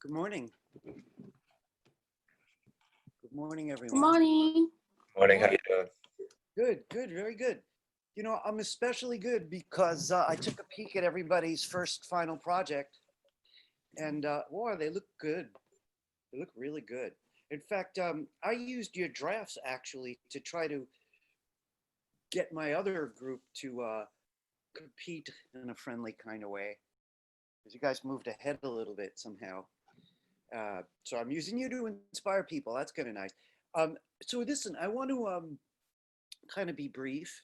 Good morning. Good morning, Good everyone. morning. Morning, how you doing? Good, good, very good. I'm especially good because I took a peek at everybody's first final project, and wow, they look good. They look really good. In fact, I used your drafts actually to try to get my other group to compete in a friendly kind of way. Because you guys moved ahead a little bit somehow. So I'm using you to inspire people. That's kind of nice. So listen, I want to kind of be brief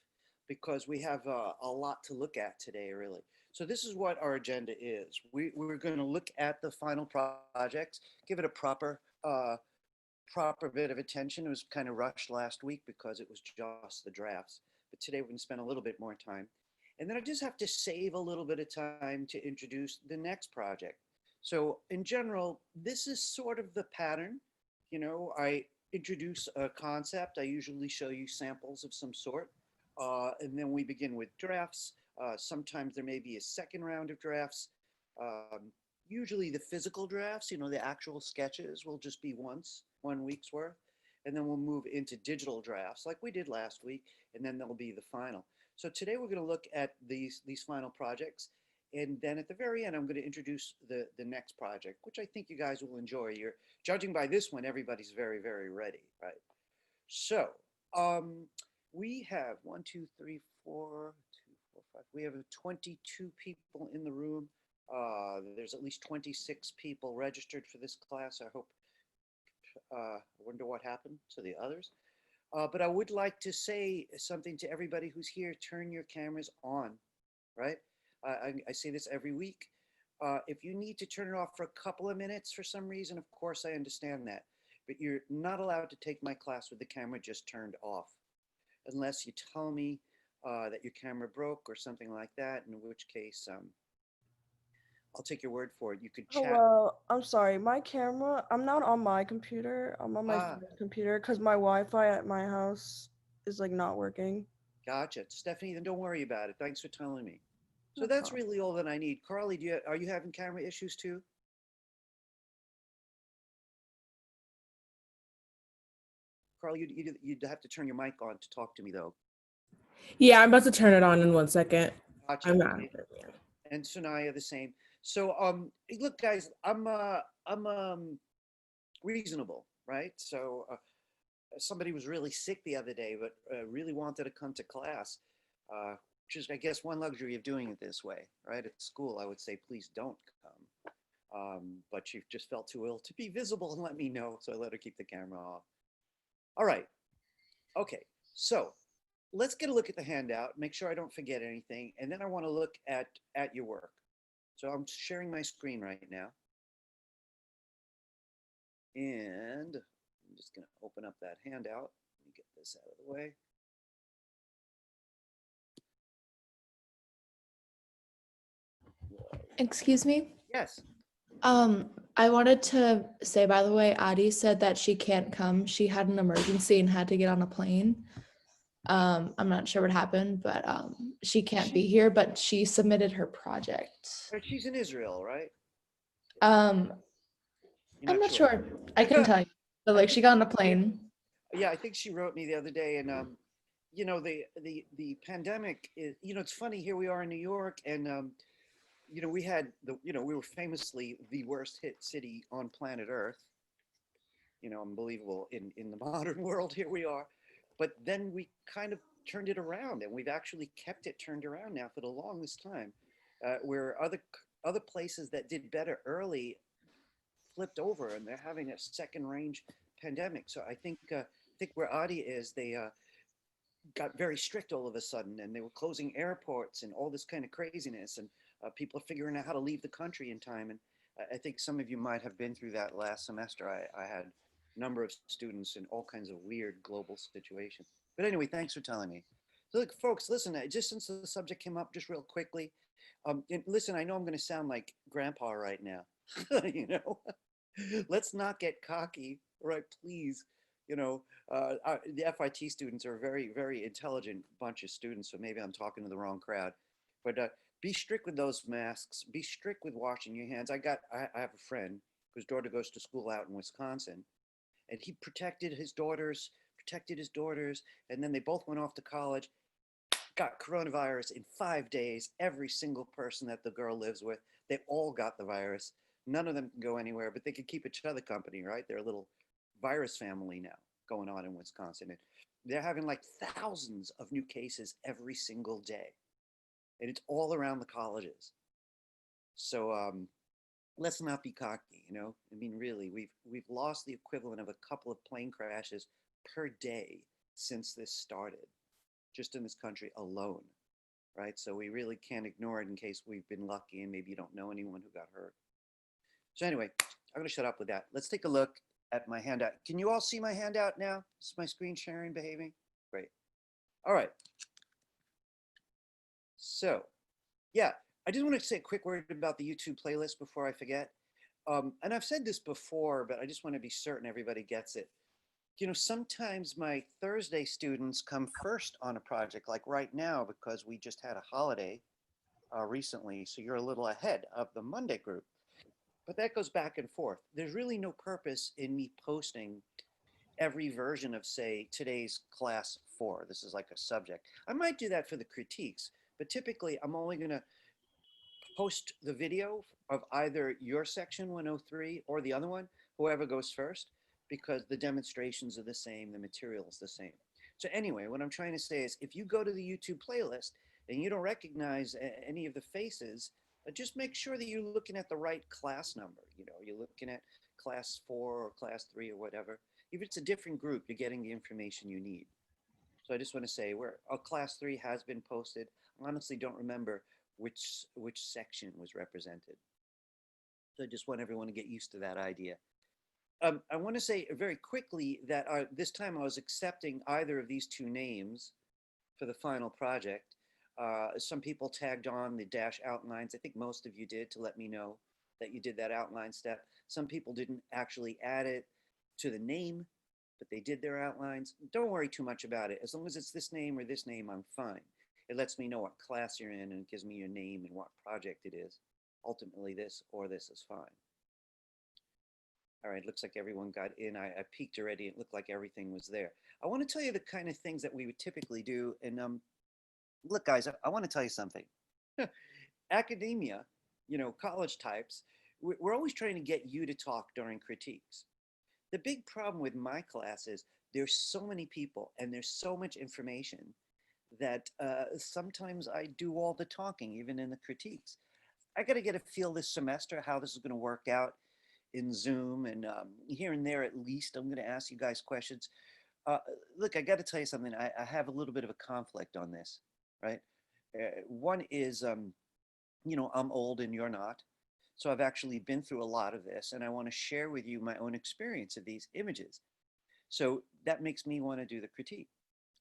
because we have a lot to look at today, really. So this is what our agenda is. We're going to look at the final projects, give it a proper bit of attention. It was kind of rushed last week because it was just the drafts. But today we're going to spend a little bit more time. And then I just have to save a little bit of time to introduce the next project. So in general, this is sort of the pattern. I introduce a concept. I usually show you samples of some sort. And then we begin with drafts. Sometimes there may be a second round of drafts. Usually the physical drafts, the actual sketches will just be one week's worth. And then we'll move into digital drafts like we did last week. And then there'll be the final. So today we're going to look at these final projects. And then at the very end, I'm going to introduce the next project, which I think you guys will enjoy. You're judging by this one, everybody's very, very ready, right? So we have 1, 2, 3, 4, 2, 4, 5. We have 22 people in the room. There's at least 26 people registered for this class. I hope, I wonder what happened to the others. But I would like to say something to everybody who's here. Turn your cameras on, right? I say this every week. If you need to turn it off for a couple of minutes for some reason, of course, I understand that. But you're not allowed to take my class with the camera just turned off, unless you tell me that your camera broke or something like that, in which case I'll take your word for it. You could chat. Hello. I'm sorry. My camera, I'm not on my computer. I'm on my Ah, friend's computer because my Wi-Fi at my house is like not working. gotcha. Stephanie, then don't worry about it. Thanks for telling me. So No that's problem. really all that I need. Carly, are you having camera issues too? Carly, you'd have to turn your mic on to talk to me though. Yeah, I'm about to turn it on in 1 second. Gotcha. I'm not. Okay. And Sanaya the same. So look guys, I'm reasonable, right? So somebody was really sick the other day, but really wanted to come to class, which is, I guess, one luxury of doing it this way, right? At school, I would say, please don't come. But she just felt too ill to be visible and let me know, so I let her keep the camera off. All right. Okay. So let's get a look at the handout, make sure I don't forget anything, and then I want to look at your work. So I'm sharing my screen right now. And I'm just going to open up that handout. Let me get this out of the way. Excuse me. Yes. I wanted to say, by the way, Adi said that she can't come. She had an emergency and had to get on a plane. I'm not sure what happened, but she can't be here, but she submitted her project. She's in Israel, right? Um, You're I'm not sure. I sure. can tell you, but like she got on a plane. Yeah, I think she wrote me the other day, and the pandemic is, it's funny. Here we are in New York, and we had we were famously the worst hit city on planet Earth. Unbelievable in the modern world. Here we are, but then we kind of turned it around, and we've actually kept it turned around now for the longest time. Where other places that did better early flipped over, and they're having a second range pandemic. So I think where Adi is, they got very strict all of a sudden, and they were closing airports and all this kind of craziness, and people are figuring out how to leave the country in time. And I think some of you might have been through that last semester. I had a number of students in all kinds of weird global situations. But anyway, thanks for telling me. So look, folks, listen, just since the subject came up, just real quickly, and listen, I know I'm going to sound like grandpa right now, let's not get cocky, right? Please. The FIT students are a very, very intelligent bunch of students, so maybe I'm talking to the wrong crowd. But be strict with those masks. Be strict with washing your hands. I have a friend His daughter goes to school out in Wisconsin, and he protected his daughters, and then they both went off to college, got coronavirus in 5 days. Every single person that the girl lives with, they all got the virus. None of them can go anywhere, but they can keep each other company, right? They're a little virus family now going on in Wisconsin. And they're having like thousands of new cases every single day. And it's all around the colleges. So let's not be cocky, you know? I mean, really, we've lost the equivalent of a couple of plane crashes per day since this started, just in this country alone, right? So we really can't ignore it in case we've been lucky and maybe you don't know anyone who got hurt. So anyway, I'm gonna shut up with that. Let's take a look at my handout. Can you all see my handout now? Is my screen sharing behaving? Great. All right. So, yeah, I just want to say a quick word about the YouTube playlist before I forget. And I've said this before, but I just want to be certain everybody gets it. You know, sometimes my Thursday students come first on a project, like right now, because we just had a holiday recently. So you're a little ahead of the Monday group. But that goes back and forth. There's really no purpose in me posting every version of, say, today's class 4. This is like a subject. I might do that for the critiques, but typically I'm only going to post the video of either your section 103 or the other one, whoever goes first, because the demonstrations are the same, the material is the same. So anyway, what I'm trying to say is if you go to the YouTube playlist and you don't recognize any of the faces, just make sure that you're looking at the right class number. You know, you're looking at class 4 or class 3 or whatever. If it's a different group, you're getting the information you need. So I just want to say class 3 has been posted. I honestly don't remember which section was represented. So I just want everyone to get used to that idea. I want to say very quickly that this time I was accepting either of these two names for the final project. Some people tagged on the dash outlines. I think most of you did, to let me know that you did that outline step. Some people didn't actually add it to the name, but they did their outlines. Don't worry too much about it. As long as it's this name or this name, I'm fine. It lets me know what class you're in and it gives me your name and what project it is. Ultimately, this or this is fine. All right, looks like everyone got in. I peeked already. It looked like everything was there. I want to tell you the kind of things that we would typically do. And look, guys, I want to tell you something. Academia, you know, college types, we're always trying to get you to talk during critiques. The big problem with my class is there's so many people and there's so much information that sometimes I do all the talking, even in the critiques. I got to get a feel this semester how this is going to work out in Zoom, and here and there at least I'm going to ask you guys questions. Look, I got to tell you something. I have a little bit of a conflict on this, right? One is, you know, I'm old and you're not. So I've actually been through a lot of this, and I want to share with you my own experience of these images. So that makes me want to do the critique.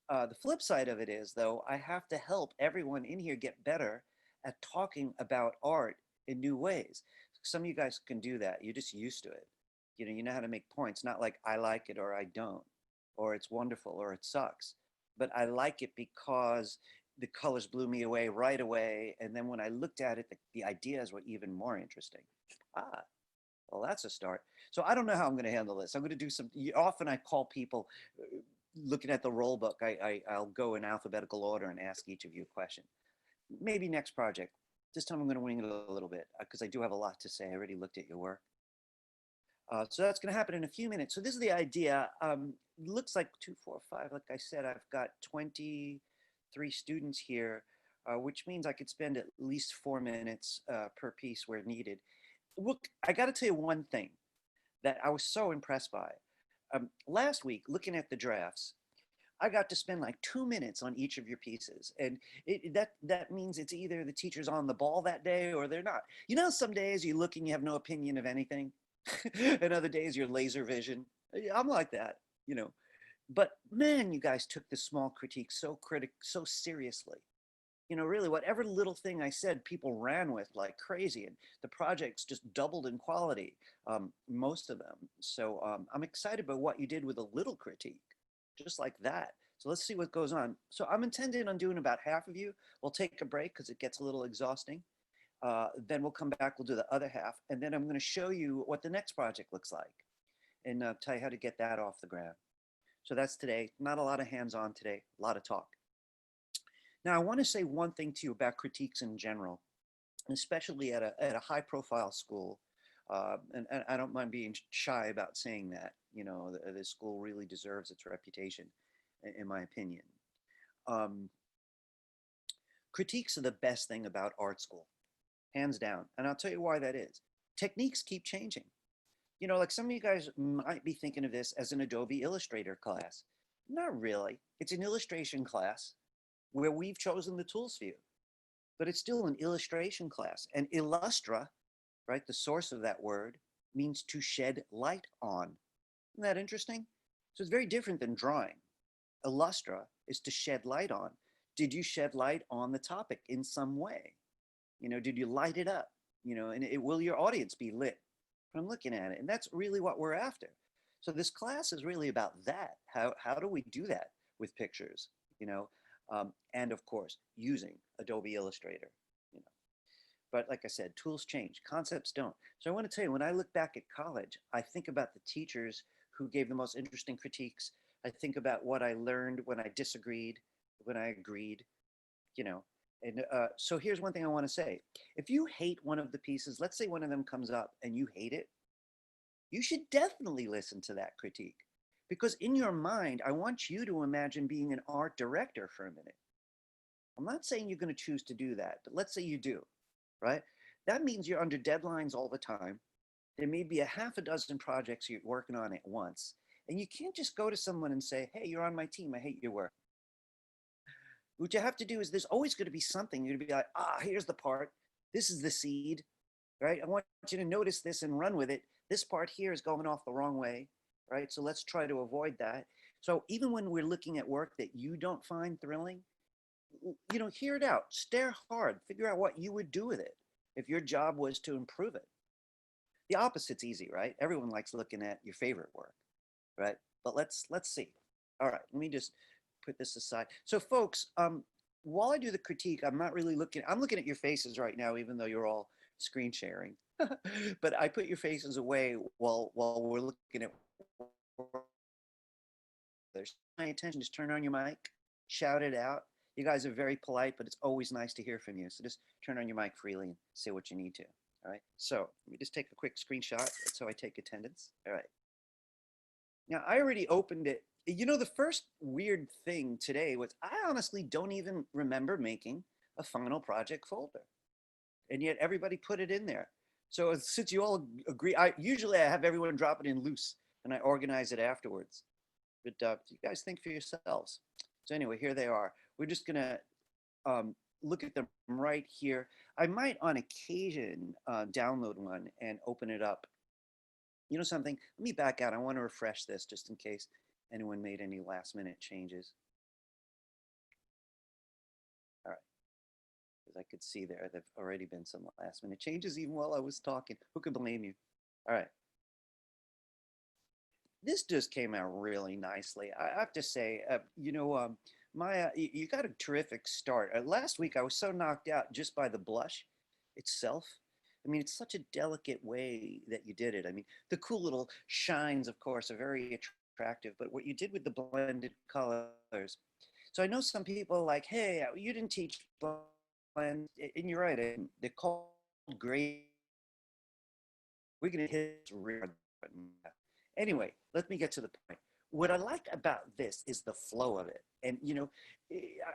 The flip side of it is, though, I have to help everyone in here get better at talking about art in new ways. Some of you guys can do that. You're just used to it. You know how to make points, not like I like it or I don't, or it's wonderful or it sucks. But I like it because the colors blew me away right away. And then when I looked at it, the ideas were even more interesting. Well, that's a start. So I don't know how I'm going to handle this. I'm going to do some, often I call people, looking at the roll book, I'll go in alphabetical order and ask each of you a question. Maybe next project. This time I'm going to wing it a little bit because I do have a lot to say. I already looked at your work. So that's going to happen in a few minutes. So this is the idea. Looks like 2, 4, 5. Like I said, I've got 23 students here, which means I could spend at least 4 minutes per piece where needed. Look, I got to tell you one thing that I was so impressed by. Last week, looking at the drafts, I got to spend like 2 minutes on each of your pieces. And that means it's either the teacher's on the ball that day or they're not. You know, some days you look and you have no opinion of anything. And other days you're laser vision. I'm like that, you know. But man, you guys took the small critique so seriously. You know, really, whatever little thing I said, people ran with like crazy. And the projects just doubled in quality, most of them. So I'm excited by what you did with a little critique. Just like that. So let's see what goes on. So I'm intending on doing about half of you. We'll take a break because it gets a little exhausting. Then we'll come back, we'll do the other half, and then I'm going to show you what the next project looks like and tell you how to get that off the ground. So that's today. Not a lot of hands-on today, a lot of talk. Now, I want to say one thing to you about critiques in general, especially at a high-profile school. And I don't mind being shy about saying that. You know, the school really deserves its reputation, in my opinion. Critiques are the best thing about art school, hands down. And I'll tell you why that is. Techniques keep changing. You know, like some of you guys might be thinking of this as an Adobe Illustrator class. Not really. It's an illustration class where we've chosen the tools for you. But it's still an illustration class. And illustra, right, the source of that word, means to shed light on. Isn't that interesting? So it's very different than drawing. Illustra is to shed light on. Did you shed light on the topic in some way? You know, did you light it up? You know, and will your audience be lit from looking at it? And that's really what we're after. So this class is really about that. How do we do that with pictures? You know, and of course, using Adobe Illustrator. You know, but like I said, tools change, concepts don't. So I want to tell you, when I look back at college, I think about the teachers who gave the most interesting critiques. I think about what I learned when I disagreed, when I agreed, you know. And so here's one thing I want to say. If you hate one of the pieces, let's say one of them comes up and you hate it, you should definitely listen to that critique. Because in your mind, I want you to imagine being an art director for a minute. I'm not saying you're going to choose to do that, but let's say you do, right? That means you're under deadlines all the time. There may be a half a dozen projects you're working on at once. And you can't just go to someone and say, hey, you're on my team, I hate your work. What you have to do is there's always going to be something. You're going to be like, here's the part. This is the seed, right? I want you to notice this and run with it. This part here is going off the wrong way, right? So let's try to avoid that. So even when we're looking at work that you don't find thrilling, you know, hear it out, stare hard, figure out what you would do with it if your job was to improve it. The opposite's easy, right? Everyone likes looking at your favorite work, right? But let's see. All right, let me just put this aside. So folks, while I do the critique, I'm not really looking, I'm looking at your faces right now, even though you're all screen sharing. But I put your faces away while we're looking at there's my attention. Just turn on your mic, shout it out. You guys are very polite, but it's always nice to hear from you. So just turn on your mic freely and say what you need to. All right. So let me just take a quick screenshot. That's how I take attendance. All right. Now I already opened it. You know, the first weird thing today was I honestly don't even remember making a final project folder. And yet everybody put it in there. So since you all agree, usually I have everyone drop it in loose and I organize it afterwards. But you guys think for yourselves. So anyway, here they are. We're just gonna look at them right here. I might on occasion download one and open it up. You know something, let me back out. I want to refresh this just in case anyone made any last minute changes. All right, because I could see there've already been some last minute changes even while I was talking. Who could blame you? All right. This just came out really nicely. I have to say, you know, you got a terrific start. Last week I was so knocked out just by the blush itself. I mean, it's such a delicate way that you did it. I mean, the cool little shines, of course, are very attractive, but what you did with the blended colors. So I know some people are like, hey, you didn't teach blend, and you're right, they're called gray. We're gonna hit this rear button. Anyway, let me get to the point. What I like about this is the flow of it. And, you know,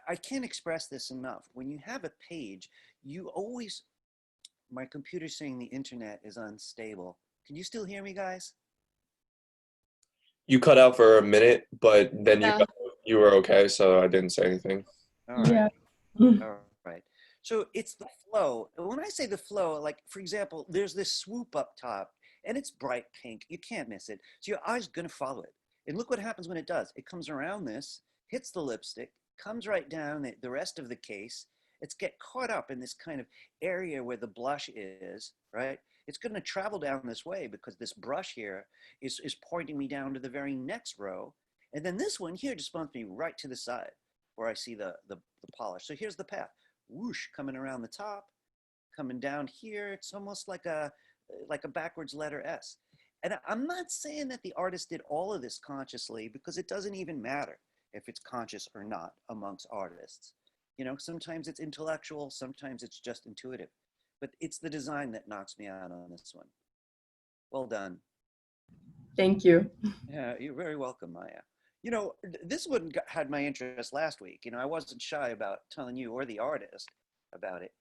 I can't express this enough. When you have a page, you always, my computer's saying the internet is unstable. Can you still hear me, guys? You cut out for a minute, but then Yeah. you were okay, so I didn't say anything. All right. All right. So it's the flow. And when I say the flow, like, for example, there's this swoop up top and it's bright pink. You can't miss it. So your eye's going to follow it. And look what happens when it does. It comes around this, hits the lipstick, comes right down the rest of the case. It's get caught up in this kind of area where the blush is, right? It's going to travel down this way because this brush here is pointing me down to the very next row. And then this one here just bumps me right to the side where I see the polish. So here's the path. Whoosh, coming around the top, Coming down here, it's almost like a backwards letter S. And I'm not saying that the artist did all of this consciously, because it doesn't even matter if it's conscious or not amongst artists. You know, sometimes it's intellectual, sometimes it's just intuitive. But it's the design that knocks me out on this one. Well done. Thank you. Yeah, you're very welcome, Maya. You know, this one had my interest last week. You know, I wasn't shy about telling you or the artist about it.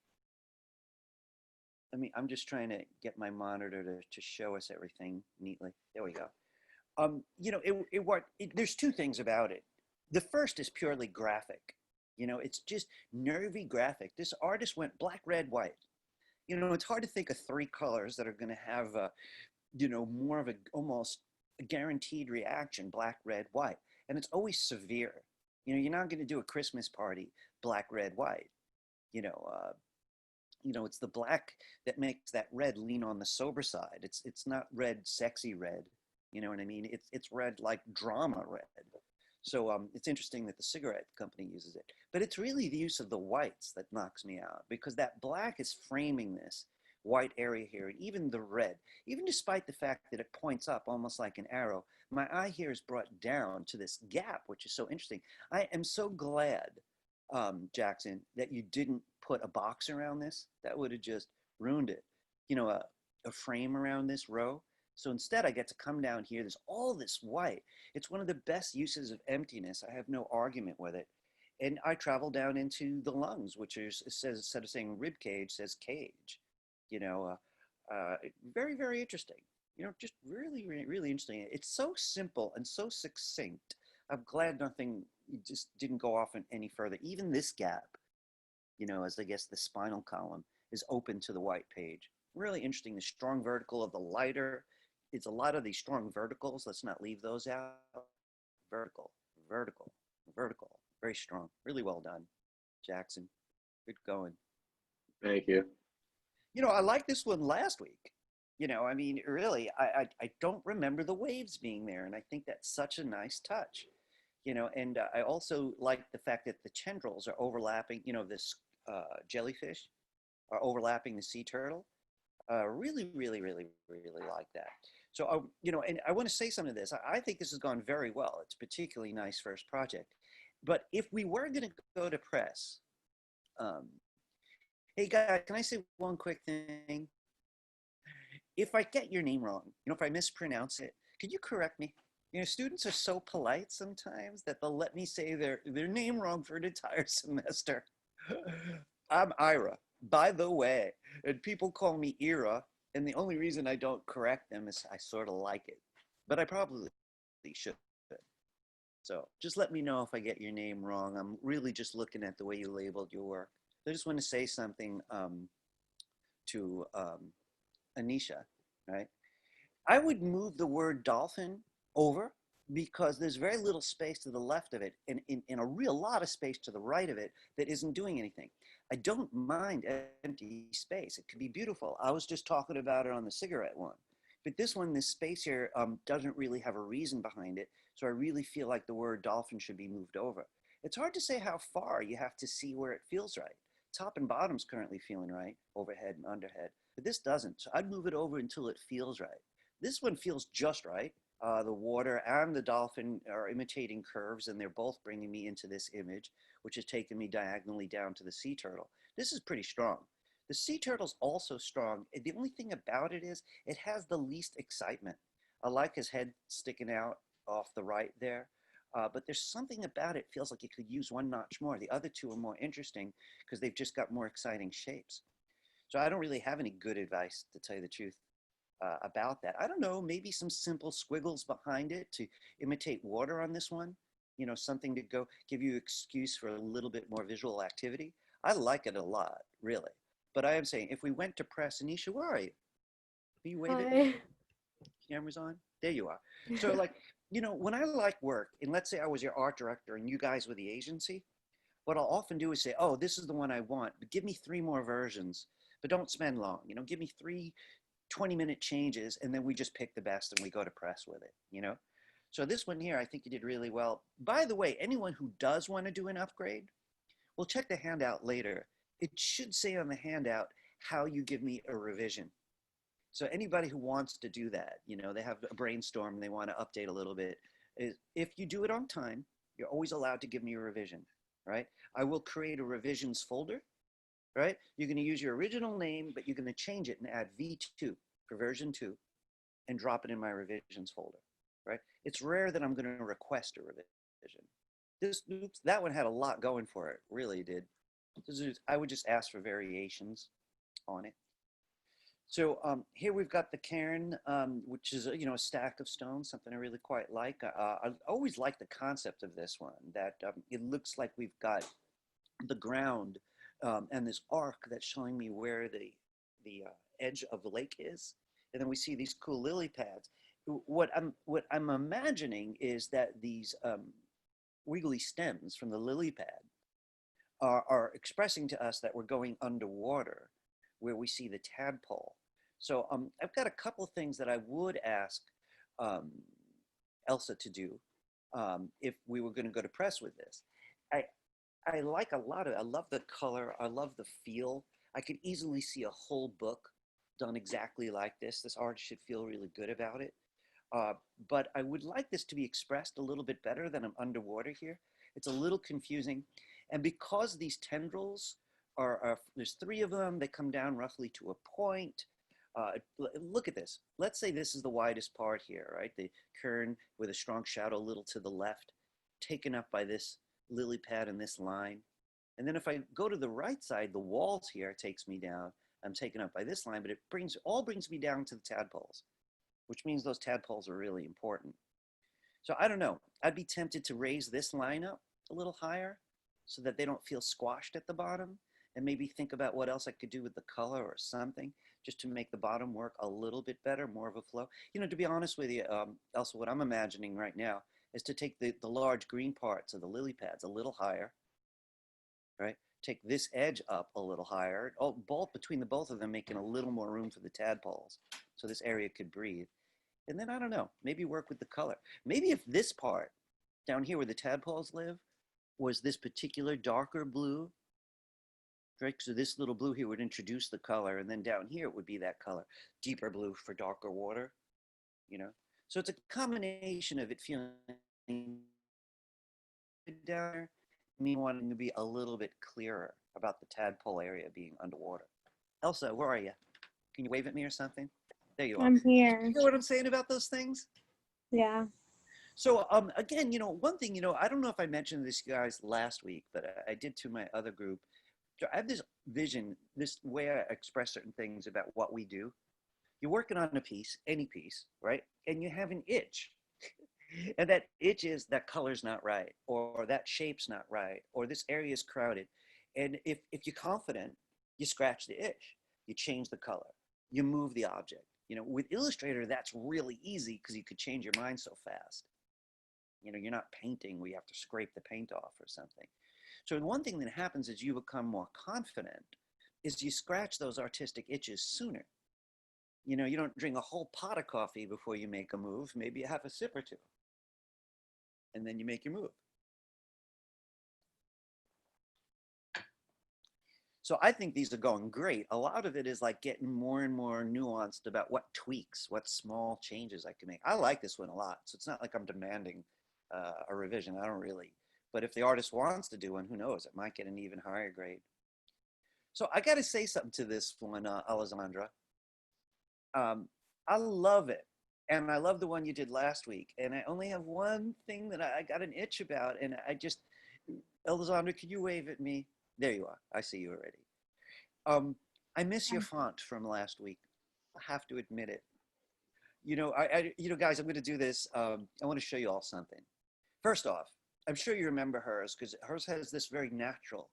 I'm just trying to get my monitor to show us everything neatly. There we go. You know, there's two things about it. The first is purely graphic. You know, it's just nervy graphic. This artist went black, red, white. You know, it's hard to think of three colors that are going to have, you know, more of a almost a guaranteed reaction, black, red, white. And it's always severe. You know, you're not going to do a Christmas party, black, red, white. You know, it's the black that makes that red lean on the sober side. It's not red, sexy red. You know what I mean? It's red like drama red. So it's interesting that the cigarette company uses it. But it's really the use of the whites that knocks me out, because that black is framing this white area here, and even the red, even despite the fact that it points up almost like an arrow, my eye here is brought down to this gap, which is so interesting. I am so glad, Jackson, that you didn't put a box around this. That would have just ruined it. You know, a frame around this row. So instead, I get to come down here. There's all this white. It's one of the best uses of emptiness. I have no argument with it. And I travel down into the lungs, which is, it says, instead of saying rib cage, says cage. You know, very, very interesting. You know, just really, really, really interesting. It's so simple and so succinct. I'm glad nothing just didn't go off any further. Even this gap, you know, as I guess the spinal column is open to the white page. Really interesting. The strong vertical of the lighter. It's a lot of these strong verticals. Let's not leave those out. Vertical, vertical, vertical. Very strong. Really well done, Jackson. Good going. Thank you. You know, I liked this one last week. You know, I mean, really, I don't remember the waves being there. And I think that's such a nice touch. You know, and I also like the fact that the tendrils are overlapping, you know, this jellyfish are overlapping the sea turtle. Really, really, really, really like that. So, you know, and I want to say something to this. I think this has gone very well. It's a particularly nice first project. But if we were going to go to press, hey guys, can I say one quick thing? If I get your name wrong, you know, if I mispronounce it, could you correct me? You know, students are so polite sometimes that they'll let me say their name wrong for an entire semester. I'm Ira, by the way, and people call me Ira, and the only reason I don't correct them is I sort of like it, but I probably should. So just let me know if I get your name wrong. I'm really just looking at the way you labeled your work. I just want to say something to Anisha, right? I would move the word dolphin over, because there's very little space to the left of it and in a real lot of space to the right of it that isn't doing anything. I don't mind empty space. It could be beautiful. I was just talking about it on the cigarette one. But this one, this space here doesn't really have a reason behind it. So I really feel like the word dolphin should be moved over. It's hard to say how far. You have to see where it feels right. Top and bottom's currently feeling right, overhead and underhead. But this doesn't. So I'd move it over until it feels right. This one feels just right. The water and the dolphin are imitating curves, and they're both bringing me into this image, which has taken me diagonally down to the sea turtle. This is pretty strong. The sea turtle's also strong. The only thing about it is it has the least excitement. I like his head sticking out off the right there, but there's something about it feels like it could use one notch more. The other two are more interesting because they've just got more exciting shapes. So I don't really have any good advice, to tell you the truth. About that. I don't know, maybe some simple squiggles behind it to imitate water on this one. You know, something to go give you excuse for a little bit more visual activity. I like it a lot, really. But I am saying, if we went to press, Anisha, where are you? Are you waving? Hi. Camera's on? There you are. So like, you know, when I like work, and let's say I was your art director and you guys were the agency, what I'll often do is say, oh, this is the one I want, but give me 3 more versions, but don't spend long. You know, give me 3 20-minute changes, and then we just pick the best and we go to press with it, you know? So this one here, I think you did really well. By the way, anyone who does want to do an upgrade, we'll check the handout later. It should say on the handout how you give me a revision. So anybody who wants to do that, they have a brainstorm and they want to update a little bit, if you do it on time, you're always allowed to give me a revision, right? I will create a revisions folder, right? You're going to use your original name, but you're going to change it and add V2 for version 2 and drop it in my revisions folder, right? It's rare that I'm going to request a revision. That one had a lot going for it, really did. I would just ask for variations on it. So here we've got the Cairn, which is a stack of stones, something I really quite like. I always like the concept of this one, that it looks like we've got the ground and this arc that's showing me where the edge of the lake is, and then we see these cool lily pads. What I'm imagining is that these wiggly stems from the lily pad are expressing to us that we're going underwater, where we see the tadpole. So I've got a couple of things that I would ask Elsa to do if we were going to go to press with this. I like a lot of it. I love the color. I love the feel. I could easily see a whole book done exactly like this. This artist should feel really good about it. But I would like this to be expressed a little bit better than I'm underwater here. It's a little confusing. And because these tendrils there's 3 of them, they come down roughly to a point. Look at this. Let's say this is the widest part here, right? The Cairn with a strong shadow a little to the left, taken up by this lily pad and this line. And then if I go to the right side, the walls here takes me down. I'm taken up by this line, but it all brings me down to the tadpoles, which means those tadpoles are really important. So I don't know. I'd be tempted to raise this line up a little higher so that they don't feel squashed at the bottom, and maybe think about what else I could do with the color or something just to make the bottom work a little bit better, more of a flow. To be honest with you, Elsa, what I'm imagining right now is to take the large green parts of the lily pads a little higher, right? Take this edge up a little higher, between the both of them, making a little more room for the tadpoles so this area could breathe. And then, I don't know, maybe work with the color. Maybe if this part down here where the tadpoles live was this particular darker blue, right? So this little blue here would introduce the color, and then down here it would be that color, deeper blue for darker water, So it's a combination of it feeling down there, me wanting to be a little bit clearer about the tadpole area being underwater. Elsa, where are you? Can you wave at me or something? There you are. I'm here. You know what I'm saying about those things? Yeah. So again, one thing, I don't know if I mentioned this, guys, last week, but I did to my other group. I have this vision, this way I express certain things about what we do. You're working on a piece, any piece, right? And you have an itch. And that itch is that color's not right, or that shape's not right, or this area is crowded. And if you're confident, you scratch the itch, you change the color, you move the object. With Illustrator, that's really easy because you could change your mind so fast. You're not painting where you have to scrape the paint off or something. So one thing that happens as you become more confident is you scratch those artistic itches sooner. You don't drink a whole pot of coffee before you make a move. Maybe you have a sip or two, and then you make your move. So I think these are going great. A lot of it is like getting more and more nuanced about what tweaks, what small changes I can make. I like this one a lot. So it's not like I'm demanding a revision. I don't really. But if the artist wants to do one, who knows? It might get an even higher grade. So I got to say something to this one, Alessandra. I love it. And I love the one you did last week. And I only have one thing that I got an itch about. And Alessandra, could you wave at me? There you are. I see you already. I miss your font from last week. I have to admit it. Guys, I'm going to do this. I want to show you all something. First off, I'm sure you remember hers because hers has this very natural.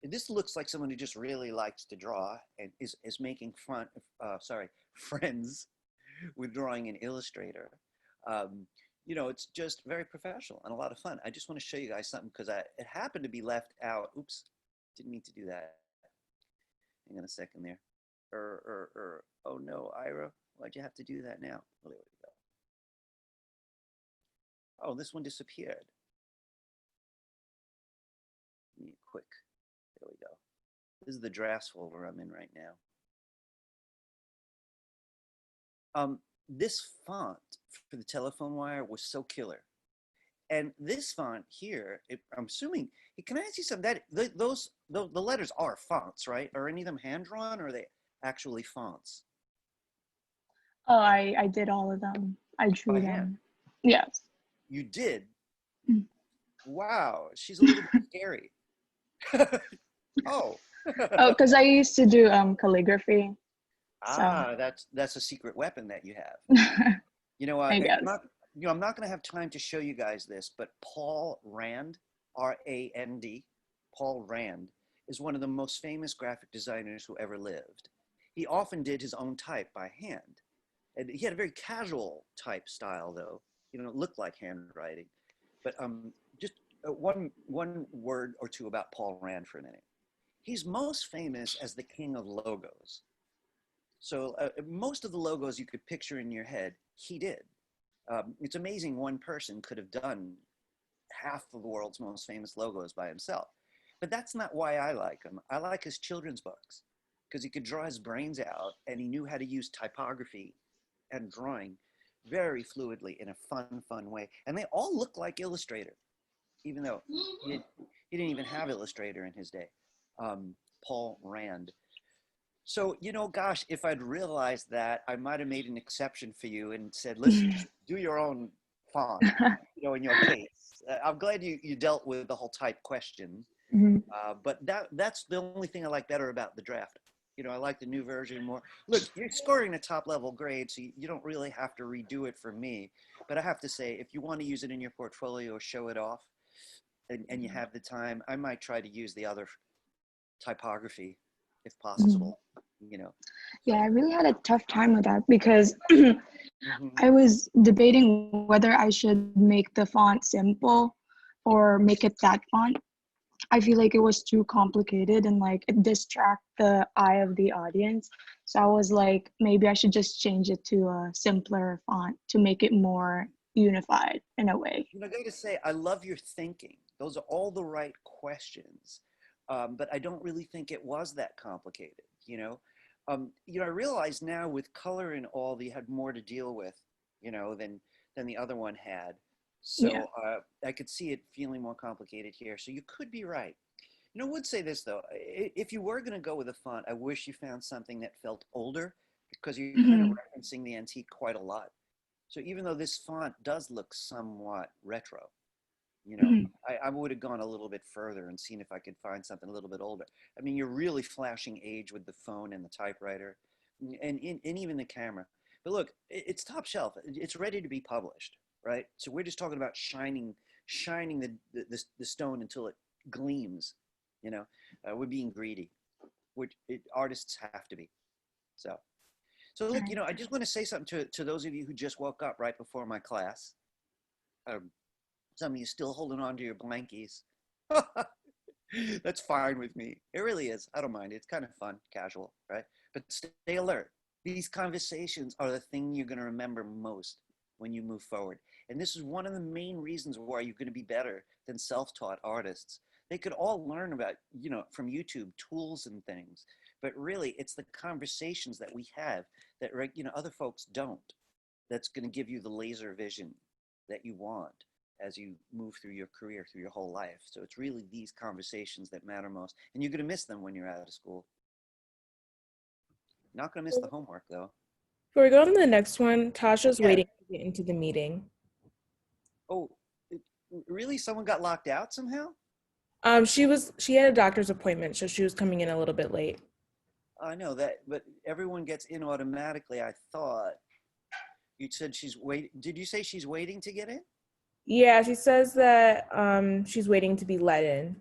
This looks like someone who just really likes to draw and is making friends with drawing in Illustrator. It's just very professional and a lot of fun. I just want to show you guys something because it happened to be left out. Oops, didn't mean to do that. Hang on a second there. Oh no, Ira, why'd you have to do that now? Well, there we go. Oh, this one disappeared. Quick. There we go. This is the drafts folder I'm in right now. This font for the telephone wire was so killer. And this font here, I'm assuming, can I ask you something? The letters are fonts, right? Are any of them hand drawn, or are they actually fonts? Oh, I did all of them. I drew By them. hand? Yes. You did? Mm. Wow, she's a little bit scary. Oh. Oh, because I used to do calligraphy. So That's a secret weapon that you have. You know, I guess. I'm not going to have time to show you guys this, but Paul Rand, R-A-N-D, Paul Rand, is one of the most famous graphic designers who ever lived. He often did his own type by hand. And he had a very casual type style, though. You know, it looked like handwriting. But just one word or two about Paul Rand for a minute. He's most famous as the king of logos. So most of the logos you could picture in your head, he did. It's amazing one person could have done half of the world's most famous logos by himself. But that's not why I like him. I like his children's books because he could draw his brains out and he knew how to use typography and drawing very fluidly in a fun way. And they all look like Illustrator, even though he didn't even have Illustrator in his day. Paul Rand. So, you know, gosh, if I'd realized that, I might have made an exception for you and said, listen, just do your own font, you know, in your case. I'm glad you dealt with the whole type question. Mhm. But that's the only thing I like better about the draft. You know, I like the new version more. Look, you're scoring a top level grade, so you don't really have to redo it for me. But I have to say, if you want to use it in your portfolio or show it off, and you have the time, I might try to use the other typography if possible, you know. Yeah, I really had a tough time with that because Mhm. I was debating whether I should make the font simple or make it that font. I feel like it was too complicated and like it distract the eye of the audience. So I was like, maybe I should just change it to a simpler font to make it more unified in a way. You know, I got to say, I love your thinking. Those are all the right questions. But I don't really think it was that complicated, you know. You know, I realize now with color and all, that you had more to deal with, you know, than the other one had. So Yeah. I could see it feeling more complicated here. So you could be right. You know, I would say this though, if you were going to go with a font, I wish you found something that felt older because you're kind of referencing the antique quite a lot. So even though this font does look somewhat retro, you know, I would have gone a little bit further and seen if I could find something a little bit older. I mean, you're really flashing age with the phone and the typewriter and even the camera. But look, it's top shelf. It's ready to be published, right? So we're just talking about shining the stone until it gleams, you know. We're being greedy, which artists have to be. So look, you know, I just want to say something to those of you who just woke up right before my class. Some of you still holding on to your blankies. That's fine with me. It really is. I don't mind. It's kind of fun, casual, right? But stay alert. These conversations are the thing you're going to remember most when you move forward. And this is one of the main reasons why you're going to be better than self-taught artists. They could all learn about, you know, from YouTube tools and things. But really, it's the conversations that we have that, you know, other folks don't. That's going to give you the laser vision that you want as you move through your career, through your whole life. So it's really these conversations that matter most. And you're going to miss them when you're out of school. Not going to miss the homework, though. Before we go on to the next one, Tasha's Yeah. waiting to get into the meeting. Oh, really? Someone got locked out somehow? She had a doctor's appointment, so she was coming in a little bit late. I know that, but everyone gets in automatically, I thought. You said she's waiting. Did you say she's waiting to get in? Yeah, she says that she's waiting to be let in.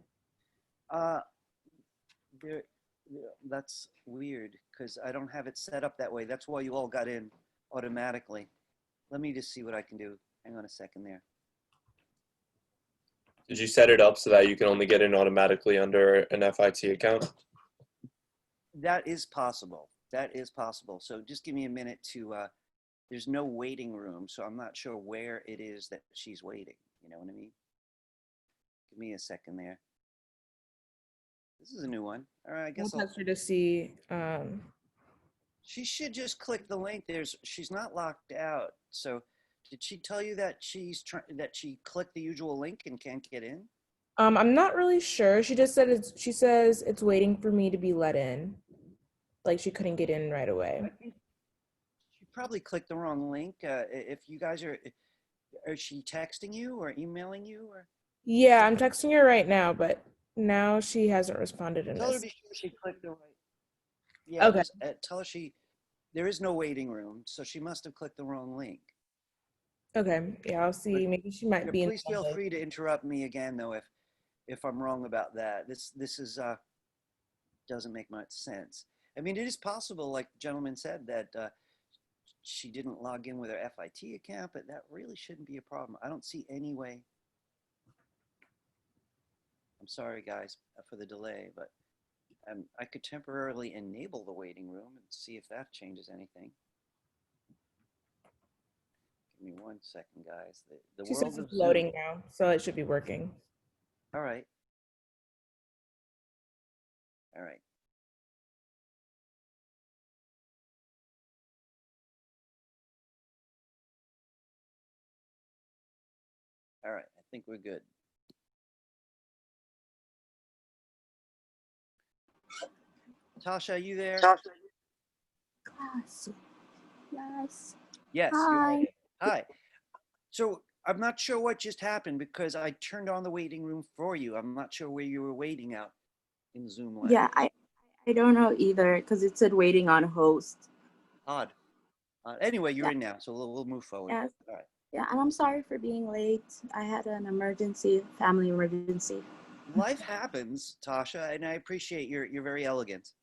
That's weird because I don't have it set up that way. That's why you all got in automatically. Let me just see what I can do. Hang on a second there. Did you set it up so that you can only get in automatically under an FIT account? That is possible. That is possible. So just give me a minute to, there's no waiting room, so I'm not sure where it is that she's waiting. You know what I mean? Give me a second there. This is a new one. All right, I We'll guess I'll text her to see. She should just click the link. She's not locked out. So did she tell you that that she clicked the usual link and can't get in? I'm not really sure. She just said she says it's waiting for me to be let in. Like she couldn't get in right away. I think she probably clicked the wrong link. If you guys is she texting you or emailing you or? Yeah, I'm texting her right now, but now she hasn't responded in Tell her to this. be sure she clicked the right. Yeah, Okay. just tell her there is no waiting room, so she must have clicked the wrong link. Okay. Yeah, I'll see. Maybe she might Yeah, be in please feel public. free to interrupt me again though if I'm wrong about that. This is doesn't make much sense. I mean, it is possible, like the gentleman said, that she didn't log in with her FIT account, but that really shouldn't be a problem. I don't see any way. I'm sorry, guys, for the delay, but I could temporarily enable the waiting room and see if that changes anything. Give me 1 second, guys. The She world says of it's Zoom. loading now, so it should be working. All right. All right. All right. I think we're good. Tasha, are you there? Class. Yes. Yes. Hi. Hi. So I'm not sure what just happened because I turned on the waiting room for you. I'm not sure where you were waiting out in Zoom land. Yeah, I don't know either because it said waiting on host. Odd. Anyway, you're Yeah. in now, so we'll move forward. Yes. All right. Yeah, and I'm sorry for being late. I had an emergency, family emergency. Life happens, Tasha, and I appreciate you're very elegant.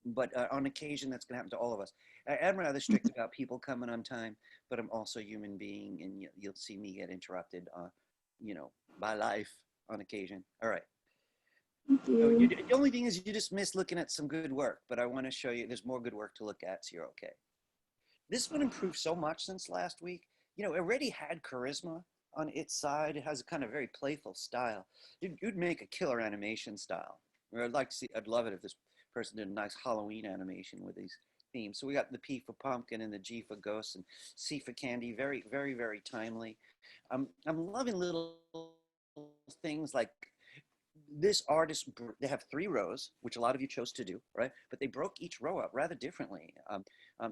But on occasion, that's going to happen to all of us. I'm rather strict about people coming on time, but I'm also a human being, and you'll see me get interrupted, by life on occasion. All right. Thank So you. the only thing is you just missed looking at some good work, but I want to show you there's more good work to look at, so you're okay. This one improved so much since last week. It already had charisma on its side. It has a kind of very playful style. You'd make a killer animation style. Or I'd love it if this person did a nice Halloween animation with these themes. So we got the P for pumpkin and the G for ghosts and C for candy. Very, very, very timely. I'm loving little things like this artist. They have 3 rows, which a lot of you chose to do, right? But they broke each row up rather differently.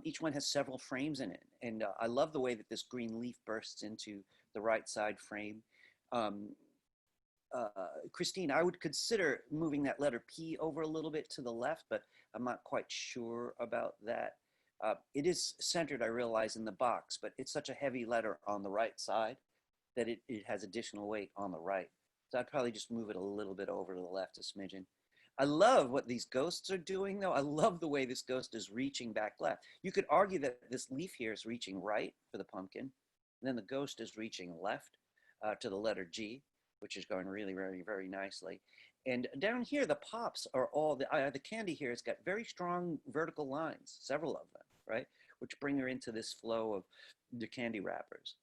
Each one has several frames in it. And I love the way that this green leaf bursts into the right side frame. Christine, I would consider moving that letter P over a little bit to the left, but I'm not quite sure about that. It is centered, I realize, in the box, but it's such a heavy letter on the right side that it has additional weight on the right. So I'd probably just move it a little bit over to the left a smidgen. I love what these ghosts are doing, though. I love the way this ghost is reaching back left. You could argue that this leaf here is reaching right for the pumpkin, and then the ghost is reaching left to the letter G, which is going really, very, very nicely. And down here, the pops are all, the candy here has got very strong vertical lines, several of them, right? Which bring her into this flow of the candy wrappers.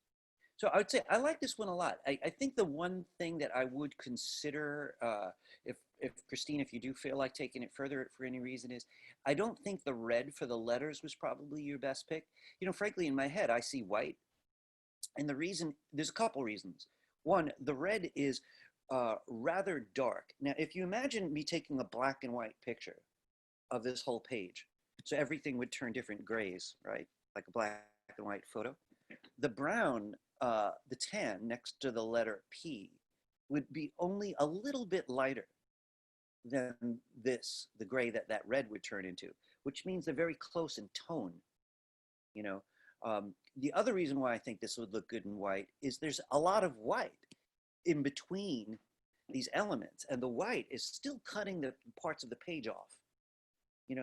So I would say I like this one a lot. I think the one thing that I would consider, if Christine, if you do feel like taking it further for any reason, is I don't think the red for the letters was probably your best pick. Frankly, in my head, I see white. And the reason, there's a couple reasons. One, the red is rather dark. Now, if you imagine me taking a black and white picture of this whole page, so everything would turn different grays, right? Like a black and white photo. The brown, the tan next to the letter P would be only a little bit lighter than the gray that red would turn into, which means they're very close in tone. The other reason why I think this would look good in white is there's a lot of white in between these elements, and the white is still cutting the parts of the page off.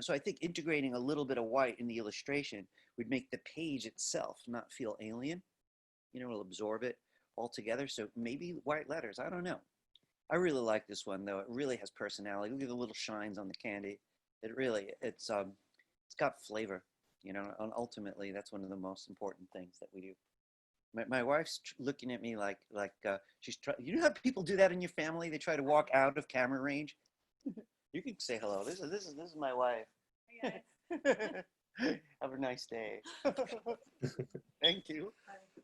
So I think integrating a little bit of white in the illustration would make the page itself not feel alien. It'll absorb it altogether. So maybe white letters, I don't know. I really like this one though. It really has personality. Look at the little shines on the candy. It's got flavor, and ultimately that's one of the most important things that we do. My wife's looking at me like she's trying. You know how people do that in your family? They try to walk out of camera range. You can say hello. This is my wife. Have a nice day. Thank you.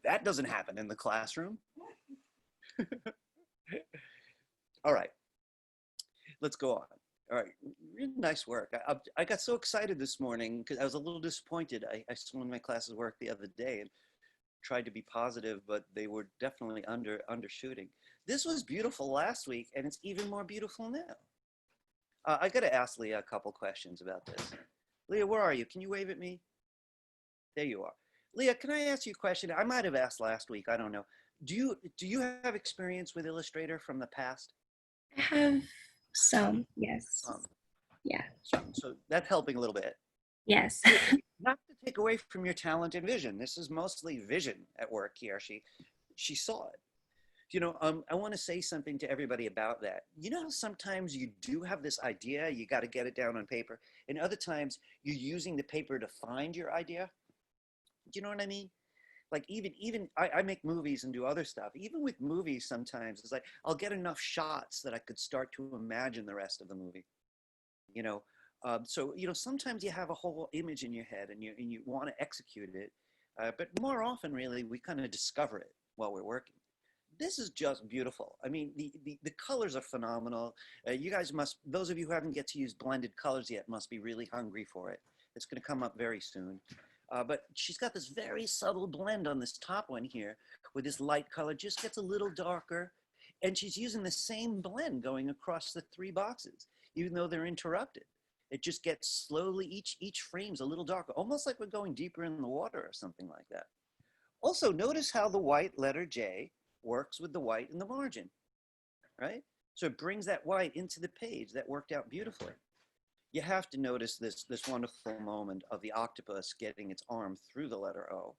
That doesn't happen in the classroom. All right, let's go on. All right, really nice work. I got so excited this morning because I was a little disappointed. I saw one of my classes work the other day and tried to be positive, but they were definitely undershooting. This was beautiful last week, and it's even more beautiful now. I got to ask Leah a couple questions about this. Leah, where are you? Can you wave at me? There you are. Leah, can I ask you a question? I might have asked last week. I don't know. Do you have experience with Illustrator from the past? I have some, yes. Yeah. So that's helping a little bit. Yes. Not to take away from your talent and vision. This is mostly vision at work here. She saw it. You know, I want to say something to everybody about that. You know how sometimes you do have this idea, you got to get it down on paper, and other times you're using the paper to find your idea? Do you know what I mean? Like even I make movies and do other stuff. Even with movies sometimes, it's like I'll get enough shots that I could start to imagine the rest of the movie. You know, so, you know, sometimes you have a whole image in your head and you want to execute it, but more often really we kind of discover it while we're working. This is just beautiful. I mean, the colors are phenomenal. You guys must, those of you who haven't get to use blended colors yet must be really hungry for it. It's going to come up very soon. But she's got this very subtle blend on this top one here where this light color just gets a little darker. And she's using the same blend going across the three boxes, even though they're interrupted. It just gets slowly, each frame's a little darker, almost like we're going deeper in the water or something like that. Also, notice how the white letter J works with the white in the margin, right? So it brings that white into the page. That worked out beautifully. You have to notice this wonderful moment of the octopus getting its arm through the letter O.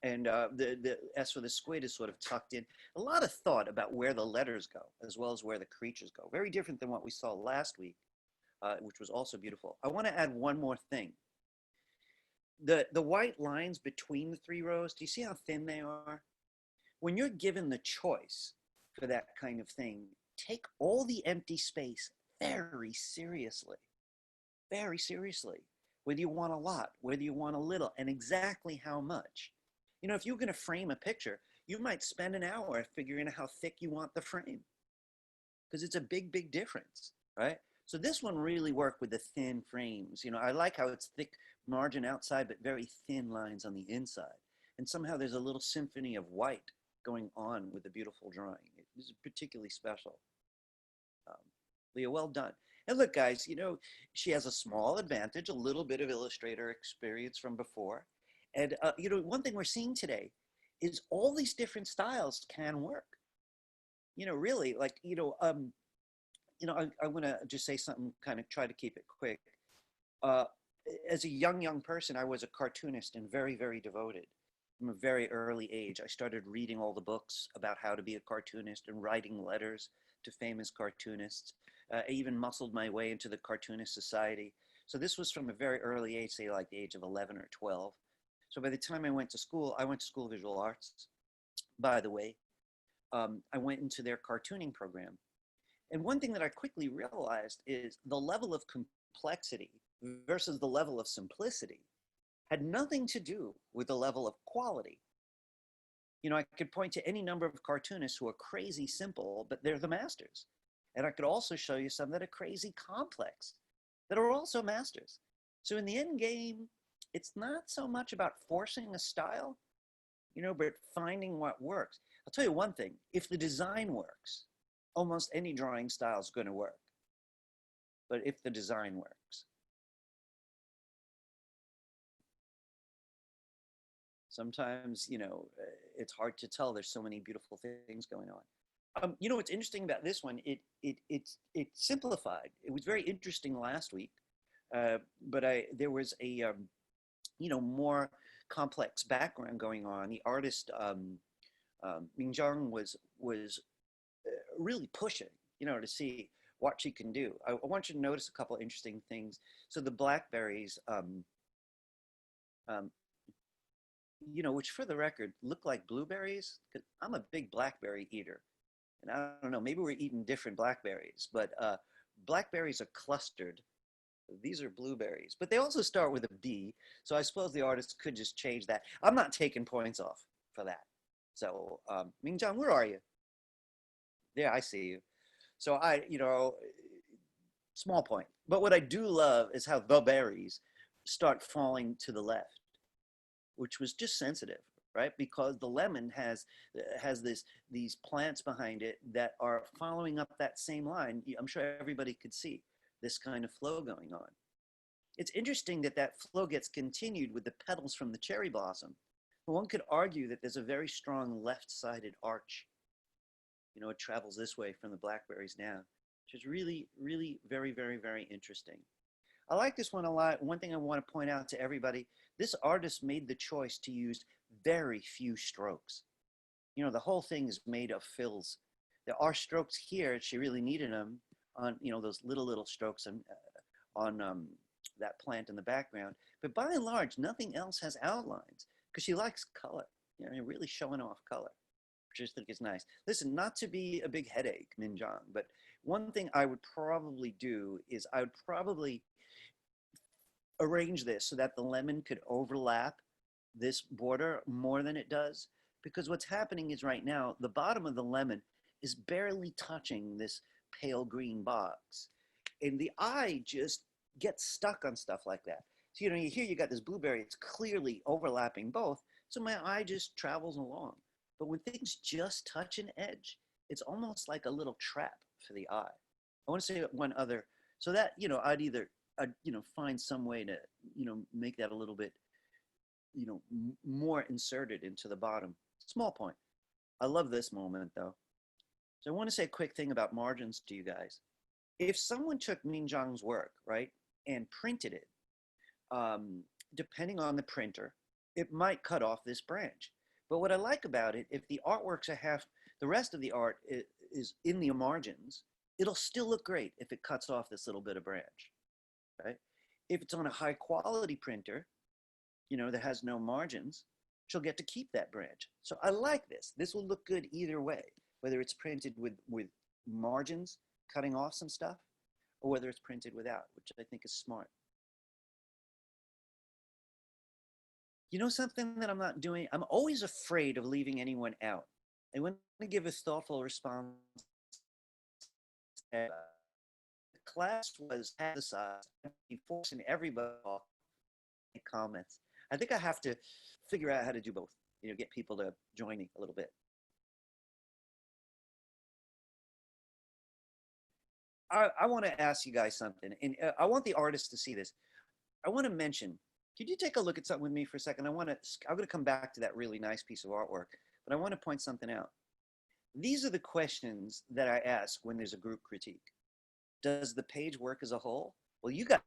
And the S for the squid is sort of tucked in. A lot of thought about where the letters go, as well as where the creatures go. Very different than what we saw last week, which was also beautiful. I want to add one more thing. The white lines between the three rows, do you see how thin they are? When you're given the choice for that kind of thing, take all the empty space very seriously. Very seriously. Whether you want a lot, whether you want a little, and exactly how much. You know, if you're going to frame a picture, you might spend an hour figuring out how thick you want the frame, because it's a big, big difference, right? So this one really worked with the thin frames. You know, I like how it's thick margin outside, but very thin lines on the inside. And somehow there's a little symphony of white going on with the beautiful drawing. It was particularly special. Leah, well done. And look, guys, you know, she has a small advantage, a little bit of Illustrator experience from before. And, you know, one thing we're seeing today is all these different styles can work. You know, really, like, I want to just say something, kind of try to keep it quick. As a young person, I was a cartoonist and very, very devoted. From a very early age, I started reading all the books about how to be a cartoonist and writing letters to famous cartoonists. I even muscled my way into the Cartoonist Society. So this was from a very early age, say like the age of 11 or 12. So by the time I went to school of visual arts. By the way, I went into their cartooning program. And one thing that I quickly realized is the level of complexity versus the level of simplicity had nothing to do with the level of quality. You know, I could point to any number of cartoonists who are crazy simple, but they're the masters. And I could also show you some that are crazy complex, that are also masters. So in the end game, it's not so much about forcing a style, you know, but finding what works. I'll tell you one thing, if the design works, almost any drawing style is going to work. But if the design works. Sometimes, you know, it's hard to tell. There's so many beautiful things going on. You know, what's interesting about this one, it's simplified. It was very interesting last week, but there was a, you know, more complex background going on. The artist, Mingjung was really pushing, you know, to see what she can do. I want you to notice a couple of interesting things. So the blackberries, you know, which for the record look like blueberries, because I'm a big blackberry eater. And I don't know, maybe we're eating different blackberries, but blackberries are clustered These are blueberries, but they also start with a B. So I suppose the artist could just change that. I'm not taking points off for that. So Mingjang, where are you? There, I see you. So small point. But what I do love is how the berries start falling to the left, which was just sensitive, right? Because the lemon has these plants behind it that are following up that same line. I'm sure everybody could see this kind of flow going on. It's interesting that that flow gets continued with the petals from the cherry blossom. But one could argue that there's a very strong left-sided arch. You know, it travels this way from the blackberries down, which is really, really very, very, very interesting. I like this one a lot. One thing I want to point out to everybody, this artist made the choice to use very few strokes. You know, the whole thing is made of fills. There are strokes here, she really needed them on, you know, those little strokes on that plant in the background. But by and large, nothing else has outlines because she likes color, you know, really showing off color, which I just think is nice. Listen, not to be a big headache, Minjong, but one thing I would probably do is I would probably arrange this so that the lemon could overlap this border more than it does. Because what's happening is right now, the bottom of the lemon is barely touching this pale green box. And the eye just gets stuck on stuff like that. So, you know, here you got this blueberry, it's clearly overlapping both. So my eye just travels along. But when things just touch an edge, it's almost like a little trap for the eye. I want to say one other, so that, you know, I'd find some way to, you know, make that a little bit, you know, more inserted into the bottom. Small point. I love this moment though. So I want to say a quick thing about margins to you guys. If someone took Minjong's work, right, and printed it, depending on the printer, it might cut off this branch. But what I like about it, if the artworks the rest of the art is in the margins, it'll still look great if it cuts off this little bit of branch, right? If it's on a high quality printer, you know, that has no margins, she'll get to keep that branch. So I like this. This will look good either way, whether it's printed with margins, cutting off some stuff, or whether it's printed without, which I think is smart. You know something that I'm not doing? I'm always afraid of leaving anyone out. I want to give a thoughtful response. The class was emphasized, forcing everybody off comments. I think I have to figure out how to do both, you know, get people to join me a little bit. I want to ask you guys something, and I want the artists to see this. I want to mention, could you take a look at something with me for a second? I'm going to come back to that really nice piece of artwork, but I want to point something out. These are the questions that I ask when there's a group critique. Does the page work as a whole? Well, you got.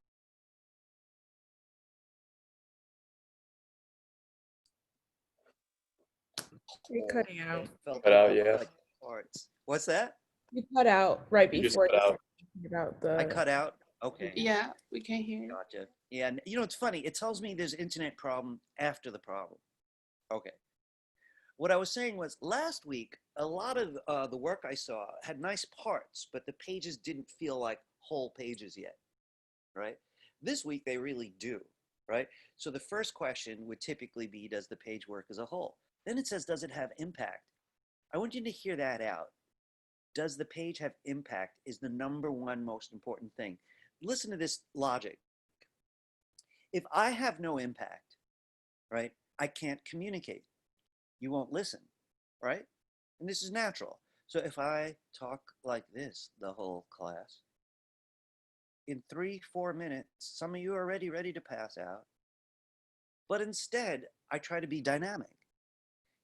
You're cutting out. Cut out, yeah. Like parts. What's that? You cut out right You just before cut you out. said about the. I cut out? Okay. Yeah, we can't hear you. Gotcha. Yeah, and you know, it's funny. It tells me there's internet problem after the problem. Okay. What I was saying was last week, a lot of the work I saw had nice parts, but the pages didn't feel like whole pages yet, right? This week, they really do, right? So the first question would typically be, does the page work as a whole? Then it says, does it have impact? I want you to hear that out. Does the page have impact is the number one most important thing. Listen to this logic. If I have no impact, right, I can't communicate. You won't listen, right? And this is natural. So if I talk like this the whole class, in 3-4 minutes, some of you are already ready to pass out. But instead, I try to be dynamic.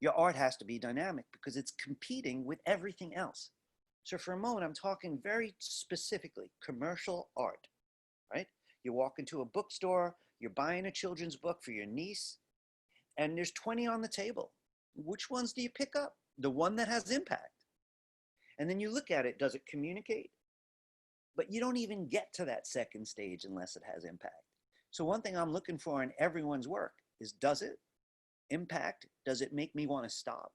Your art has to be dynamic because it's competing with everything else. So for a moment, I'm talking very specifically commercial art, right? You walk into a bookstore, you're buying a children's book for your niece, and there's 20 on the table. Which ones do you pick up? The one that has impact. And then you look at it, does it communicate? But you don't even get to that second stage unless it has impact. So one thing I'm looking for in everyone's work is, does it impact? Does it make me want to stop?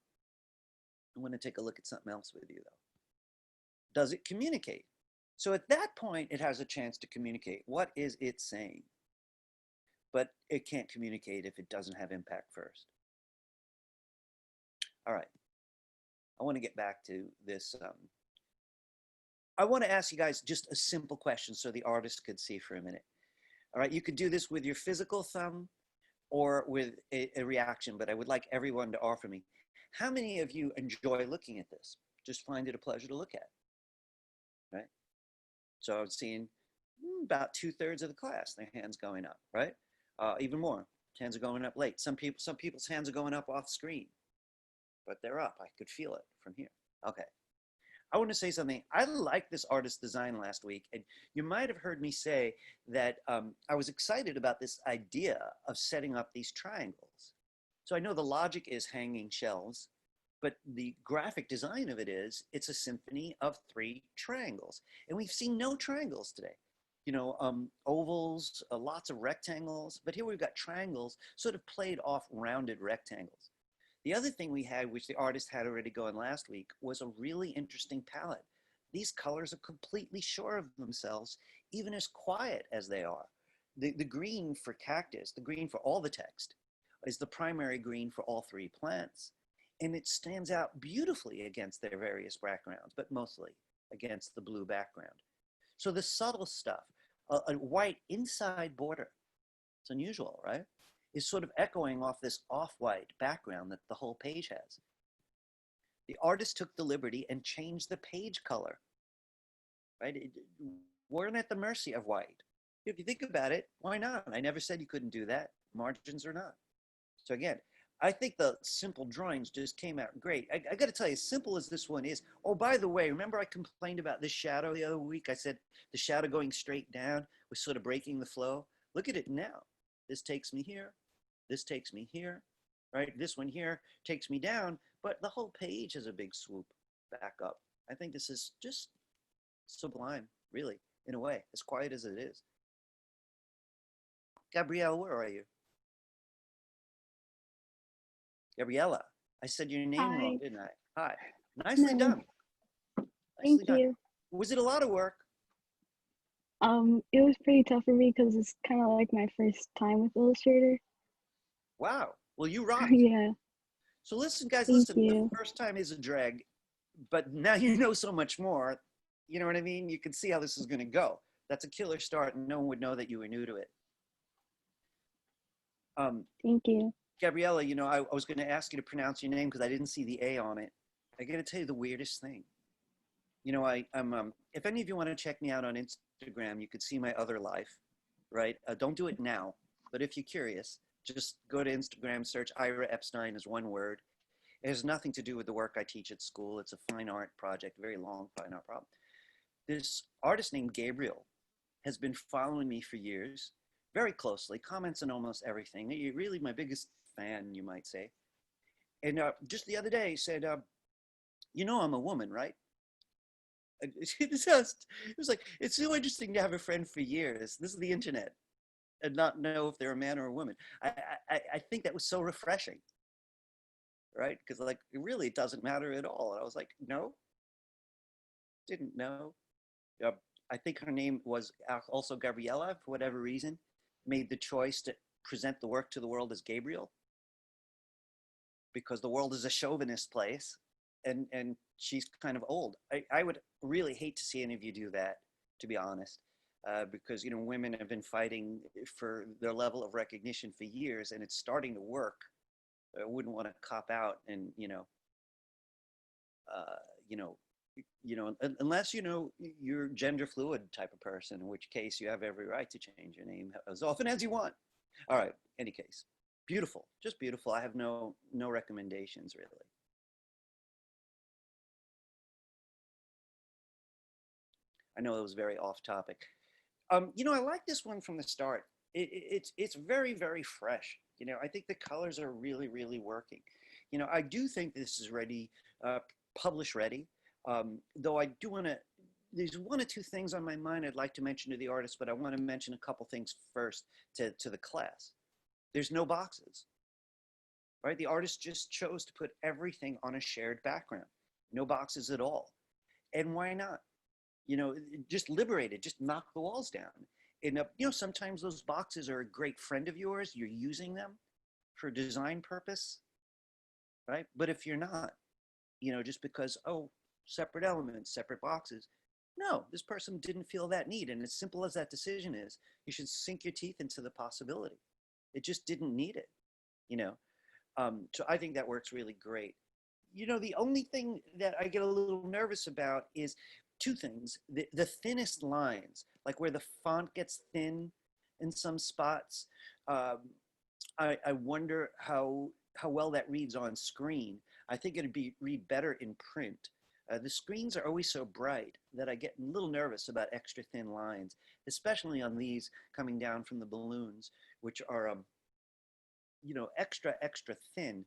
I want to take a look at something else with you though. Does it communicate? So at that point, it has a chance to communicate. What is it saying? But it can't communicate if it doesn't have impact first. All right. I want to get back to this. I want to ask you guys just a simple question so the artist could see for a minute. All right. You could do this with your physical thumb or with a reaction, but I would like everyone to offer me. How many of you enjoy looking at this? Just find it a pleasure to look at, right? So I'm seeing about 2/3 of the class, their hands going up, right? Even more, hands are going up late. Some people's hands are going up off screen, but they're up. I could feel it from here. Okay. I want to say something. I liked this artist design last week, and you might have heard me say that I was excited about this idea of setting up these triangles. So I know the logic is hanging shelves, but the graphic design of it is, it's a symphony of 3 triangles. And we've seen no triangles today. You know, ovals, lots of rectangles, but here we've got triangles sort of played off rounded rectangles. The other thing we had, which the artist had already going last week, was a really interesting palette. These colors are completely sure of themselves, even as quiet as they are. The green for cactus, the green for all the text, is the primary green for all 3 plants. And it stands out beautifully against their various backgrounds, but mostly against the blue background. So the subtle stuff, a white inside border, it's unusual, right? Is sort of echoing off this off-white background that the whole page has. The artist took the liberty and changed the page color, right? We're at the mercy of white. If you think about it, why not? I never said you couldn't do that, margins or not. So again, I think the simple drawings just came out great. I got to tell you, as simple as this one is. Oh, by the way, remember I complained about this shadow the other week? I said the shadow going straight down was sort of breaking the flow. Look at it now. This takes me here. This takes me here, right? This one here takes me down, but the whole page has a big swoop back up. I think this is just sublime, really, in a way, as quiet as it is. Gabrielle, where are you? Gabriella, I said your name Hi. wrong, didn't I? Hi. Nicely done. Nicely Thank done. you. Was it a lot of work? It was pretty tough for me because it's kind of like my first time with Illustrator. Wow. Well, you rock. Yeah, So listen, guys, thank listen, you. the first time is a drag, but now you know so much more. You know what I mean? You can see how this is going to go. That's a killer start, and no one would know that you were new to it. Thank you. Gabriella, you know, I was going to ask you to pronounce your name because I didn't see the A on it. I got to tell you the weirdest thing. You know, I'm if any of you want to check me out on Instagram, you could see my other life, right? Don't do it now, but if you're curious, just go to Instagram, search Ira Epstein as one word. It has nothing to do with the work I teach at school. It's a fine art project, very long fine art problem. This artist named Gabriel has been following me for years, very closely, comments on almost everything. You're really my biggest fan, you might say. And just the other day said, you know, I'm a woman, right? It was like, it's so interesting to have a friend for years. This is the internet and not know if they're a man or a woman. I think that was so refreshing, right? Because like, it really doesn't matter at all. And I was like, no, didn't know. I think her name was also Gabriella, for whatever reason, made the choice to present the work to the world as Gabriel, because the world is a chauvinist place, and she's kind of old. I would really hate to see any of you do that, to be honest, because, you know, women have been fighting for their level of recognition for years, and it's starting to work. I wouldn't want to cop out and, unless, you know, you're gender fluid type of person, in which case you have every right to change your name as often as you want. All right, any case, beautiful, just beautiful. I have no recommendations really. I know it was very off topic. You know, I like this one from the start. It's very, very fresh. You know, I think the colors are really, really working. You know, I do think this is ready, publish ready. Though I do want to, there's 1 or 2 things on my mind I'd like to mention to the artist, but I want to mention a couple things first to the class. There's no boxes, right? The artist just chose to put everything on a shared background. No boxes at all. And why not? just liberated, just knock the walls down. And, sometimes those boxes are a great friend of yours. You're using them for design purpose, right? But if you're not, just because, separate elements, separate boxes, no, this person didn't feel that need. And as simple as that decision is, you should sink your teeth into the possibility. It just didn't need it, So I think that works really great. The only thing that I get a little nervous about is two things. The thinnest lines, like where the font gets thin in some spots. I wonder how well that reads on screen. I think it'd read better in print. The screens are always so bright that I get a little nervous about extra thin lines, especially on these coming down from the balloons, which are, extra thin.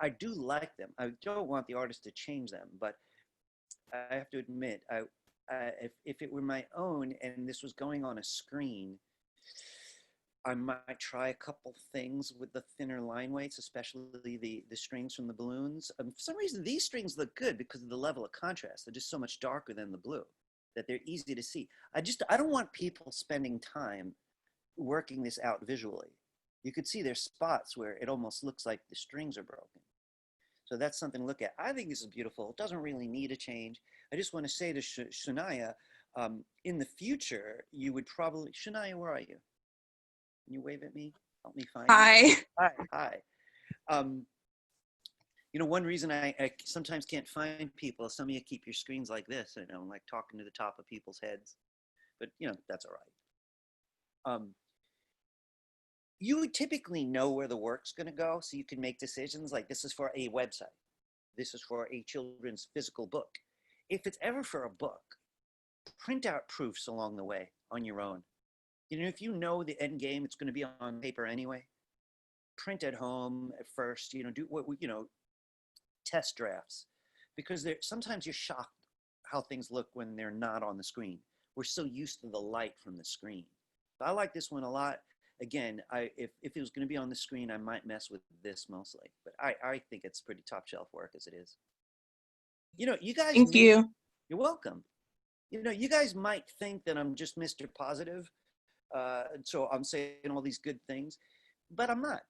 I do like them. I don't want the artist to change them, but I have to admit, if it were my own and this was going on a screen, I might try a couple things with the thinner line weights, especially the strings from the balloons. For some reason, these strings look good because of the level of contrast. They're just so much darker than the blue that they're easy to see. I don't want people spending time working this out visually. You could see there's spots where it almost looks like the strings are broken. So that's something to look at. I think this is beautiful. It doesn't really need a change. I just want to say to Shania, in the future, you would probably, Shania, where are you? Can you wave at me? Help me find you. Hi. One reason I sometimes can't find people is some of you keep your screens like this, like talking to the top of people's heads. But, that's all right. You would typically know where the work's going to go, so you can make decisions like this is for a website. This is for a children's physical book. If it's ever for a book, print out proofs along the way on your own. If you know the end game, it's going to be on paper anyway. Print at home at first, do what, test drafts. Because sometimes you're shocked how things look when they're not on the screen. We're so used to the light from the screen. So I like this one a lot. Again, if it was going to be on the screen, I might mess with this mostly. But I think it's pretty top shelf work as it is. You guys. Thank you. You're welcome. You guys might think that I'm just Mr. Positive. So I'm saying all these good things, but I'm not.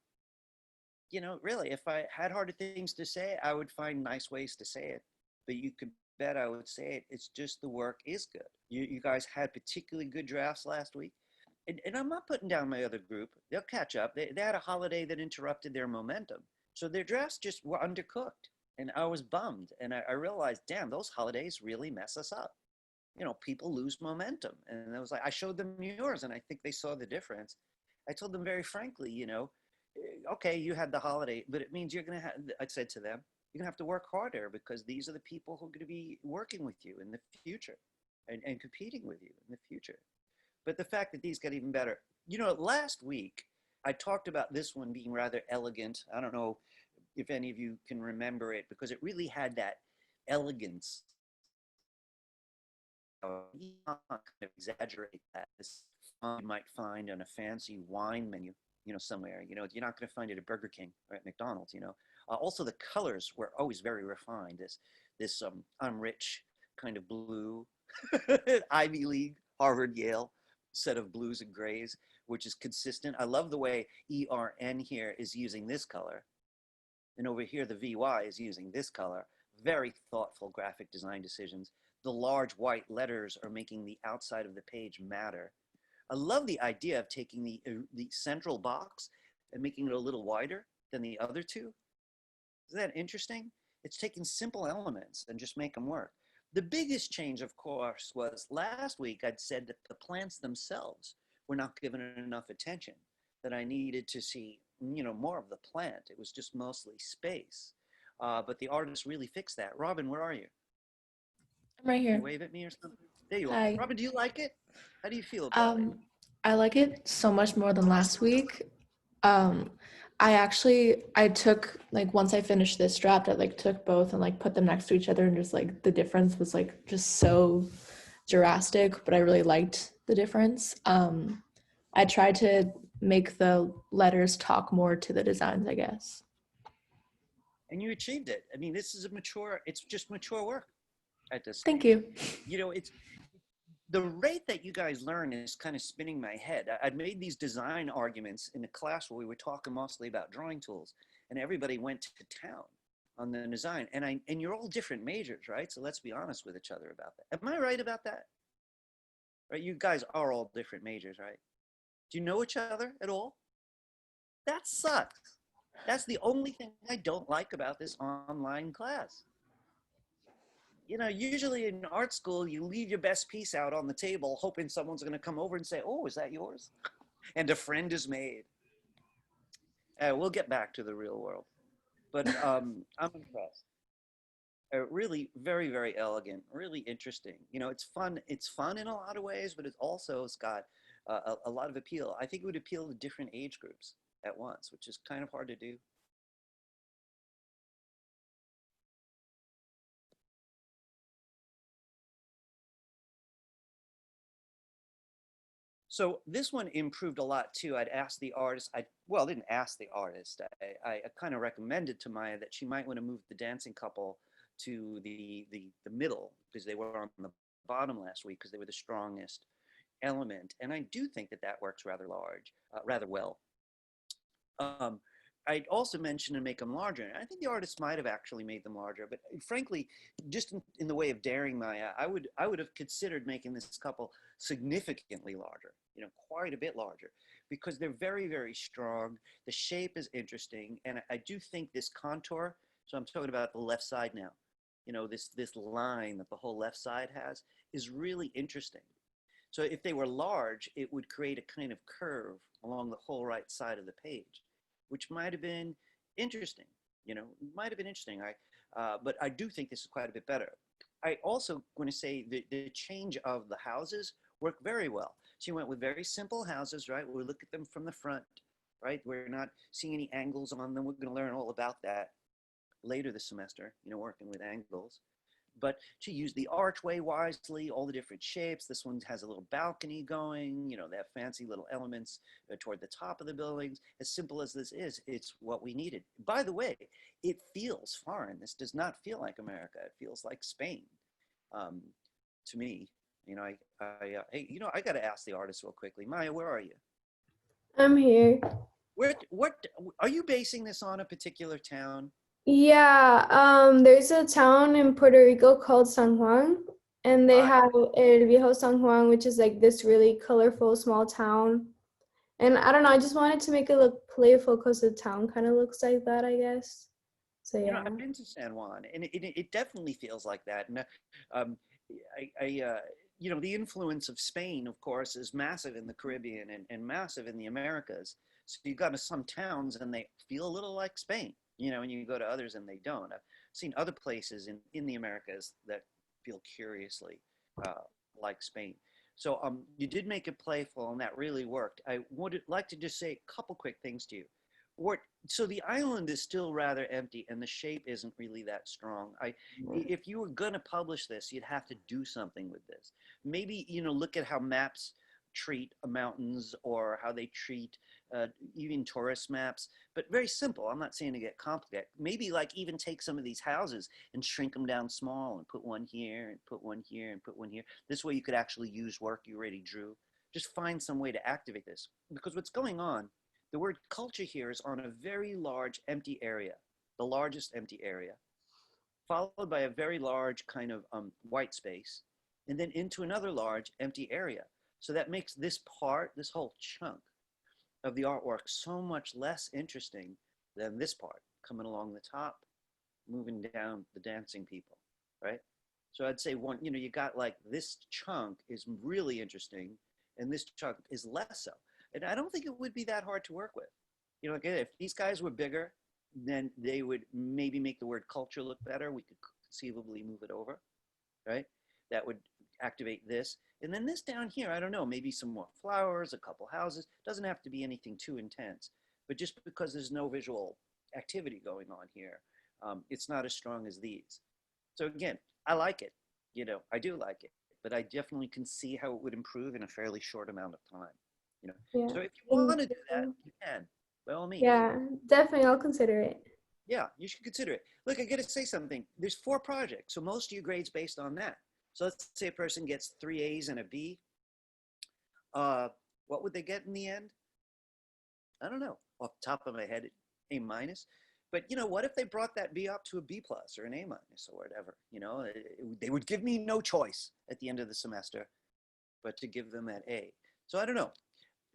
Really, if I had harder things to say, I would find nice ways to say it. But you could bet I would say it. It's just the work is good. You guys had particularly good drafts last week. And I'm not putting down my other group. They'll catch up. They had a holiday that interrupted their momentum. So their drafts just were undercooked. And I was bummed. And I realized, damn, those holidays really mess us up. People lose momentum. And I was like, I showed them yours, and I think they saw the difference. I told them very frankly, okay, you had the holiday, but it means you're going to have, I said to them, you're going to have to work harder because these are the people who are going to be working with you in the future and competing with you in the future. But the fact that these got even better, last week, I talked about this one being rather elegant. I don't know if any of you can remember it because it really had that elegance. You kind of exaggerate that. This you might find on a fancy wine menu, somewhere. You're not going to find it at Burger King or at McDonald's. Also, the colors were always very refined. This I'm rich kind of blue, Ivy League, Harvard, Yale set of blues and grays, which is consistent. I love the way ERN here is using this color, and over here the VY is using this color. Very thoughtful graphic design decisions. The large white letters are making the outside of the page matter. I love the idea of taking the central box and making it a little wider than the other two. Isn't that interesting? It's taking simple elements and just make them work. The biggest change, of course, was last week I'd said that the plants themselves were not given enough attention, that I needed to see, more of the plant. It was just mostly space. But the artist really fixed that. Robin, where are you? I'm right here. You wave at me or something? There you Hi. are. Robin, do you like it? How do you feel about it? I like it so much more than last week. I took, once I finished this draft, I took both and put them next to each other, and just the difference was just so drastic, but I really liked the difference. I tried to make the letters talk more to the designs, I guess. And you achieved it. I mean, this is it's just mature work at this Thank stage. you. the rate that you guys learn is kind of spinning my head. I'd made these design arguments in a class where we were talking mostly about drawing tools, and everybody went to town on the design. And you're all different majors, right? So let's be honest with each other about that. Am I right about that? Right? You guys are all different majors, right? Do you know each other at all? That sucks. That's the only thing I don't like about this online class. You know, usually in art school, you leave your best piece out on the table, hoping someone's going to come over and say, "Oh, is that yours?" And a friend is made. We'll get back to the real world, but I'm impressed. Really, very, very elegant, really interesting. You know, it's fun. It's fun in a lot of ways, but it's got a lot of appeal. I think it would appeal to different age groups at once, which is kind of hard to do. So this one improved a lot too. I'd asked the artist, I didn't ask the artist. I kind of recommended to Maya that she might want to move the dancing couple to the middle, because they were on the bottom last week because they were the strongest element. And I do think that that works rather well. I'd also mentioned to make them larger. And I think the artist might have actually made them larger, but frankly, just in the way of daring Maya, I would have considered making this couple significantly larger, you know, quite a bit larger, because they're very, very strong. The shape is interesting. And I do think this contour, so I'm talking about the left side now, you know, this line that the whole left side has is really interesting. So if they were large, it would create a kind of curve along the whole right side of the page, which might have been interesting, you know, might have been interesting. But I do think this is quite a bit better. I also want to say the change of the houses worked very well. So you went with very simple houses, right? We look at them from the front, right? We're not seeing any angles on them. We're going to learn all about that later this semester, you know, working with angles. But to use the archway wisely, all the different shapes. This one has a little balcony going, you know, they have fancy little elements toward the top of the buildings. As simple as this is, it's what we needed. By the way, it feels foreign. This does not feel like America. It feels like Spain to me. You know, hey, you know, I got to ask the artist real quickly. Maya, where are you? I'm here. What are you basing this on, a particular town? Yeah, there's a town in Puerto Rico called San Juan, and they have El Viejo San Juan, which is like this really colorful small town. And I don't know, I just wanted to make it look playful because the town kind of looks like that, I guess. So You know, yeah. I've been to San Juan, and it definitely feels like that. And you know, the influence of Spain, of course, is massive in the Caribbean and massive in the Americas. So you've got some towns, and they feel a little like Spain, you know, and you go to others and they don't. I've seen other places in the Americas that feel curiously like Spain. So you did make it playful, and that really worked. I would like to just say a couple quick things to you. So the island is still rather empty, and the shape isn't really that strong. If you were going to publish this, you'd have to do something with this. Maybe, you know, look at how maps treat mountains, or how they treat even tourist maps, but very simple. I'm not saying to get complicated. Maybe like even take some of these houses and shrink them down small and put one here and put one here and put one here. This way you could actually use work you already drew. Just find some way to activate this, because what's going on, the word culture here is on a very large empty area, the largest empty area, followed by a very large kind of white space, and then into another large empty area. So that makes this part, this whole chunk of the artwork, so much less interesting than this part coming along the top, moving down the dancing people, right? So I'd say one, you know, you got like this chunk is really interesting, and this chunk is less so. And I don't think it would be that hard to work with. You know, like if these guys were bigger, then they would maybe make the word culture look better. We could conceivably move it over, right? That would activate this. And then this down here, I don't know, maybe some more flowers, a couple houses. Doesn't have to be anything too intense. But just because there's no visual activity going on here, it's not as strong as these. So again, I like it. You know, I do like it. But I definitely can see how it would improve in a fairly short amount of time. You know, Yeah. so if you want to do that, you can, by all means. Yeah, definitely, I'll consider it. Yeah, you should consider it. Look, I got to say something. There's 4 projects, so most of your grades based on that. So let's say a person gets 3 A's and a B. What would they get in the end? I don't know, off the top of my head, A minus. But you know, what if they brought that B up to a B plus or an A minus or whatever? You know, they would give me no choice at the end of the semester, but to give them that A. So I don't know.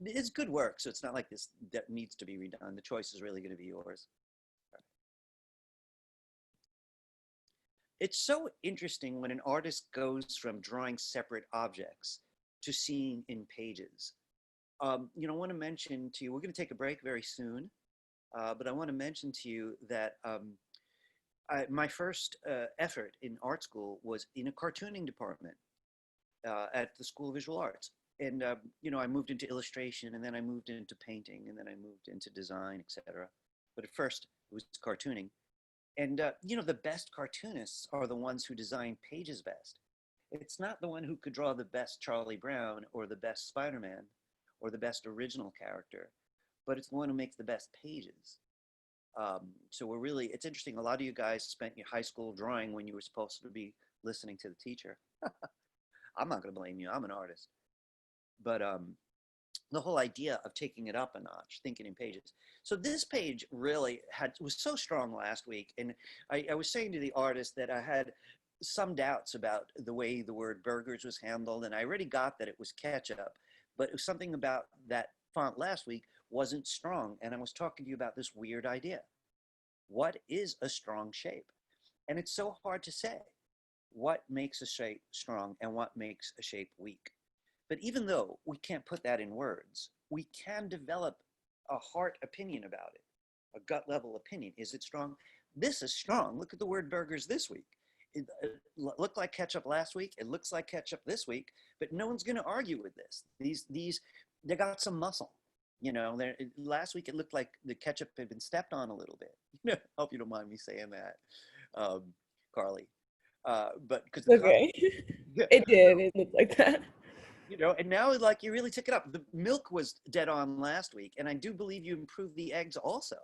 It's good work, so it's not like this that needs to be redone. The choice is really going to be yours. It's so interesting when an artist goes from drawing separate objects to seeing in pages. You know, I want to mention to you, we're going to take a break very soon, but I want to mention to you that my first effort in art school was in a cartooning department at the School of Visual Arts. And, you know, I moved into illustration, and then I moved into painting, and then I moved into design, etc. But at first, it was cartooning. And, you know, the best cartoonists are the ones who design pages best. It's not the one who could draw the best Charlie Brown or the best Spider-Man or the best original character, but it's the one who makes the best pages. So we're really, it's interesting. A lot of you guys spent your high school drawing when you were supposed to be listening to the teacher. I'm not going to blame you. I'm an artist. But the whole idea of taking it up a notch, thinking in pages. So this page really was so strong last week. And I was saying to the artist that I had some doubts about the way the word burgers was handled. And I already got that it was ketchup, but it was something about that font last week wasn't strong. And I was talking to you about this weird idea. What is a strong shape? And it's so hard to say what makes a shape strong and what makes a shape weak. But even though we can't put that in words, we can develop a heart opinion about it, a gut level opinion. Is it strong? This is strong. Look at the word burgers this week. It looked like ketchup last week. It looks like ketchup this week, but no one's going to argue with this. They got some muscle. You know, last week it looked like the ketchup had been stepped on a little bit. I hope you don't mind me saying that, Carly. But because Okay. It did. It looked like that. You know, and now like you really took it up. The milk was dead on last week, and I do believe you improved the eggs also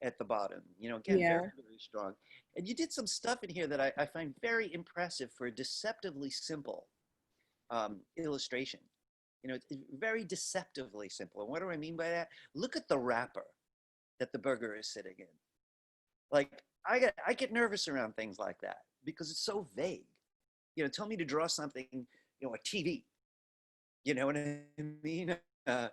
at the bottom. You know, again, Yeah. very, very strong. And you did some stuff in here that I find very impressive for a deceptively simple illustration. You know, it's very deceptively simple. And what do I mean by that? Look at the wrapper that the burger is sitting in. Like, I get nervous around things like that because it's so vague. You know, tell me to draw something, you know, a TV. You know what I mean? A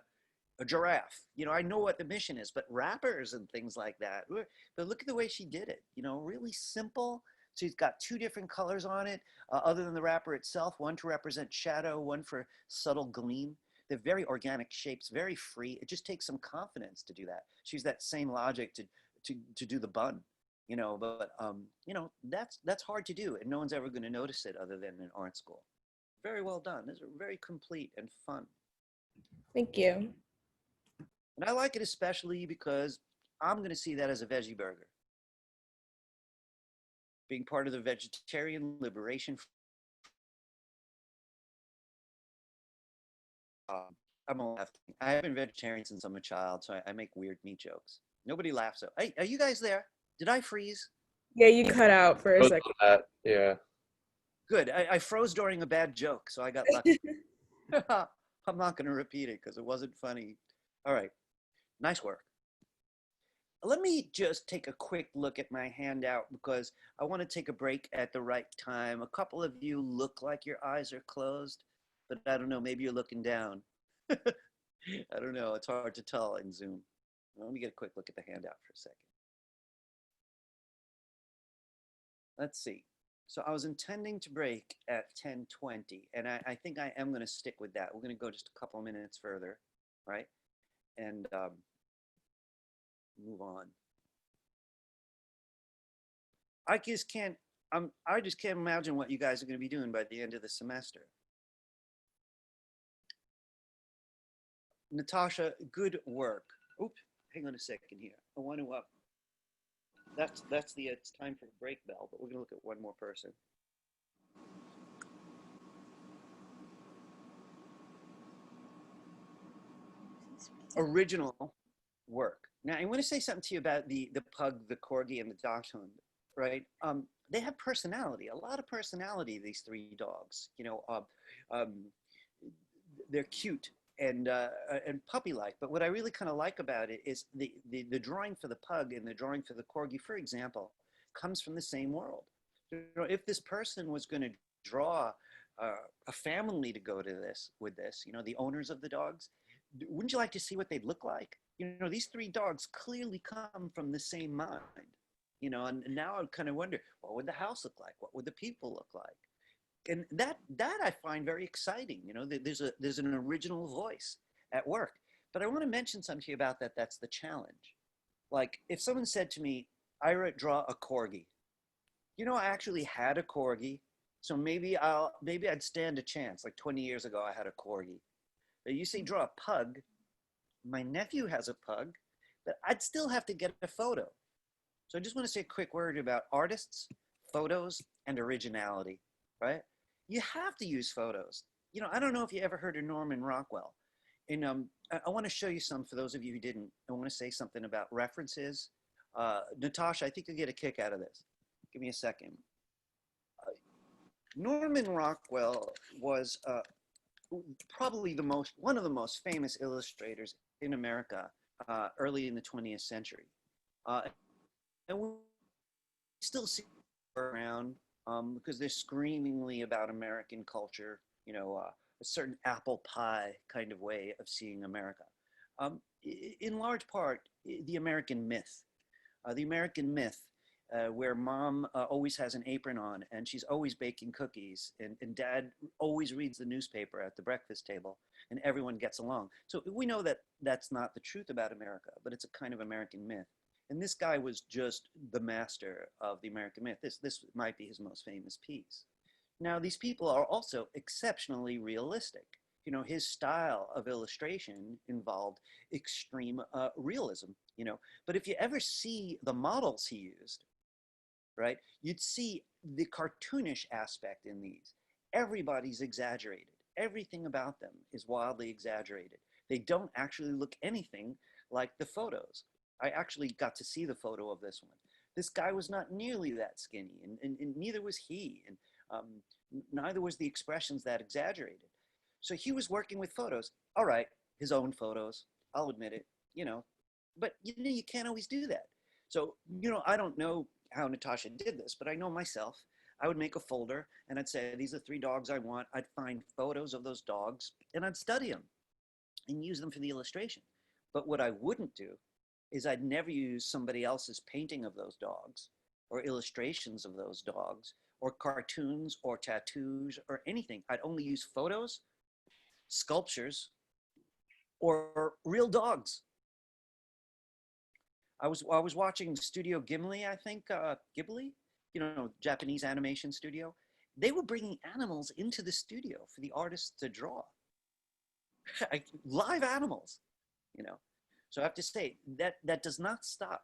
giraffe. You know, I know what the mission is, but wrappers and things like that. But look at the way she did it. You know, really simple. She's got 2 different colors on it, other than the wrapper itself. One to represent shadow, one for subtle gleam. They're very organic shapes, very free. It just takes some confidence to do that. She used that same logic to do the bun. You know, but you know, that's hard to do, and no one's ever going to notice it other than in art school. Very well done. These are very complete and fun. Thank you. And I like it especially because I'm going to see that as a veggie burger. Being part of the vegetarian liberation. I'm laughing. I have been vegetarian since I'm a child, so I make weird meat jokes. Nobody laughs. Hey, are you guys there? Did I freeze? Yeah, you cut out for a Both second. on that, yeah. Good. I froze during a bad joke, so I got lucky. I'm not going to repeat it because it wasn't funny. All right. Nice work. Let me just take a quick look at my handout because I want to take a break at the right time. A couple of you look like your eyes are closed, but I don't know, maybe you're looking down. I don't know, it's hard to tell in Zoom. Let me get a quick look at the handout for a second. Let's see. So I was intending to break at 10:20, and I think I am going to stick with that. We're going to go just a couple of minutes further, right? And move on. I just can't imagine what you guys are going to be doing by the end of the semester. Natasha, good work. Oops, hang on a second here. I want to that's the it's time for the break bell, but we're going to look at one more person. Original work. Now, I want to say something to you about the pug, the corgi, and the dachshund. right? They have personality, a lot of personality, these three dogs. Um, they're cute and puppy-like. But what I really kind of like about it is the drawing for the pug and the drawing for the corgi, for example, comes from the same world. If this person was going to draw a family to go to this with this, the owners of the dogs, wouldn't you like to see what they'd look like? These three dogs clearly come from the same mind. And now I kind of wonder, what would the house look like? What would the people look like? And that I find very exciting. There's an original voice at work. But I want to mention something to you about that. That's the challenge. Like if someone said to me, Ira, draw a corgi. I actually had a corgi, so maybe I'd stand a chance. Like 20 years ago, I had a corgi. But you say draw a pug. My nephew has a pug, but I'd still have to get a photo. So I just want to say a quick word about artists, photos, and originality, right? You have to use photos. I don't know if you ever heard of Norman Rockwell. And I want to show you some for those of you who didn't. I want to say something about references. Natasha, I think you'll get a kick out of this. Give me a second. Norman Rockwell was probably one of the most famous illustrators in America early in the 20th century. And we still see around because they're screamingly about American culture, a certain apple pie kind of way of seeing America. In large part, the American myth. Where mom always has an apron on and she's always baking cookies and dad always reads the newspaper at the breakfast table and everyone gets along. So we know that that's not the truth about America, but it's a kind of American myth. And this guy was just the master of the American myth. This might be his most famous piece. Now, these people are also exceptionally realistic. His style of illustration involved extreme realism, But if you ever see the models he used, right, you'd see the cartoonish aspect in these. Everybody's exaggerated. Everything about them is wildly exaggerated. They don't actually look anything like the photos. I actually got to see the photo of this one. This guy was not nearly that skinny, and neither was he, and neither was the expressions that exaggerated. So he was working with photos. All right, his own photos, I'll admit it, but you can't always do that. So, I don't know how Natasha did this, but I know myself. I would make a folder and I'd say, these are 3 dogs I want. I'd find photos of those dogs and I'd study them and use them for the illustration. But what I wouldn't do is I'd never use somebody else's painting of those dogs or illustrations of those dogs or cartoons or tattoos or anything. I'd only use photos, sculptures, or real dogs. I was watching Studio Ghibli, I think, Ghibli, Japanese animation studio. They were bringing animals into the studio for the artists to draw. Live animals, So I have to say that does not stop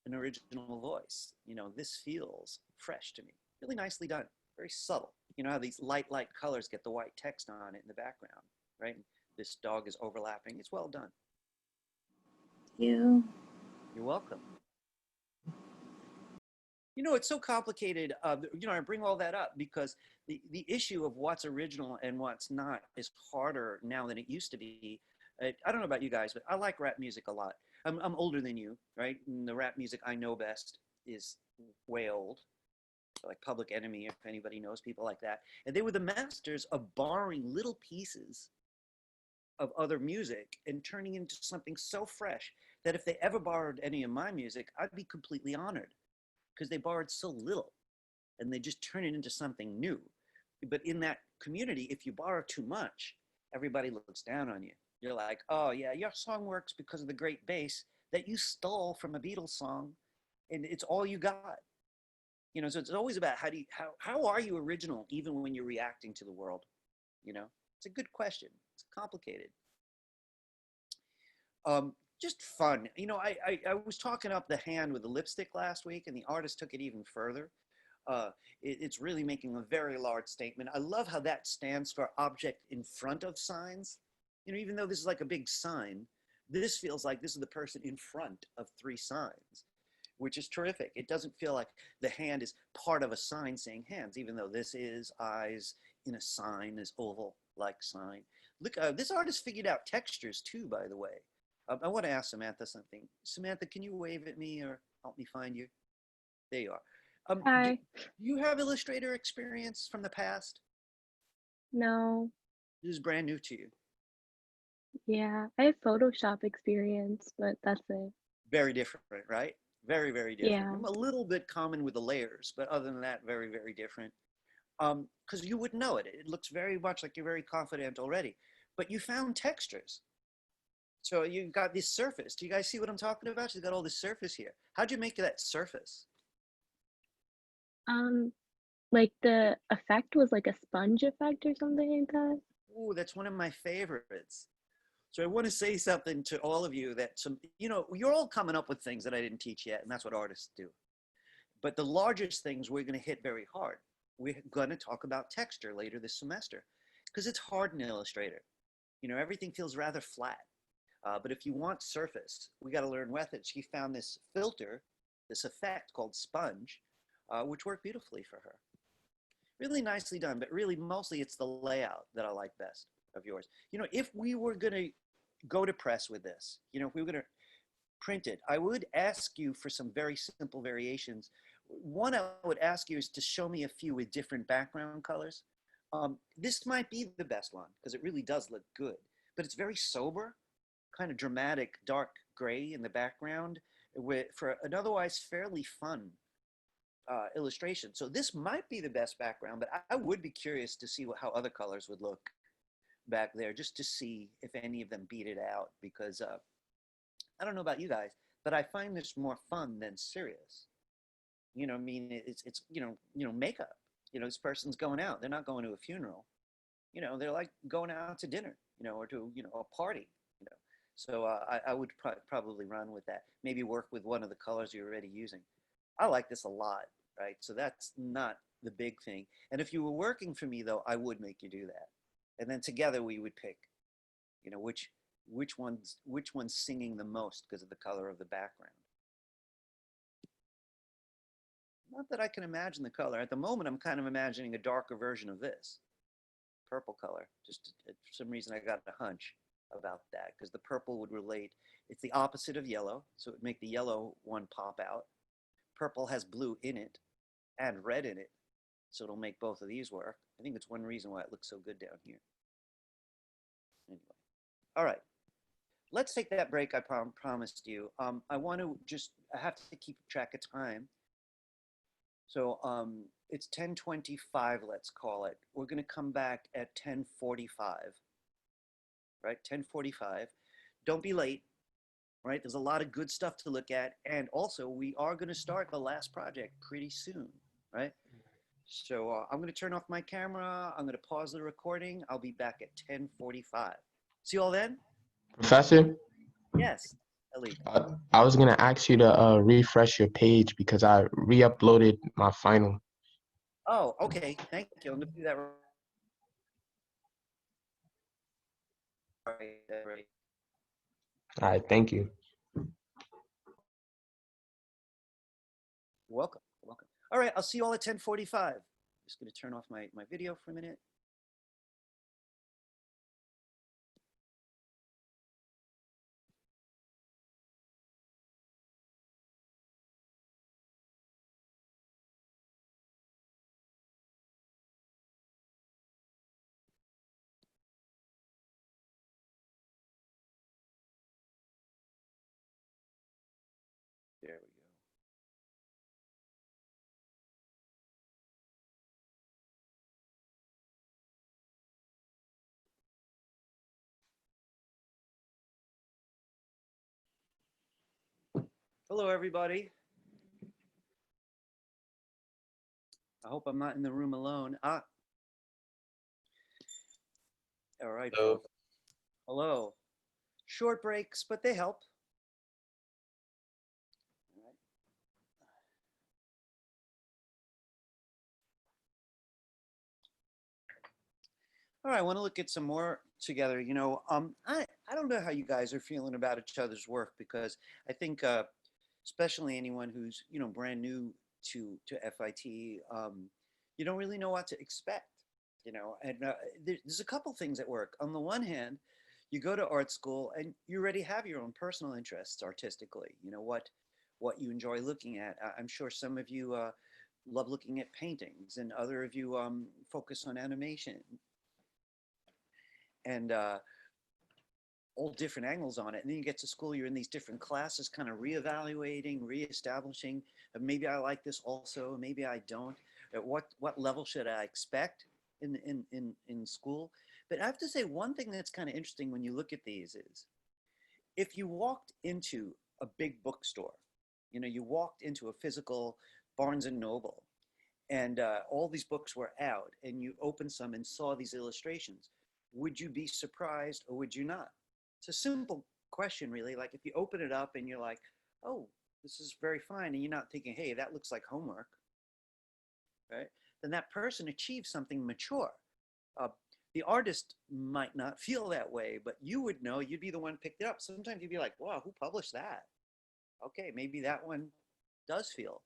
an original voice. This feels fresh to me. Really nicely done. Very subtle. How these light colors get the white text on it in the background, right? This dog is overlapping. It's well done. You. You're welcome. It's so complicated. I bring all that up because the issue of what's original and what's not is harder now than it used to be. I don't know about you guys, but I like rap music a lot. I'm older than you, right? And the rap music I know best is way old, like Public Enemy, if anybody knows people like that. And they were the masters of borrowing little pieces of other music and turning into something so fresh that if they ever borrowed any of my music, I'd be completely honored because they borrowed so little and they just turn it into something new. But in that community, if you borrow too much, everybody looks down on you. You're like, oh yeah, your song works because of the great bass that you stole from a Beatles song and it's all you got. So it's always about how are you original even when you're reacting to the world? It's a good question. It's complicated. Just fun. I was talking up the hand with the lipstick last week and the artist took it even further. It's really making a very large statement. I love how that stands for object in front of signs. Even though this is like a big sign, this feels like this is the person in front of 3 signs, which is terrific. It doesn't feel like the hand is part of a sign saying hands, even though this is eyes in a sign, this oval-like sign. Look, this artist figured out textures too, by the way. I want to ask Samantha something. Samantha, can you wave at me or help me find you? There you are. Hi. Do you have Illustrator experience from the past? No. This is brand new to you. Yeah, I have Photoshop experience, but that's it. Very different, right? Very, very different. Yeah. I'm a little bit common with the layers, but other than that, very, very different. Because you wouldn't know it. It looks very much like you're very confident already. But you found textures. So you've got this surface. Do you guys see what I'm talking about? She's got all this surface here. How'd you make that surface? Like the effect was like a sponge effect or something like that. Ooh, that's one of my favorites. So I want to say something to all of you that you're all coming up with things that I didn't teach yet, and that's what artists do. But the largest things we're going to hit very hard. We're going to talk about texture later this semester because it's hard in Illustrator. Everything feels rather flat. But if you want surface, we got to learn methods. She found this filter, this effect called sponge, which worked beautifully for her. Really nicely done, but really mostly it's the layout that I like best of yours. If we were going to go to press with this, if we were going to print it, I would ask you for some very simple variations. One I would ask you is to show me a few with different background colors. This might be the best one because it really does look good, but it's very sober, kind of dramatic, dark gray in the background for an otherwise fairly fun illustration. So this might be the best background, but I would be curious to see how other colors would look back there, just to see if any of them beat it out, because I don't know about you guys, but I find this more fun than serious. I mean, it's makeup. This person's going out. They're not going to a funeral. They're like going out to dinner, or to, a party, So I would probably run with that. Maybe work with one of the colors you're already using. I like this a lot, right? So that's not the big thing. And if you were working for me, though, I would make you do that. And then together we would pick, which one's singing the most because of the color of the background. Not that I can imagine the color. At the moment, I'm kind of imagining a darker version of this purple color. Just for some reason, I got a hunch about that because the purple would relate. It's the opposite of yellow, so it would make the yellow one pop out. Purple has blue in it and red in it, so it'll make both of these work. I think it's one reason why it looks so good down here. Anyway, all right. Let's take that break I promised you. I have to keep track of time. So it's 10:25, let's call it. We're going to come back at 10:45, right? 10:45. Don't be late, right? There's a lot of good stuff to look at. And also, we are going to start the last project pretty soon, right? So I'm going to turn off my camera. I'm going to pause the recording. I'll be back at 10:45. See you all then? Professor? Yes, Ellie. I was gonna ask you to refresh your page because I re-uploaded my final. Oh, okay. Thank you. I'm going to do that right. All right, thank you. Welcome. All right, I'll see you all at 10:45. Just going to turn off my video for a minute. There we go. Hello, everybody. I hope I'm not in the room alone. All right. Hello. Hello. Short breaks, but they help. All right, I want to look at some more together. I don't know how you guys are feeling about each other's work because I think especially anyone who's, brand new to FIT. You don't really know what to expect, and there's a couple things at work. On the one hand, you go to art school and you already have your own personal interests artistically, what you enjoy looking at. I'm sure some of you love looking at paintings, and other of you focus on animation, and all different angles on it. And then you get to school, you're in these different classes, kind of reevaluating, reestablishing, maybe I like this also, maybe I don't. At what level should I expect in school? But I have to say, one thing that's kind of interesting when you look at these is, if you walked into a big bookstore, you walked into a physical Barnes and Noble, and all these books were out, and you opened some and saw these illustrations, would you be surprised or would you not? It's a simple question, really. Like, if you open it up and you're like, oh, this is very fine, and you're not thinking, hey, that looks like homework, right? Then that person achieved something mature. The artist might not feel that way, but you would know. You'd be the one who picked it up. Sometimes you'd be like, wow, who published that? Okay, maybe that one does feel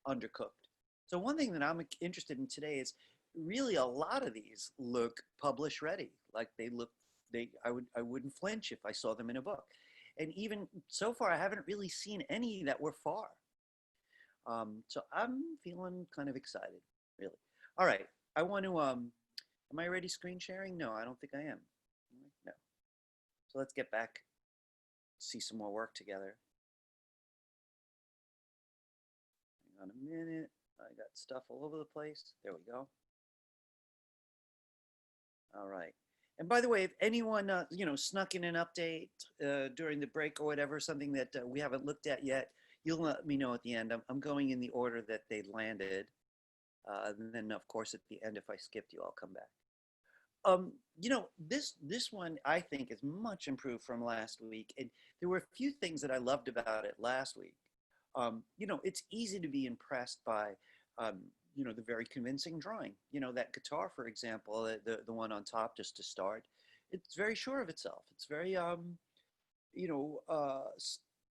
undercooked. So one thing that I'm interested in today is, really, a lot of these look publish ready. Like, I wouldn't flinch if I saw them in a book. And even so far, I haven't really seen any that were far. So I'm feeling kind of excited, really. All right, I want to, am I already screen sharing? No, I don't think I am. No. So let's get back, see some more work together. Hang on a minute. I got stuff all over the place. There we go. All right. And by the way, if anyone, snuck in an update during the break or whatever, something that we haven't looked at yet, you'll let me know at the end. I'm going in the order that they landed. And then, of course, at the end, if I skipped you, I'll come back. This one, I think, is much improved from last week. And there were a few things that I loved about it last week. It's easy to be impressed by, the very convincing drawing. That guitar, for example, the one on top, just to start, it's very sure of itself. It's very,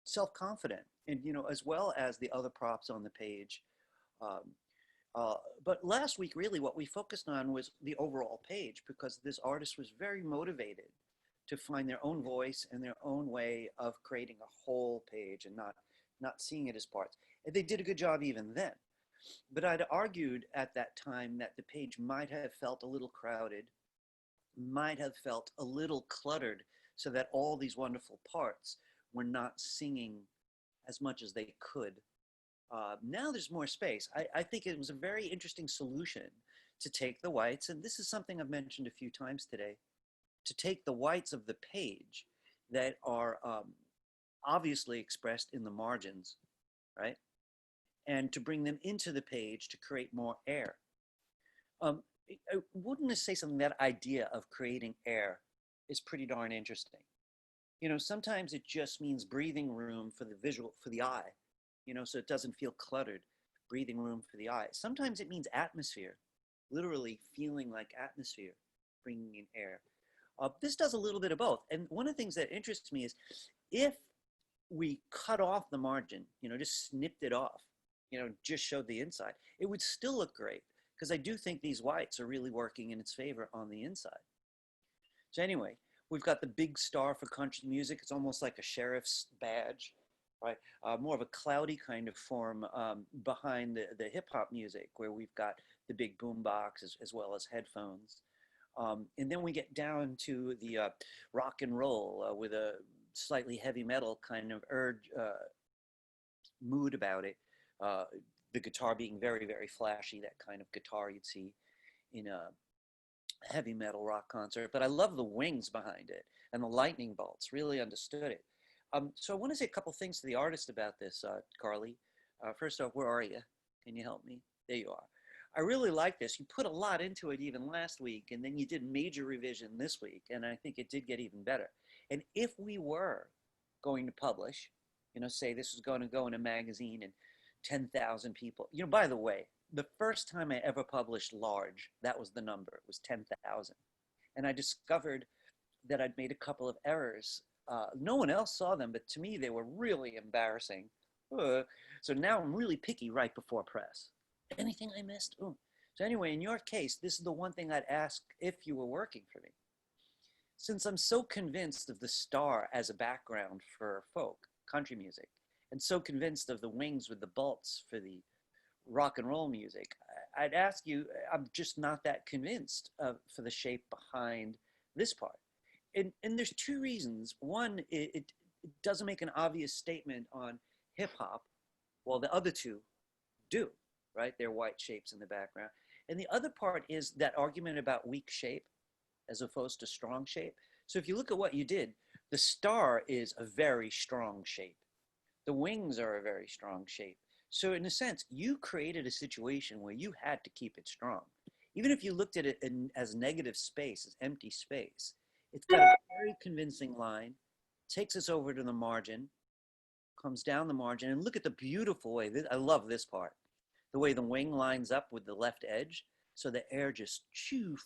self-confident, and, as well as the other props on the page. But last week, really, what we focused on was the overall page, because this artist was very motivated to find their own voice and their own way of creating a whole page and not seeing it as parts. And they did a good job even then. But I'd argued at that time that the page might have felt a little crowded, might have felt a little cluttered, so that all these wonderful parts were not singing as much as they could. Now there's more space. I think it was a very interesting solution to take the whites, and this is something I've mentioned a few times today, to take the whites of the page that are obviously expressed in the margins, right? And to bring them into the page to create more air. I wouldn't say something, that idea of creating air is pretty darn interesting. Sometimes it just means breathing room for the visual, for the eye, so it doesn't feel cluttered, breathing room for the eye. Sometimes it means atmosphere, literally feeling like atmosphere, bringing in air. This does a little bit of both. And one of the things that interests me is, if we cut off the margin, just snipped it off, just showed the inside, it would still look great, because I do think these whites are really working in its favor on the inside. So anyway, we've got the big star for country music. It's almost like a sheriff's badge, right? More of a cloudy kind of form behind the hip hop music, where we've got the big boom box as well as headphones. And then we get down to the rock and roll with a slightly heavy metal kind of mood about it. The guitar being very, very flashy, that kind of guitar you'd see in a heavy metal rock concert. But I love the wings behind it and the lightning bolts, really understood it. So I want to say a couple things to the artist about this, Carly. First off, where are you? Can you help me? There you are. I really like this. You put a lot into it even last week, and then you did major revision this week, and I think it did get even better. And if we were going to publish, say this was going to go in a magazine and 10,000 people, by the way, the first time I ever published large, that was the number. It was 10,000. And I discovered that I'd made a couple of errors. No one else saw them, but to me, they were really embarrassing. So now I'm really picky right before press. Anything I missed? Ooh. So anyway, in your case, this is the one thing I'd ask if you were working for me. Since I'm so convinced of the star as a background for folk, country music, and so convinced of the wings with the bolts for the rock and roll music, I'd ask you, I'm just not that convinced for the shape behind this part. And there's two reasons. One, it doesn't make an obvious statement on hip hop, while the other two do, right? They're white shapes in the background. And the other part is that argument about weak shape as opposed to strong shape. So if you look at what you did, the star is a very strong shape. The wings are a very strong shape. So in a sense, you created a situation where you had to keep it strong. Even if you looked at it as negative space, as empty space, it's got a very convincing line, takes us over to the margin, comes down the margin, and look at the beautiful way. I love this part. The way the wing lines up with the left edge, so the air just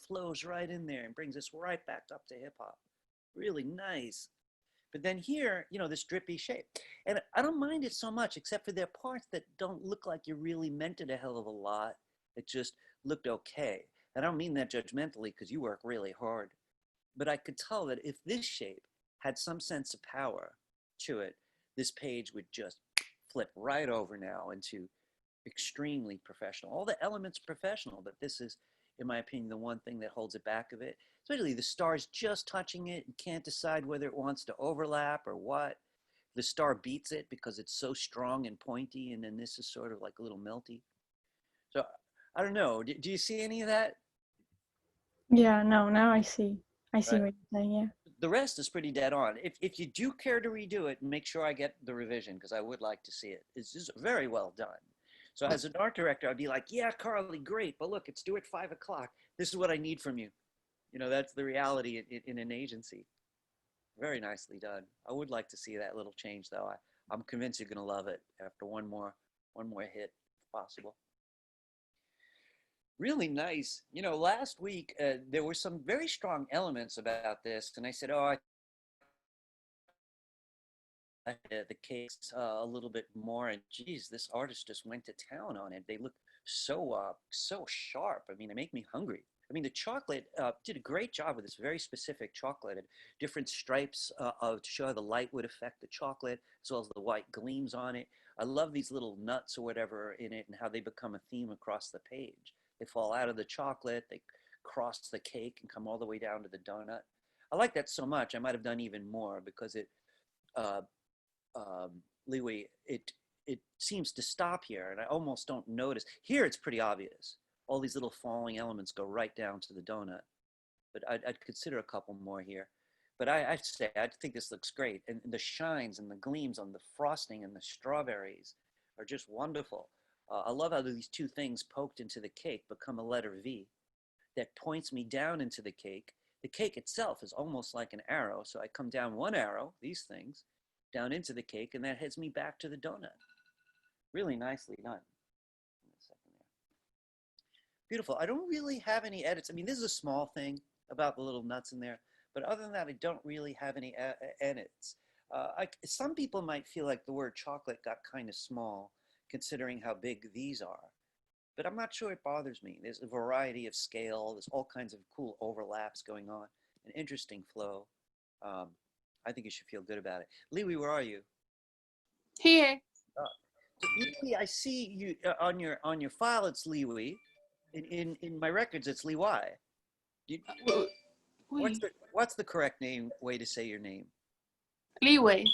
flows right in there and brings us right back up to hip hop. Really nice. But then here, you know, this drippy shape. And I don't mind it so much, except for there are parts that don't look like you really meant it a hell of a lot. It just looked okay. I don't mean that judgmentally, because you work really hard. But I could tell that if this shape had some sense of power to it, this page would just flip right over now into extremely professional. All the elements are professional, but this is, in my opinion, the one thing that holds it back of it. Especially the star's just touching it and can't decide whether it wants to overlap or what. The star beats it because it's so strong and pointy, and then this is sort of like a little melty. So I don't know. Do you see any of that? Yeah, no, now I see. I see Right. what you're saying, yeah. The rest is pretty dead on. If you do care to redo it, make sure I get the revision, because I would like to see it. It's just very well done. So as an art director, I'd be like, yeah, Carly, great, but look, it's due at 5 o'clock. This is what I need from you. You know, that's the reality in an agency. Very nicely done. I would like to see that little change, though. I'm convinced you're going to love it after one more hit, if possible. Really nice. You know, last week, there were some very strong elements about this, and I said, oh, the case a little bit more, and geez, this artist just went to town on it. They look so sharp. I mean, they make me hungry. I mean, the chocolate did a great job with this very specific chocolate, and different stripes to show how the light would affect the chocolate, as well as the white gleams on it. I love these little nuts or whatever in it, and how they become a theme across the page. They fall out of the chocolate, they cross the cake, and come all the way down to the donut. I like that so much. I might have done even more, because it Liwi, it seems to stop here, and I almost don't notice. Here it's pretty obvious. All these little falling elements go right down to the donut. But I'd consider a couple more here. But I think this looks great. And the shines and the gleams on the frosting and the strawberries are just wonderful. I love how these two things poked into the cake become a letter V that points me down into the cake. The cake itself is almost like an arrow. So I come down one arrow, these things, down into the cake, and that heads me back to the donut. Really nicely done. Beautiful. I don't really have any edits. I mean, this is a small thing about the little nuts in there, but other than that, I don't really have any edits. Some people might feel like the word chocolate got kind of small, considering how big these are, but I'm not sure it bothers me. There's a variety of scale. There's all kinds of cool overlaps going on, an interesting flow. I think you should feel good about it. Liwi, where are you? Here. Liwi, I see you on your file. It's Liwi. In my records, it's Liwi. What's the correct way to say your name? Liwei.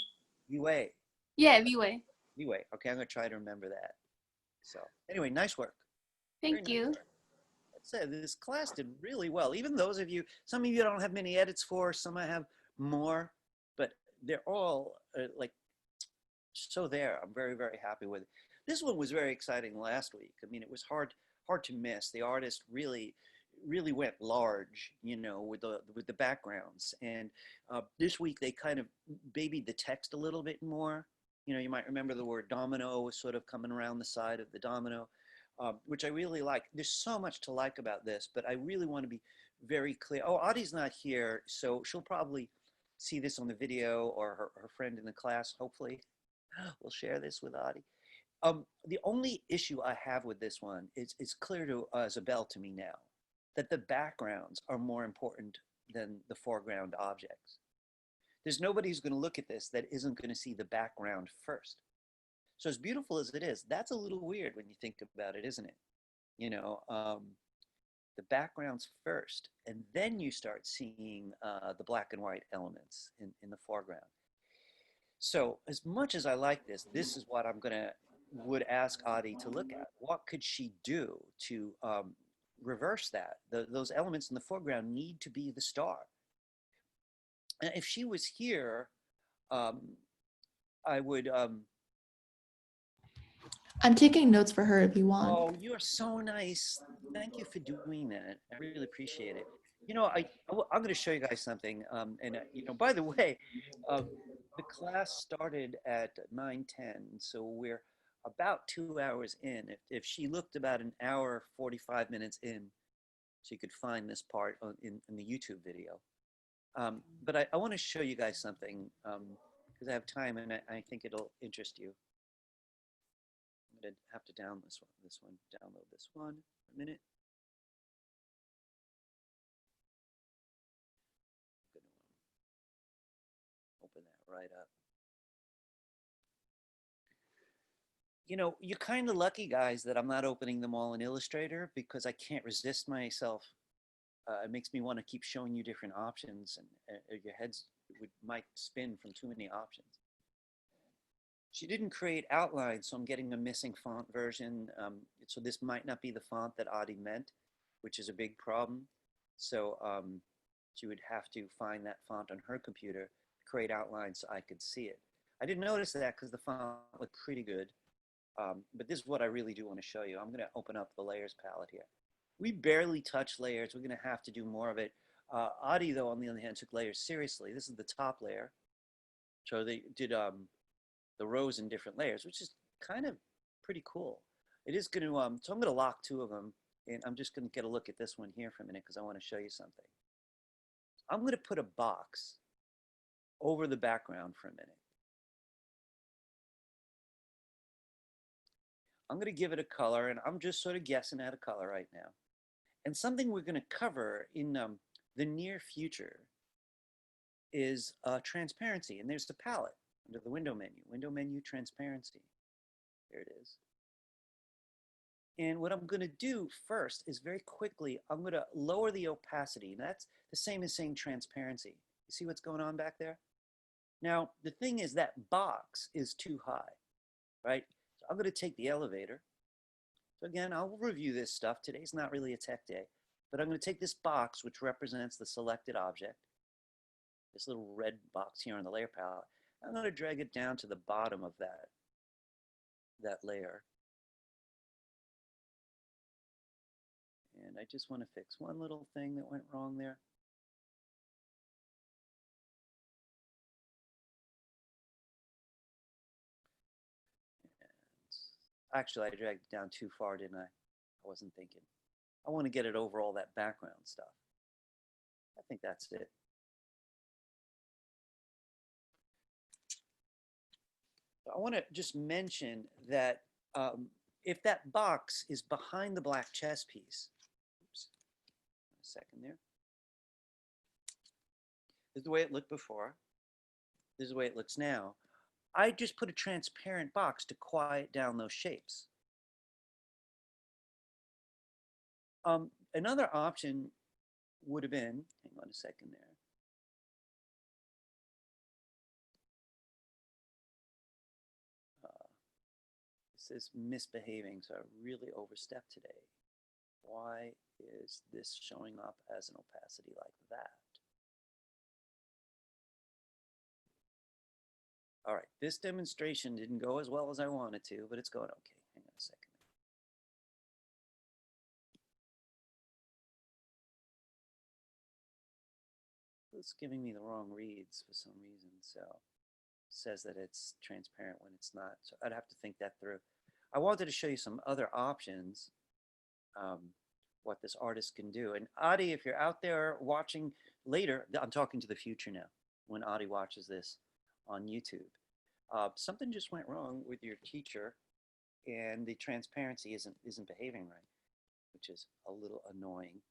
Liwei. Yeah, Liwei. Liwei. Okay, I'm gonna try to remember that. So anyway, nice work. Thank you. Nice work. I'd say this class did really well. Even those of you, some of you don't have many edits for, some I have more, but they're all like so there. I'm very, very happy with it. This one was very exciting last week. I mean, it was hard to miss. The artist really went large, you know, with the backgrounds. And this week they kind of babied the text a little bit more. You know, you might remember the word domino was sort of coming around the side of the domino, which I really like. There's so much to like about this, but I really want to be very clear. Oh, Adi's not here, so she'll probably see this on the video, or her friend in the class, hopefully. We'll share this with Adi. The only issue I have with this one is it's clear to as a bell to me now that the backgrounds are more important than the foreground objects. There's nobody who's going to look at this that isn't going to see the background first. So as beautiful as it is, that's a little weird when you think about it, isn't it? You know, the backgrounds first, and then you start seeing the black and white elements in the foreground. So as much as I like this, this is what would ask Adi to look at. What could she do to reverse that? Those elements in the foreground need to be the star. And if she was here, I would. I'm taking notes for her if you want. Oh, you are so nice. Thank you for doing that. I really appreciate it. You know, I'm going to show you guys something. You know, by the way, the class started at 9:10, so we're about 2 hours in. If she looked about an hour, 45 minutes in, she could find this part in the YouTube video. But I want to show you guys something because I have time and I think it'll interest you. I'm going to have to download this one for a minute. I'm going to open that right up. You know, you're kind of lucky, guys, that I'm not opening them all in Illustrator because I can't resist myself. It makes me want to keep showing you different options, and your heads might spin from too many options. She didn't create outlines, so I'm getting a missing font version. So this might not be the font that Adi meant, which is a big problem. So she would have to find that font on her computer, create outlines so I could see it. I didn't notice that because the font looked pretty good. But this is what I really do want to show you. I'm going to open up the layers palette here. We barely touch layers. We're going to have to do more of it. Adi, though, on the other hand, took layers seriously. This is the top layer. So they did the rows in different layers, which is kind of pretty cool. It is going to, so I'm going to lock two of them, and I'm just going to get a look at this one here for a minute because I want to show you something. I'm going to put a box over the background for a minute. I'm going to give it a color, and I'm just sort of guessing at a color right now. And something we're going to cover in the near future is transparency. And there's the palette under the window menu, transparency. There it is. And what I'm going to do first is very quickly, I'm going to lower the opacity. And that's the same as saying transparency. You see what's going on back there? Now, the thing is that box is too high, right? So I'm going to take the elevator. So again, I'll review this stuff. Today's not really a tech day, but I'm going to take this box, which represents the selected object, this little red box here on the layer palette. I'm going to drag it down to the bottom of that layer. And I just want to fix one little thing that went wrong there. Actually, I dragged it down too far, didn't I? I wasn't thinking. I want to get it over all that background stuff. I think that's it. I want to just mention that if that box is behind the black chess piece, oops, a second there. This is the way it looked before. This is the way it looks now. I just put a transparent box to quiet down those shapes. Another option would have been, hang on a second there. This is misbehaving, so I really overstepped today. Why is this showing up as an opacity like that? All right, this demonstration didn't go as well as I wanted to, but it's going okay. Hang on a second. It's giving me the wrong reads for some reason, so it says that it's transparent when it's not. So I'd have to think that through. I wanted to show you some other options, what this artist can do. And Adi, if you're out there watching later, I'm talking to the future now, when Adi watches this on YouTube. something just went wrong with your teacher, and the transparency isn't behaving right, which is a little annoying.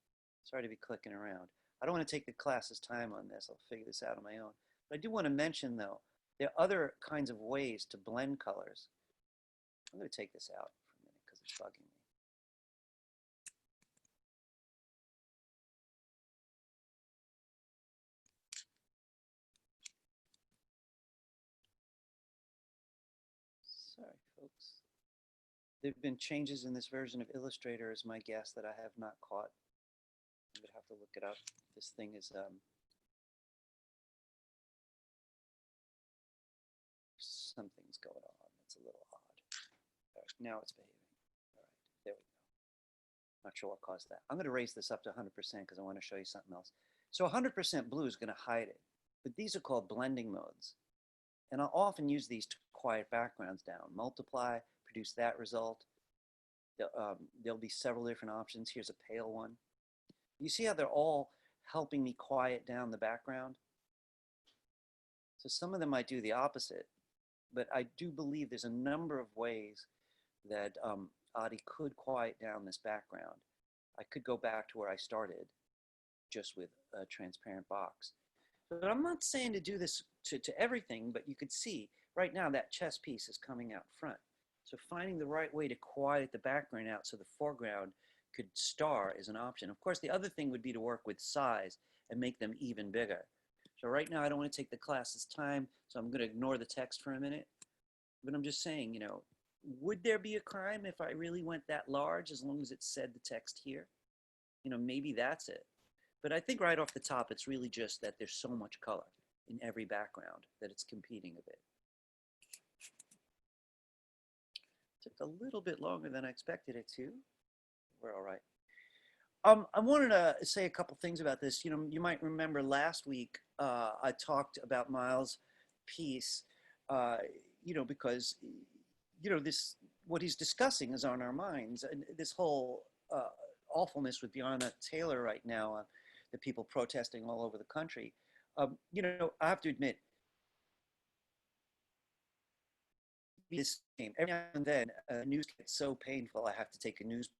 Sorry to be clicking around. I don't want to take the class's time on this. I'll figure this out on my own. But I do want to mention, though, there are other kinds of ways to blend colors. I'm going to take this out for a minute because it's bugging me. Sorry, folks. There have been changes in this version of Illustrator, is my guess, that I have not caught. I would have to look it up. This thing is something's going on. It's a little odd. All right, now it's behaving. All right, there we go. Not sure what caused that. I'm going to raise this up to 100% because I want to show you something else. So 100% blue is going to hide it, but these are called blending modes. And I'll often use these to quiet backgrounds down. Multiply, produce that result. There'll be several different options. Here's a pale one. You see how they're all helping me quiet down the background? So some of them might do the opposite, but I do believe there's a number of ways that Adi could quiet down this background. I could go back to where I started, just with a transparent box. But I'm not saying to do this to everything, but you could see right now that chess piece is coming out front. So finding the right way to quiet the background out so the foreground could star is an option. Of course, the other thing would be to work with size and make them even bigger. So right now I don't want to take the class's time, so I'm going to ignore the text for a minute. But I'm just saying, you know, would there be a crime if I really went that large as long as it said the text here? You know, maybe that's it. But I think right off the top, it's really just that there's so much color in every background that it's competing a bit. Took a little bit longer than I expected it to. We're all right. I wanted to say a couple things about this. You know, you might remember last week I talked about Miles' piece, you know, because, you know, what he's discussing is on our minds. And this whole awfulness with Breonna Taylor right now, the people protesting all over the country. You know, I have to admit, this game, every now and then news gets so painful I have to take a news break.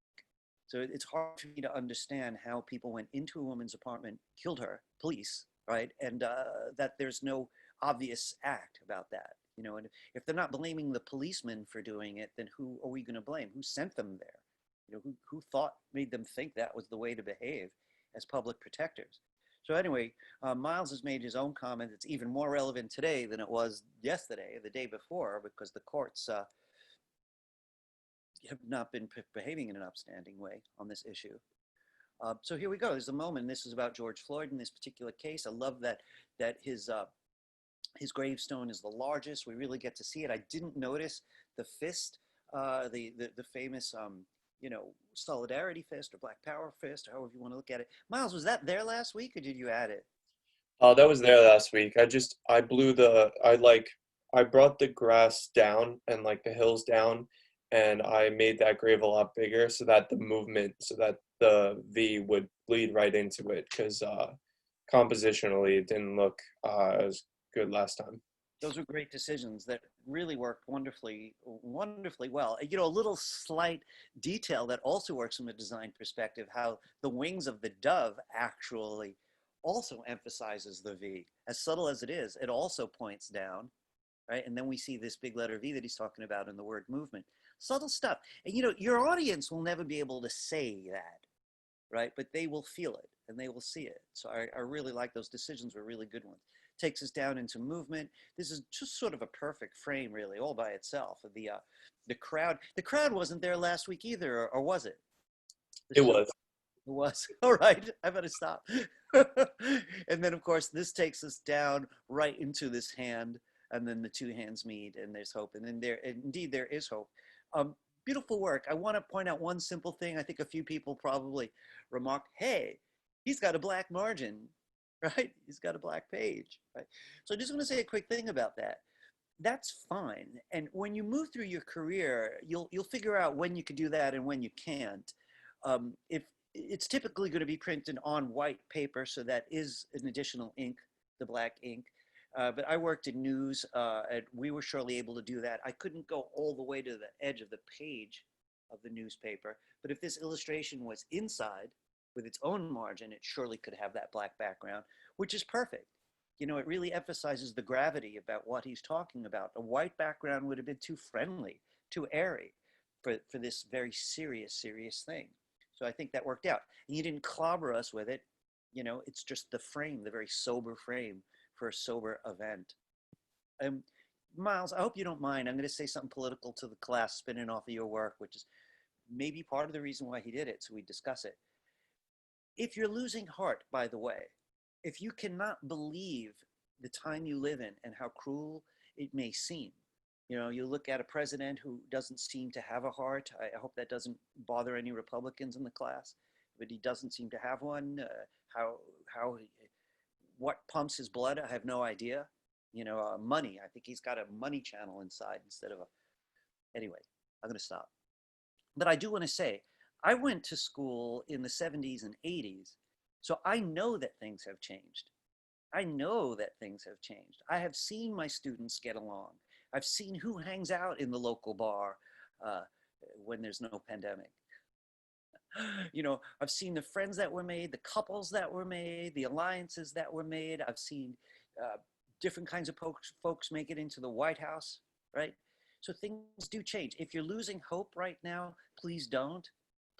So it's hard for me to understand how people went into a woman's apartment, killed her, police, right? And that there's no obvious act about that. You know, and if they're not blaming the policeman for doing it, then who are we going to blame? Who sent them there? You know, who made them think that was the way to behave as public protectors? So anyway, Miles has made his own comment. It's even more relevant today than it was yesterday, the day before, because the courts have not been behaving in an upstanding way on this issue. So here we go. There's a moment. This is about George Floyd in this particular case. I love that his gravestone is the largest. We really get to see it. I didn't notice the fist, the famous you know, solidarity fist or Black Power fist, or however you want to look at it. Miles, was that there last week, or did you add it? That was there last week. I brought the grass down and like the hills down, and I made that grave a lot bigger so that the V would bleed right into it, because compositionally it didn't look as good last time. Those were great decisions that really worked wonderfully well. You know, a little slight detail that also works from a design perspective, how the wings of the dove actually also emphasizes the V. As subtle as it is, it also points down, right? And then we see this big letter V that he's talking about in the word movement. Subtle stuff. And you know, your audience will never be able to say that, right? But they will feel it and they will see it. So I really like those decisions, were really good ones. Takes us down into movement. This is just sort of a perfect frame, really, all by itself. The crowd wasn't there last week either, or was it? It was. It was. All right, I better stop. And then, of course, this takes us down right into this hand, and then the two hands meet, and there's hope. And then indeed, there is hope. Beautiful work. I want to point out one simple thing. I think a few people probably remarked, hey, he's got a black margin. Right? He's got a black page, right? So I just want to say a quick thing about that. That's fine. And when you move through your career, you'll figure out when you can do that and when you can't. If it's typically going to be printed on white paper, so that is an additional ink, the black ink. But I worked in news, and we were surely able to do that. I couldn't go all the way to the edge of the page of the newspaper, but if this illustration was inside with its own margin, it surely could have that black background, which is perfect. You know, it really emphasizes the gravity about what he's talking about. A white background would have been too friendly, too airy for this very serious thing. So I think that worked out. And you didn't clobber us with it. You know, it's just the frame, the very sober frame for a sober event. Miles, I hope you don't mind. I'm going to say something political to the class, spinning off of your work, which is maybe part of the reason why he did it, so we discuss it. If you're losing heart, by the way, if you cannot believe the time you live in and how cruel it may seem, you know, you look at a president who doesn't seem to have a heart. I hope that doesn't bother any Republicans in the class, but he doesn't seem to have one. What pumps his blood, I have no idea. You know, money. I think he's got a money channel inside instead of a. Anyway, I'm going to stop. But I do want to say, I went to school in the 70s and 80s, so I know that things have changed. I know that things have changed. I have seen my students get along. I've seen who hangs out in the local bar when there's no pandemic. You know, I've seen the friends that were made, the couples that were made, the alliances that were made. I've seen different kinds of folks make it into the White House, right? So things do change. If you're losing hope right now, please don't.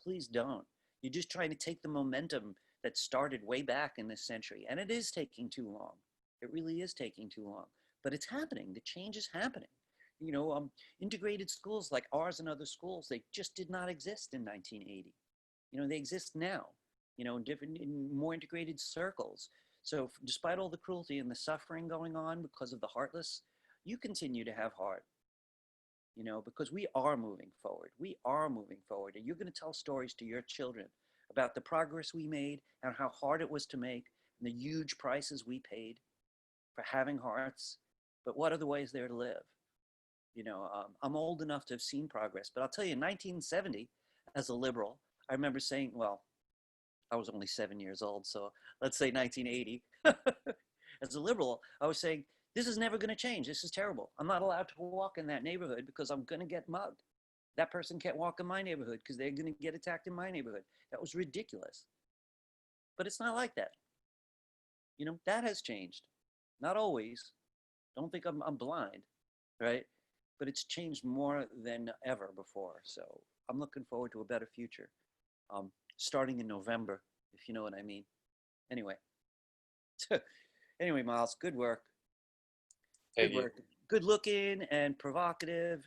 Please don't. You're just trying to take the momentum that started way back in this century. And it is taking too long. It really is taking too long. But it's happening. The change is happening. You know, integrated schools like ours and other schools, they just did not exist in 1980. You know, they exist now, you know, in more integrated circles. So despite all the cruelty and the suffering going on because of the heartless, you continue to have heart, you know, because we are moving forward. We are moving forward. And you're going to tell stories to your children about the progress we made and how hard it was to make and the huge prices we paid for having hearts. But what are the ways there to live? You know, I'm old enough to have seen progress, but I'll tell you, in 1970, as a liberal, I remember saying, well, I was only 7 years old, so let's say 1980. As a liberal, I was saying, this is never going to change. This is terrible. I'm not allowed to walk in that neighborhood because I'm going to get mugged. That person can't walk in my neighborhood because they're going to get attacked in my neighborhood. That was ridiculous. But it's not like that. You know, that has changed. Not always. Don't think I'm blind, right? But it's changed more than ever before. So I'm looking forward to a better future. Starting in November, if you know what I mean. Anyway. Anyway, Miles, good work. Good work. Good looking and provocative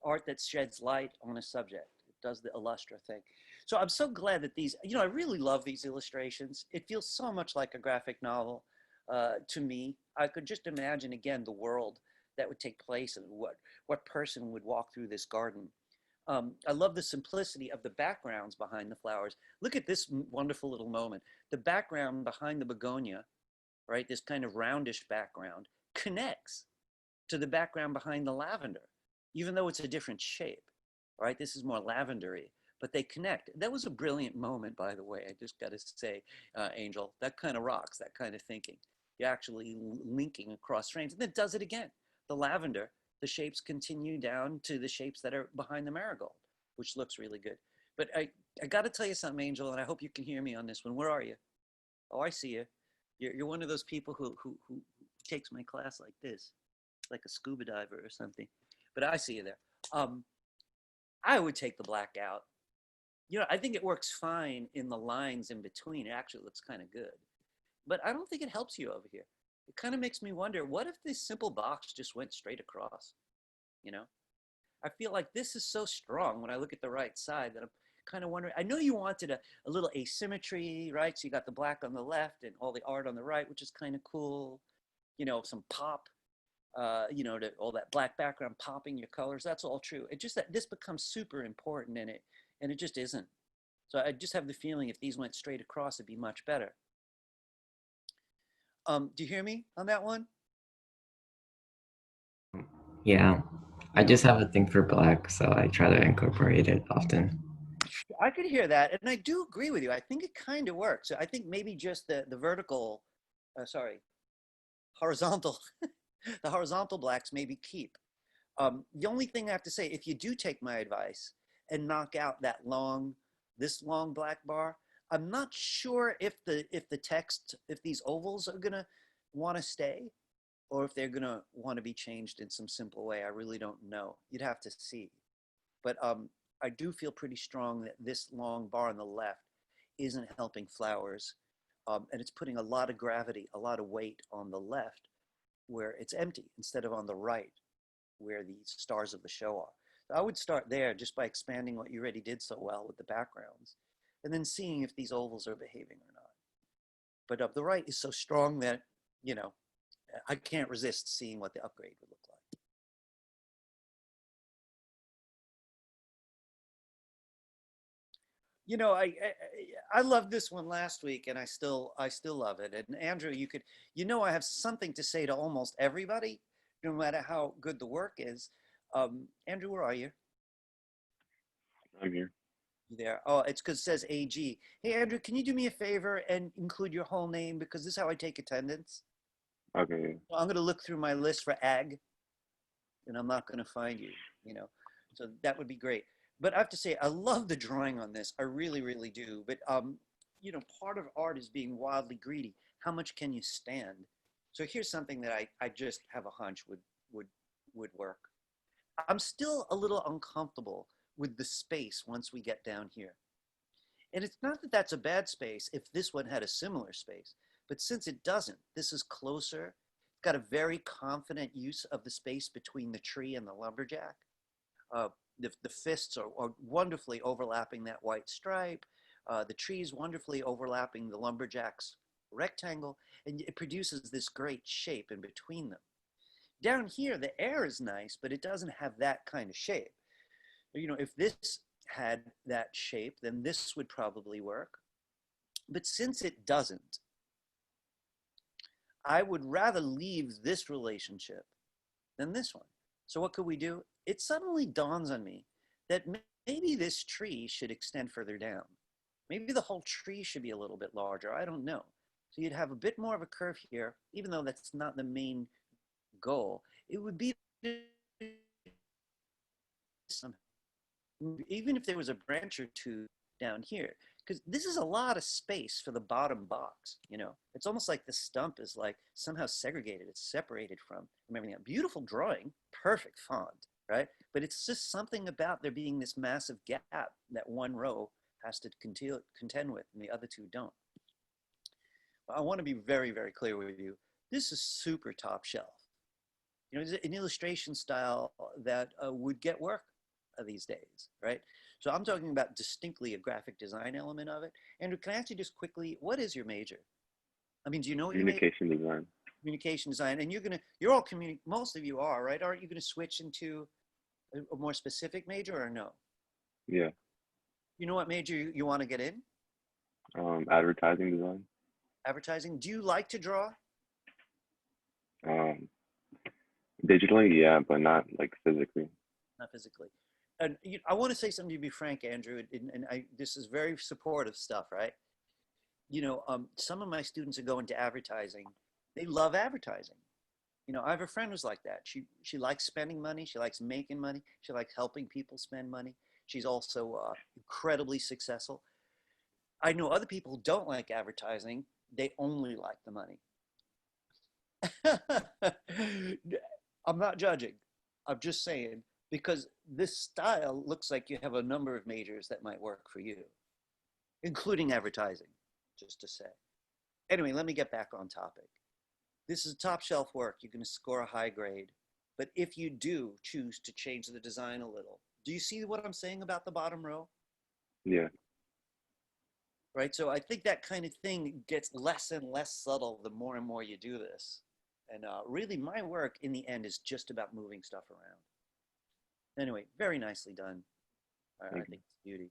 art that sheds light on a subject. It does the illustra thing. So I'm so glad that these, you know, I really love these illustrations. It feels so much like a graphic novel to me. I could just imagine again the world that would take place and what person would walk through this garden. I love the simplicity of the backgrounds behind the flowers. Look at this wonderful little moment. The background behind the begonia, right, this kind of roundish background, connects to the background behind the lavender, even though it's a different shape, right? This is more lavendery, but they connect. That was a brilliant moment, by the way. I just got to say, Angel, that kind of rocks, that kind of thinking. You're actually linking across frames, and it does it again. The lavender, the shapes continue down to the shapes that are behind the marigold, which looks really good. But I got to tell you something, Angel, and I hope you can hear me on this one. Where are you? Oh, I see you. You're one of those people who takes my class like this, like a scuba diver or something. But I see you there. I would take the black out. You know, I think it works fine in the lines in between. It actually looks kind of good. But I don't think it helps you over here. It kind of makes me wonder, what if this simple box just went straight across? You know, I feel like this is so strong when I look at the right side that I'm kind of wondering. I know you wanted a little asymmetry, right? So you got the black on the left and all the art on the right, which is kind of cool. You know, some pop, you know, all that black background popping your colors. That's all true. It's just that this becomes super important in it, and it just isn't. So I just have the feeling if these went straight across, it'd be much better. Do you hear me on that one? Yeah, I just have a thing for black, so I try to incorporate it often. I could hear that, and I do agree with you. I think it kind of works. I think maybe just the vertical, horizontal, the horizontal blacks maybe keep. The only thing I have to say, if you do take my advice and knock out that this long black bar, I'm not sure if the text, if these ovals are gonna want to stay, or if they're gonna want to be changed in some simple way. I really don't know. You'd have to see. But I do feel pretty strong that this long bar on the left isn't helping flowers, and it's putting a lot of gravity, a lot of weight on the left where it's empty instead of on the right where the stars of the show are. So I would start there just by expanding what you already did so well with the backgrounds, and then seeing if these ovals are behaving or not. But the right is so strong that, you know, I can't resist seeing what the upgrade would look like. You know, I loved this one last week, and I still love it. And Andrew, you know, I have something to say to almost everybody, no matter how good the work is. Andrew, where are you? I'm here. You there? Oh, it's because it says AG. Hey, Andrew, can you do me a favor and include your whole name, because this is how I take attendance. Okay. So I'm going to look through my list for ag, and I'm not going to find you, you know. So that would be great. But I have to say, I love the drawing on this. I really, really do. But, you know, part of art is being wildly greedy. How much can you stand? So here's something that I just have a hunch would work. I'm still a little uncomfortable with the space once we get down here. And it's not that that's a bad space if this one had a similar space, but since it doesn't, this is closer. It's got a very confident use of the space between the tree and the lumberjack. The fists are wonderfully overlapping that white stripe. The trees wonderfully overlapping the lumberjack's rectangle, and it produces this great shape in between them. Down here, the air is nice, but it doesn't have that kind of shape. You know, if this had that shape, then this would probably work. But since it doesn't, I would rather leave this relationship than this one. So what could we do? It suddenly dawns on me that maybe this tree should extend further down. Maybe the whole tree should be a little bit larger. I don't know. So you'd have a bit more of a curve here, even though that's not the main goal. It would be even if there was a branch or two down here, because this is a lot of space for the bottom box. You know, it's almost like the stump is like somehow segregated. It's separated from everything else. Beautiful drawing, perfect font, right? But it's just something about there being this massive gap that one row has to contend with and the other two don't. I want to be very, very clear with you. This is super top shelf. You know, it's an illustration style that would get work these days, right? So I'm talking about distinctly a graphic design element of it. Andrew, can I ask you just quickly, what is your major? I mean, do you know what your major? Communication design. Communication design, and you're all most of you are, right? Aren't you going to switch into a more specific major or no? Yeah. You know what major you want to get in? Advertising design. Advertising. Do you like to draw? Digitally, yeah, but not like physically. Not physically. And I want to say something to be frank, Andrew, and this is very supportive stuff, right? You know, some of my students are going to advertising. They love advertising. You know, I have a friend who's like that. She likes spending money. She likes making money. She likes helping people spend money. She's also incredibly successful. I know other people who don't like advertising. They only like the money. I'm not judging. I'm just saying, because this style looks like you have a number of majors that might work for you, including advertising, just to say. Anyway, let me get back on topic. This is top shelf work. You're going to score a high grade. But if you do choose to change the design a little, do you see what I'm saying about the bottom row? Yeah. Right? So I think that kind of thing gets less and less subtle the more and more you do this. And really, my work in the end is just about moving stuff around. Anyway, very nicely done. I think it's beauty.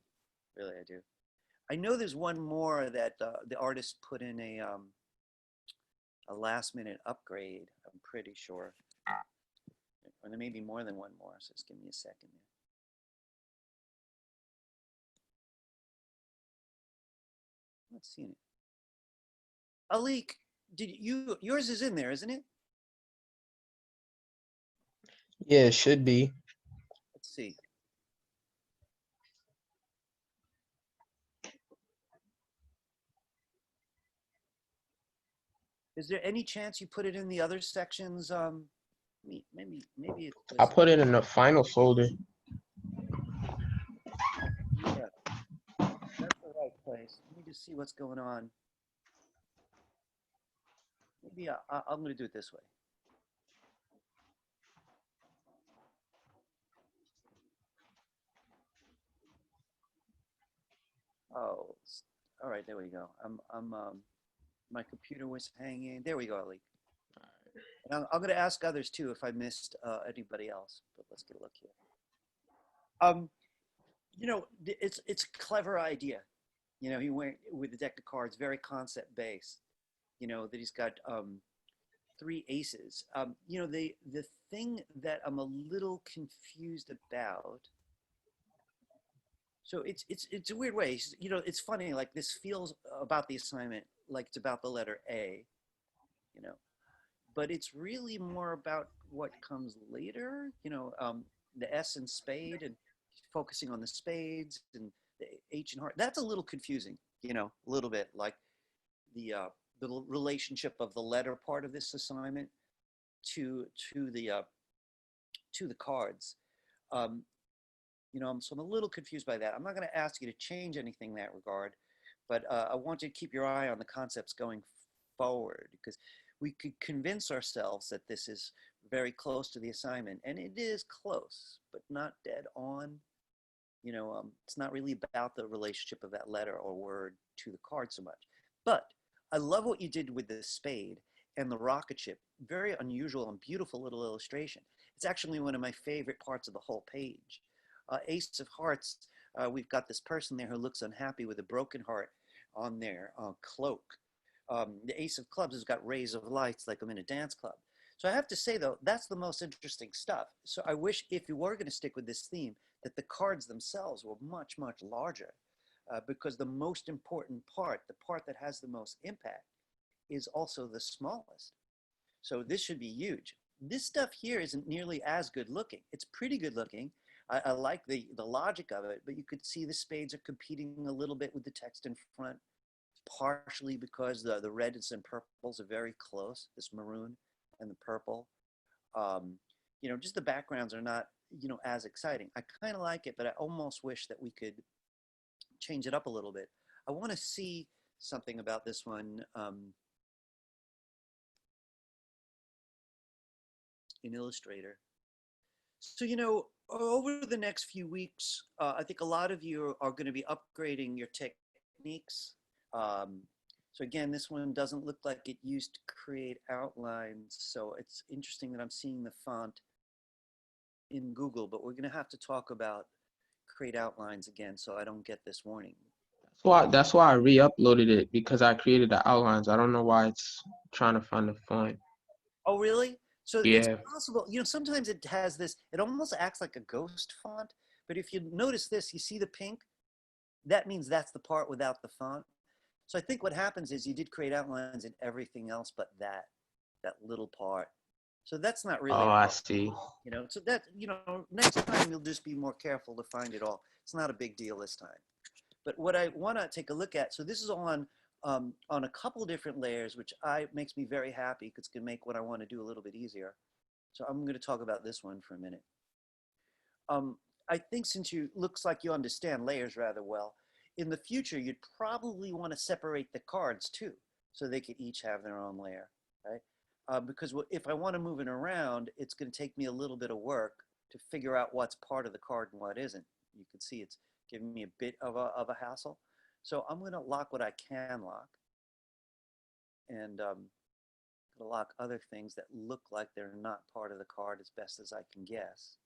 Really, I do. I know there's one more that the artist put in a last-minute upgrade. I'm pretty sure. Or there may be more than one more, so just give me a second here. Let's see it. Alik, yours is in there, isn't it? Yeah, it should be. Let's see. Is there any chance you put it in the other sections? Maybe it's I just, put it in the final folder. yeah, that's the right place. Let me just see what's going on. Maybe I'm going to do it this way. Oh, all right. There we go. My computer was hanging. There we go, Ali. And I'm going to ask others too if I missed anybody else. But let's get a look here. It's a clever idea. He went with the deck of cards, very concept based. That he's got 3 aces. The thing that I'm a little confused about. So it's a weird way. It's funny. Like this feels about the assignment like it's about the letter A. But it's really more about what comes later. The S and spade and focusing on the spades and the H and heart. That's a little confusing. A little bit like the relationship of the letter part of this assignment to the cards. So I'm a little confused by that. I'm not going to ask you to change anything in that regard, but I want you to keep your eye on the concepts going forward, because we could convince ourselves that this is very close to the assignment, and it is close, but not dead on. It's not really about the relationship of that letter or word to the card so much. But I love what you did with the spade and the rocket ship. Very unusual and beautiful little illustration. It's actually one of my favorite parts of the whole page. Ace of Hearts, we've got this person there who looks unhappy with a broken heart on their cloak. The Ace of Clubs has got rays of lights like I'm in a dance club. So I have to say, though, that's the most interesting stuff. So I wish, if you were going to stick with this theme, that the cards themselves were much, much larger, because the most important part, the part that has the most impact, is also the smallest. So this should be huge. This stuff here isn't nearly as good looking. It's pretty good looking. I like the logic of it, but you could see the spades are competing a little bit with the text in front, partially because the reds and purples are very close, this maroon and the purple. Just the backgrounds are not, as exciting. I kind of like it, but I almost wish that we could change it up a little bit. I want to see something about this one in Illustrator. So, over the next few weeks, I think a lot of you are going to be upgrading your techniques. So again, this one doesn't look like it used to create outlines. So it's interesting that I'm seeing the font in Google, but we're going to have to talk about create outlines again so I don't get this warning. That's why I re-uploaded it, because I created the outlines. I don't know why it's trying to find the font. Oh, really? So Yeah. it's possible, sometimes it has this, it almost acts like a ghost font, but if you notice this, you see the pink? That means that's the part without the font. So I think what happens is you did create outlines in everything else but that little part. So that's not really. Oh, I see. So that, next time you'll just be more careful to find it all. It's not a big deal this time. But what I want to take a look at, so this is all on a couple different layers, which makes me very happy because it's going to make what I want to do a little bit easier. So I'm going to talk about this one for a minute. I think since looks like you understand layers rather well, in the future, you'd probably want to separate the cards too, so they could each have their own layer, right? Because if I want to move it around, it's going to take me a little bit of work to figure out what's part of the card and what isn't. You can see it's giving me a bit of a hassle. So I'm going to lock what I can lock, and lock other things that look like they're not part of the card as best as I can guess.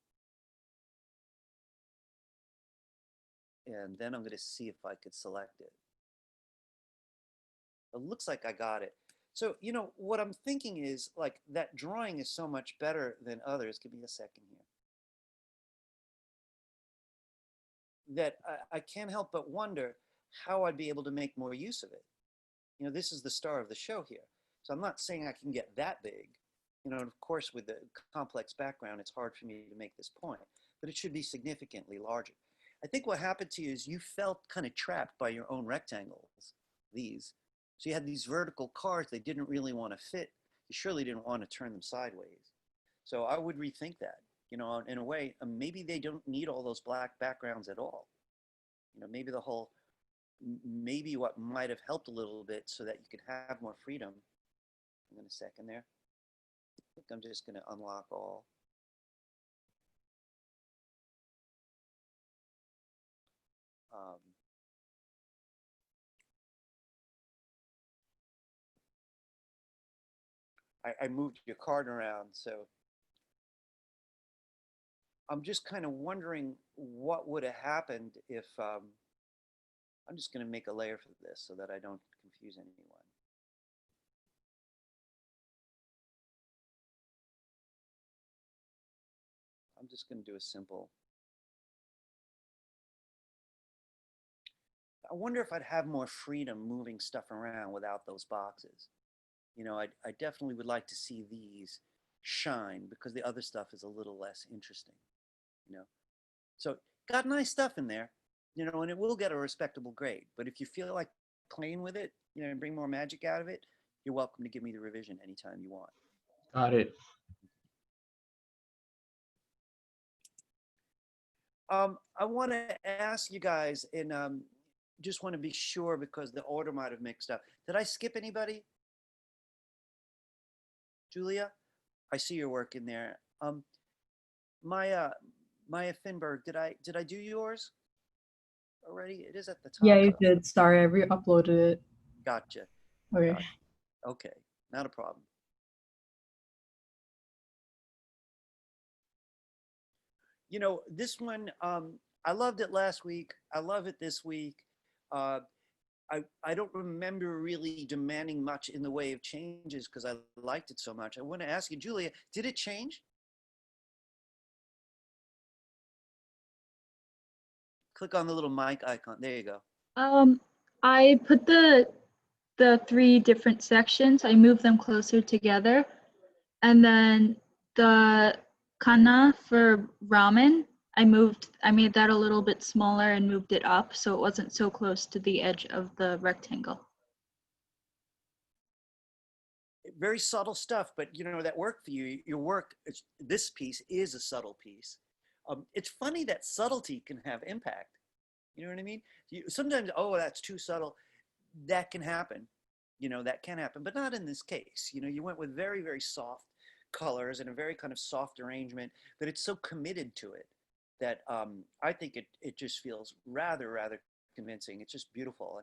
And then I'm going to see if I could select it. It looks like I got it. So, what I'm thinking is, like, that drawing is so much better than others. Give me a second here. That I can't help but wonder how I'd be able to make more use of it. This is the star of the show here. So I'm not saying I can get that big, You know, of course, with the complex background, it's hard for me to make this point, but it should be significantly larger. I think what happened to you is you felt kind of trapped by your own rectangles, these. So you had these vertical cars they didn't really want to fit. You surely didn't want to turn them sideways. So I would rethink that, you know, in a way, maybe they don't need all those black backgrounds at all. You know, maybe maybe what might have helped a little bit so that you could have more freedom. Hang on a second there. I think I'm just going to unlock all. I moved your card around, so I'm just kind of wondering what would have happened if, I'm just going to make a layer for this so that I don't confuse anyone. I'm just going to do a simple. I wonder if I'd have more freedom moving stuff around without those boxes. You know, I definitely would like to see these shine because the other stuff is a little less interesting, you know. So got nice stuff in there, you know, and it will get a respectable grade. But if you feel like playing with it, you know, and bring more magic out of it, you're welcome to give me the revision anytime you want. Got it. I want to ask you guys, and just want to be sure because the order might have mixed up. Did I skip anybody? Julia, I see your work in there. Maya Finberg, did I do yours already? It is at the top. Yeah, you did. Sorry, I re-uploaded it. Gotcha. Okay. Gotcha. Okay, not a problem. You know, this one, I loved it last week. I love it this week. I don't remember really demanding much in the way of changes because I liked it so much. I want to ask you, Julia, did it change? Click on the little mic icon. There you go. I put the 3 different sections, I moved them closer together. And then the kana for ramen, I made that a little bit smaller and moved it up so it wasn't so close to the edge of the rectangle. Very subtle stuff, but you know, that worked for you. Your work, this piece is a subtle piece. It's funny that subtlety can have impact. You know what I mean? Sometimes, oh, that's too subtle. That can happen. You know, that can happen, but not in this case. You know, you went with very, very soft colors and a very kind of soft arrangement, but it's so committed to it that I think it just feels rather convincing. It's just beautiful.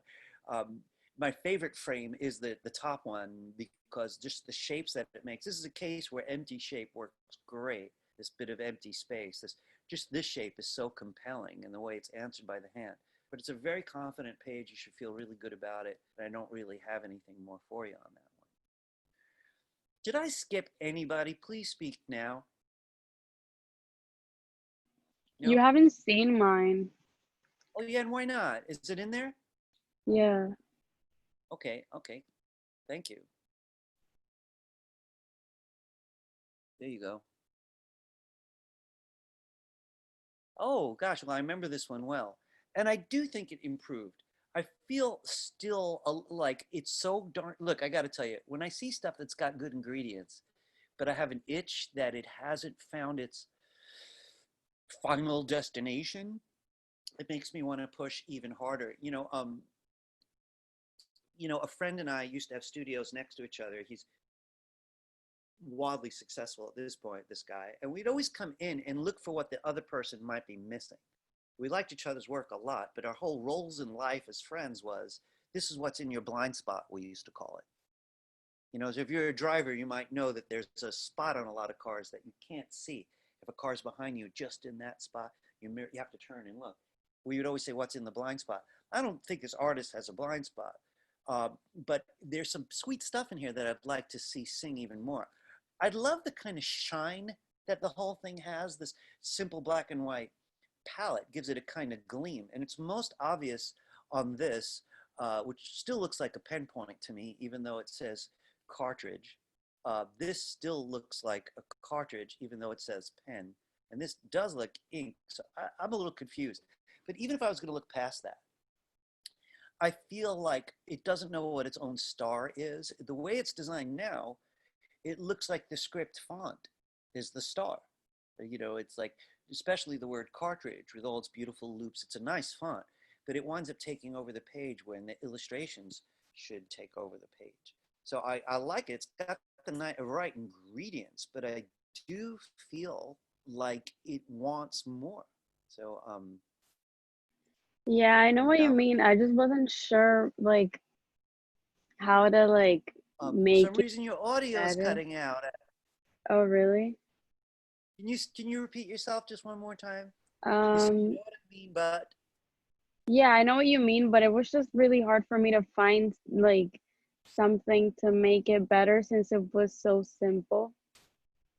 My favorite frame is the top one because just the shapes that it makes. This is a case where empty shape works great. This bit of empty space, this shape is so compelling in the way it's answered by the hand. But it's a very confident page. You should feel really good about it. And I don't really have anything more for you on that one. Did I skip anybody? Please speak now. No? You haven't seen mine. Oh yeah, and why not? Is it in there? Yeah. Okay, thank you. There you go. Oh gosh, well I remember this one well. And I do think it improved. I feel still like it's so darn, look, I gotta tell you, when I see stuff that's got good ingredients, but I have an itch that it hasn't found its final destination, it makes me want to push even harder. You know, a friend and I used to have studios next to each other. He's wildly successful at this point, this guy. And we'd always come in and look for what the other person might be missing. We liked each other's work a lot, but our whole roles in life as friends was, this is what's in your blind spot, we used to call it. You know, so if you're a driver, you might know that there's a spot on a lot of cars that you can't see. If a car's behind you, just in that spot, you have to turn and look. We would always say, what's in the blind spot? I don't think this artist has a blind spot, but there's some sweet stuff in here that I'd like to see sing even more. I'd love the kind of shine that the whole thing has. This simple black and white palette gives it a kind of gleam, and it's most obvious on this, which still looks like a pen point to me, even though it says cartridge. this still looks like a cartridge, even though it says pen. And this does look ink. So I'm a little confused. But even if I was going to look past that, I feel like it doesn't know what its own star is. The way it's designed now, it looks like the script font is the star. You know, it's like, especially the word cartridge with all its beautiful loops. It's a nice font, but it winds up taking over the page when the illustrations should take over the page. So I like it. It's got the right ingredients, but I do feel like it wants more. So Yeah, I know what you now, mean. I just wasn't sure like how to like for make some it reason your audio is better. cutting out. Oh, really? Can you repeat yourself just one more time? You said, you know what I mean, but Yeah, I know what you mean, but it was just really hard for me to find like something to make it better since it was so simple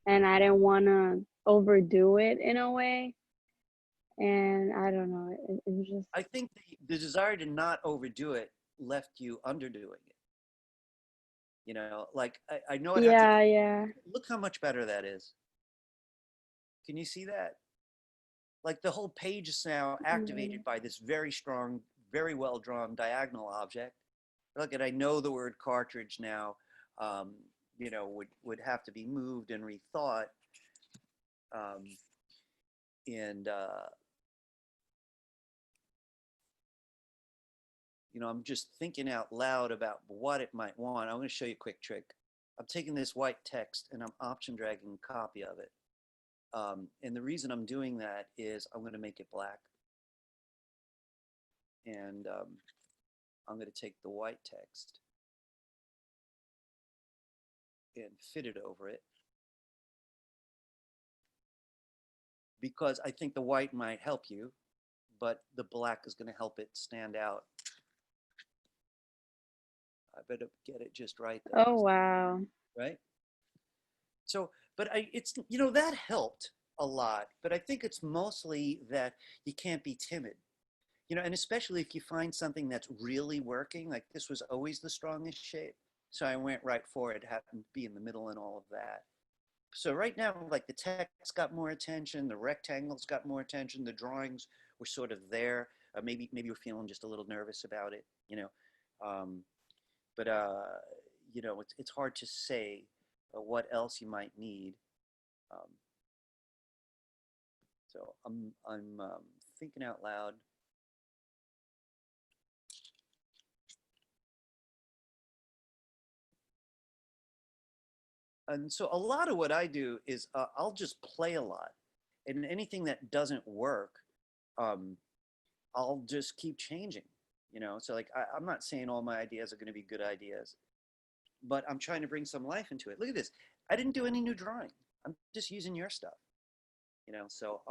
and I didn't want to overdo it in a way. And I don't know, it was just, I think the desire to not overdo it left you underdoing it. You know, like I know it had to yeah, yeah. look how much better that is. Can you see that? Like the whole page is now activated by this very strong, very well drawn diagonal object. Look at, I know the word cartridge now, you know, would have to be moved and rethought. Um, and, you know, I'm just thinking out loud about what it might want. I'm going to show you a quick trick. I'm taking this white text and I'm option dragging a copy of it. And the reason I'm doing that is I'm going to make it black. And I'm going to take the white text and fit it over it. Because I think the white might help you, but the black is going to help it stand out. I better get it just right though. Oh, wow. Right? So, but it's, you know, that helped a lot, but I think it's mostly that you can't be timid. You know, and especially if you find something that's really working, like this was always the strongest shape. So I went right for it, happened to be in the middle and all of that. So right now, like the text got more attention, the rectangles got more attention, the drawings were sort of there. Maybe we're feeling just a little nervous about it, you know. But you know, it's hard to say what else you might need. So I'm thinking out loud. And so a lot of what I do is I'll just play a lot, and anything that doesn't work, I'll just keep changing, you know? So like, I'm not saying all my ideas are going to be good ideas, but I'm trying to bring some life into it. Look at this. I didn't do any new drawing. I'm just using your stuff, you know? So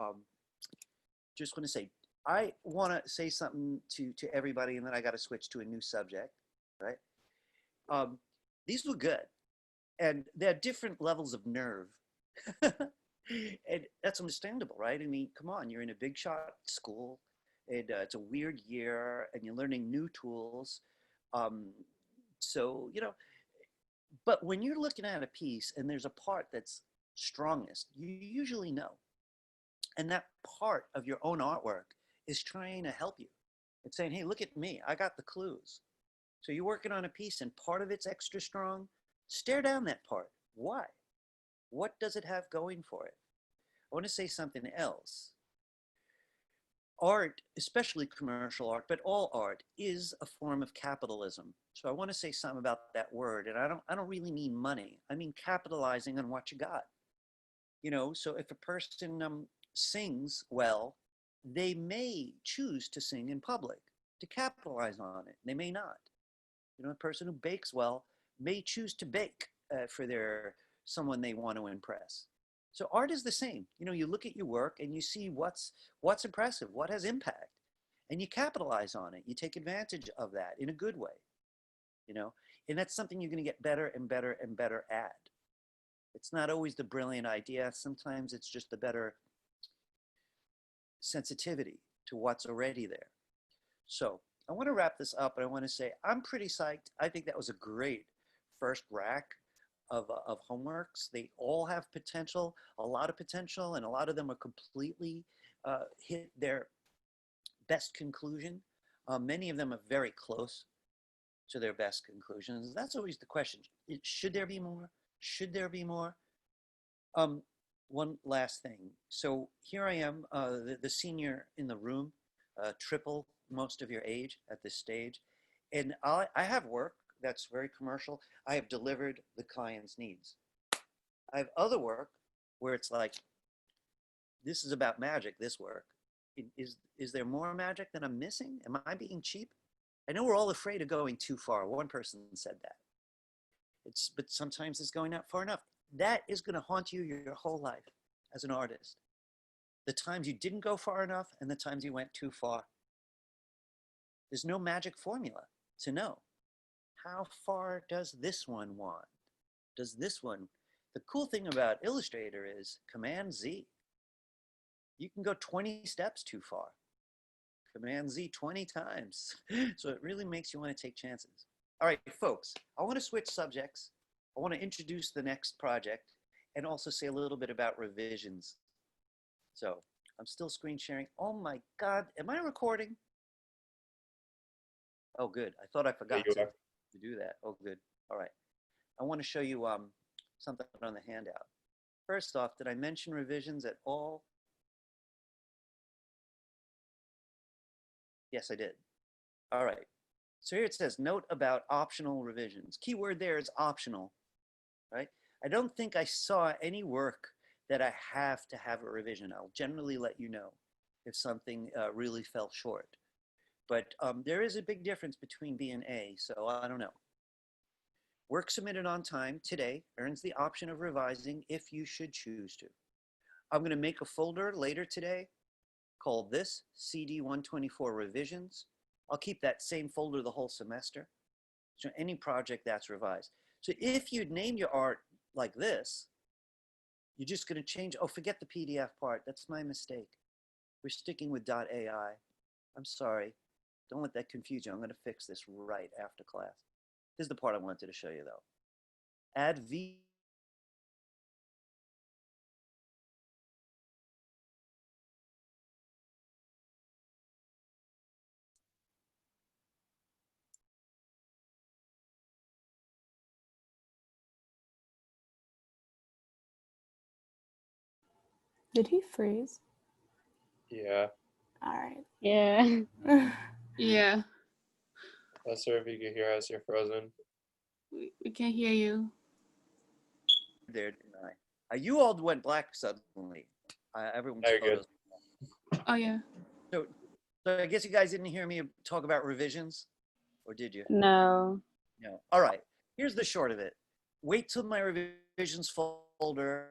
just want to say, I want to say something to everybody, and then I got to switch to a new subject, right? These were good. And there are different levels of nerve. And that's understandable, right? I mean, come on, you're in a big shot school, and it's a weird year, and you're learning new tools. So, you know, but when you're looking at a piece and there's a part that's strongest, you usually know. And that part of your own artwork is trying to help you. It's saying, hey, look at me, I got the clues. So you're working on a piece and part of it's extra strong, stare down that part. Why? What does it have going for it? I want to say something else. Art, especially commercial art, but all art is a form of capitalism. So I want to say something about that word, and I don't really mean money. I mean capitalizing on what you got. You know, so if a person sings well, they may choose to sing in public to capitalize on it. They may not. You know, a person who bakes well may choose to bake for someone they want to impress. So art is the same. You know, you look at your work and you see what's impressive, what has impact, and you capitalize on it. You take advantage of that in a good way, you know, and that's something you're going to get better and better and better at. It's not always the brilliant idea. Sometimes it's just the better sensitivity to what's already there. So I want to wrap this up, and I want to say I'm pretty psyched. I think that was a great first rack. of homeworks. They all have potential, a lot of potential, and a lot of them are completely hit their best conclusion. Many of them are very close to their best conclusions. That's always the question. Should there be more? Should there be more? One last thing. So here I am, the senior in the room, triple most of your age at this stage. And I have work that's very commercial. I have delivered the client's needs. I have other work where it's like, this is about magic, this work. Is there more magic that I'm missing? Am I being cheap? I know we're all afraid of going too far. One person said that. But sometimes it's going not far enough. That is going to haunt you your whole life as an artist. The times you didn't go far enough and the times you went too far. There's no magic formula to know. How far does this one want? Does this one? The cool thing about Illustrator is Command Z. You can go 20 steps too far. Command Z 20 times. So it really makes you want to take chances. All right, folks, I want to switch subjects. I want to introduce the next project and also say a little bit about revisions. So I'm still screen sharing. Oh my God, am I recording? Oh, good. I thought I forgot to do that. Oh, good. All right. I want to show you something on the handout. First off, did I mention revisions at all? Yes, I did. All right. So here it says, note about optional revisions. Keyword there is optional, right? I don't think I saw any work that I have to have a revision. I'll generally let you know if something really fell short. But there is a big difference between B and A, so I don't know. Work submitted on time today earns the option of revising if you should choose to. I'm going to make a folder later today called this, CD 124 Revisions. I'll keep that same folder the whole semester. So any project that's revised. So if you'd named your art like this, you're just going to change, oh, forget the PDF part. That's my mistake. We're sticking with .ai. I'm sorry. Don't let that confuse you. I'm going to fix this right after class. This is the part I wanted to show you, though. Add V. Did he freeze? Yeah. All right. Yeah. Yeah, Not sure if you can hear us. You're frozen. we can hear you. There, didn't I? You all went black suddenly. Everyone's Very good. photos. Oh yeah. So I guess you guys didn't hear me talk about revisions, or did you? No. No. All right. Here's the short of it. Wait till my revisions folder.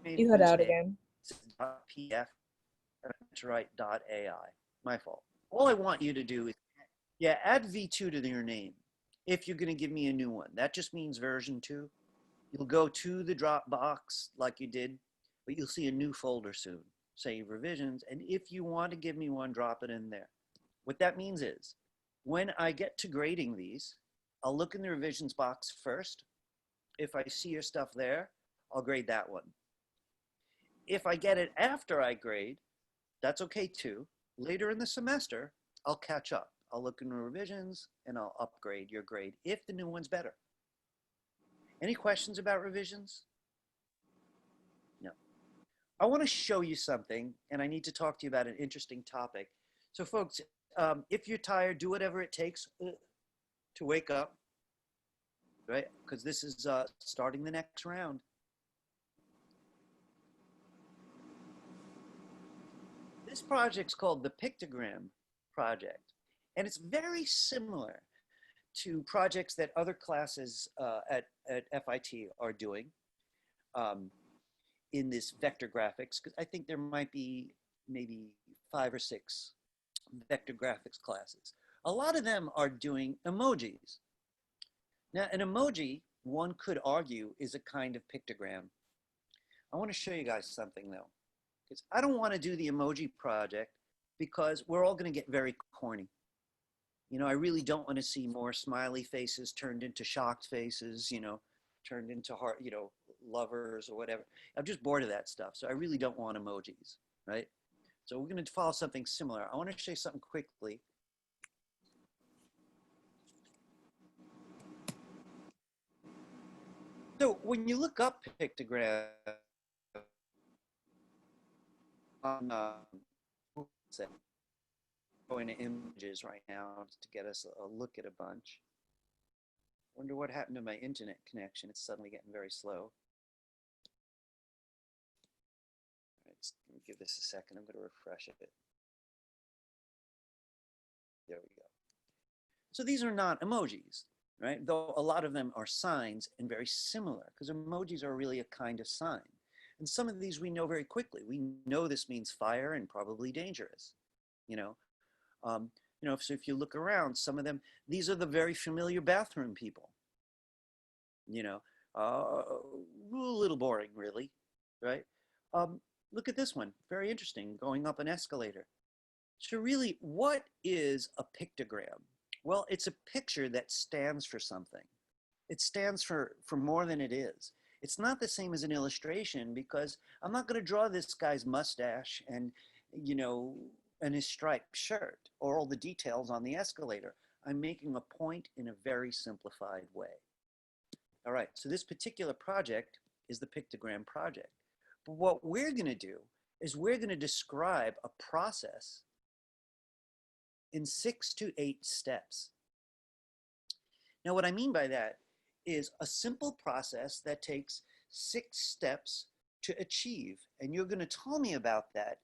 You cut out again. .pf to write .ai. My fault. All I want you to do is, yeah, add V2 to your name if you're going to give me a new one. That just means version 2. You'll go to the Dropbox like you did, but you'll see a new folder soon. Save revisions, and if you want to give me one, drop it in there. What that means is, when I get to grading these, I'll look in the revisions box first. If I see your stuff there, I'll grade that one. If I get it after I grade, that's okay too. Later in the semester, I'll catch up. I'll look in the revisions and I'll upgrade your grade if the new one's better. Any questions about revisions? No. I want to show you something, and I need to talk to you about an interesting topic. So folks, if you're tired, do whatever it takes to wake up, right? Because this is starting the next round. This project's called the Pictogram Project, and it's very similar to projects that other classes at FIT are doing in this vector graphics, because I think there might be maybe 5 or 6 vector graphics classes. A lot of them are doing emojis. Now, an emoji, one could argue, is a kind of pictogram. I want to show you guys something, though, because I don't want to do the emoji project because we're all going to get very corny. You know, I really don't want to see more smiley faces turned into shocked faces, you know, turned into heart, you know, lovers or whatever. I'm just bored of that stuff. So I really don't want emojis, right? So we're going to follow something similar. I want to show you something quickly. So when you look up pictogram on going to images right now to get us a look at a bunch. Wonder what happened to my internet connection. It's suddenly getting very slow. Let's give this a second. I'm going to refresh it. There we go. So these are not emojis, right? Though a lot of them are signs and very similar, because emojis are really a kind of sign. And some of these we know very quickly. We know this means fire and probably dangerous, you know. So if you look around, some of them, these are the very familiar bathroom people, you know, a little boring really, right? Look at this one, very interesting, going up an escalator. So really, what is a pictogram? Well, it's a picture that stands for something. It stands for more than it is. It's not the same as an illustration, because I'm not going to draw this guy's mustache and, you know, and his striped shirt or all the details on the escalator. I'm making a point in a very simplified way. All right, so this particular project is the pictogram project. But what we're going to do is we're going to describe a process in 6 to 8 steps. Now, what I mean by that is a simple process that takes 6 steps to achieve. And you're going to tell me about that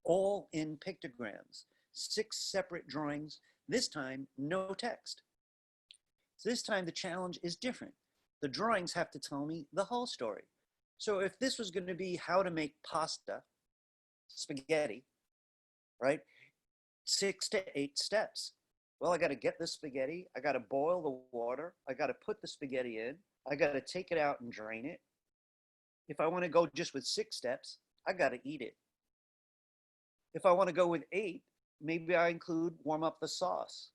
all in pictograms, 6 separate drawings, this time no text. So this time the challenge is different. The drawings have to tell me the whole story. So if this was going to be how to make pasta, spaghetti, right? 6 to 8 steps. Well, I got to get the spaghetti. I got to boil the water. I got to put the spaghetti in. I got to take it out and drain it. If I want to go just with 6 steps, I got to eat it. If I want to go with 8, maybe I include warm up the sauce,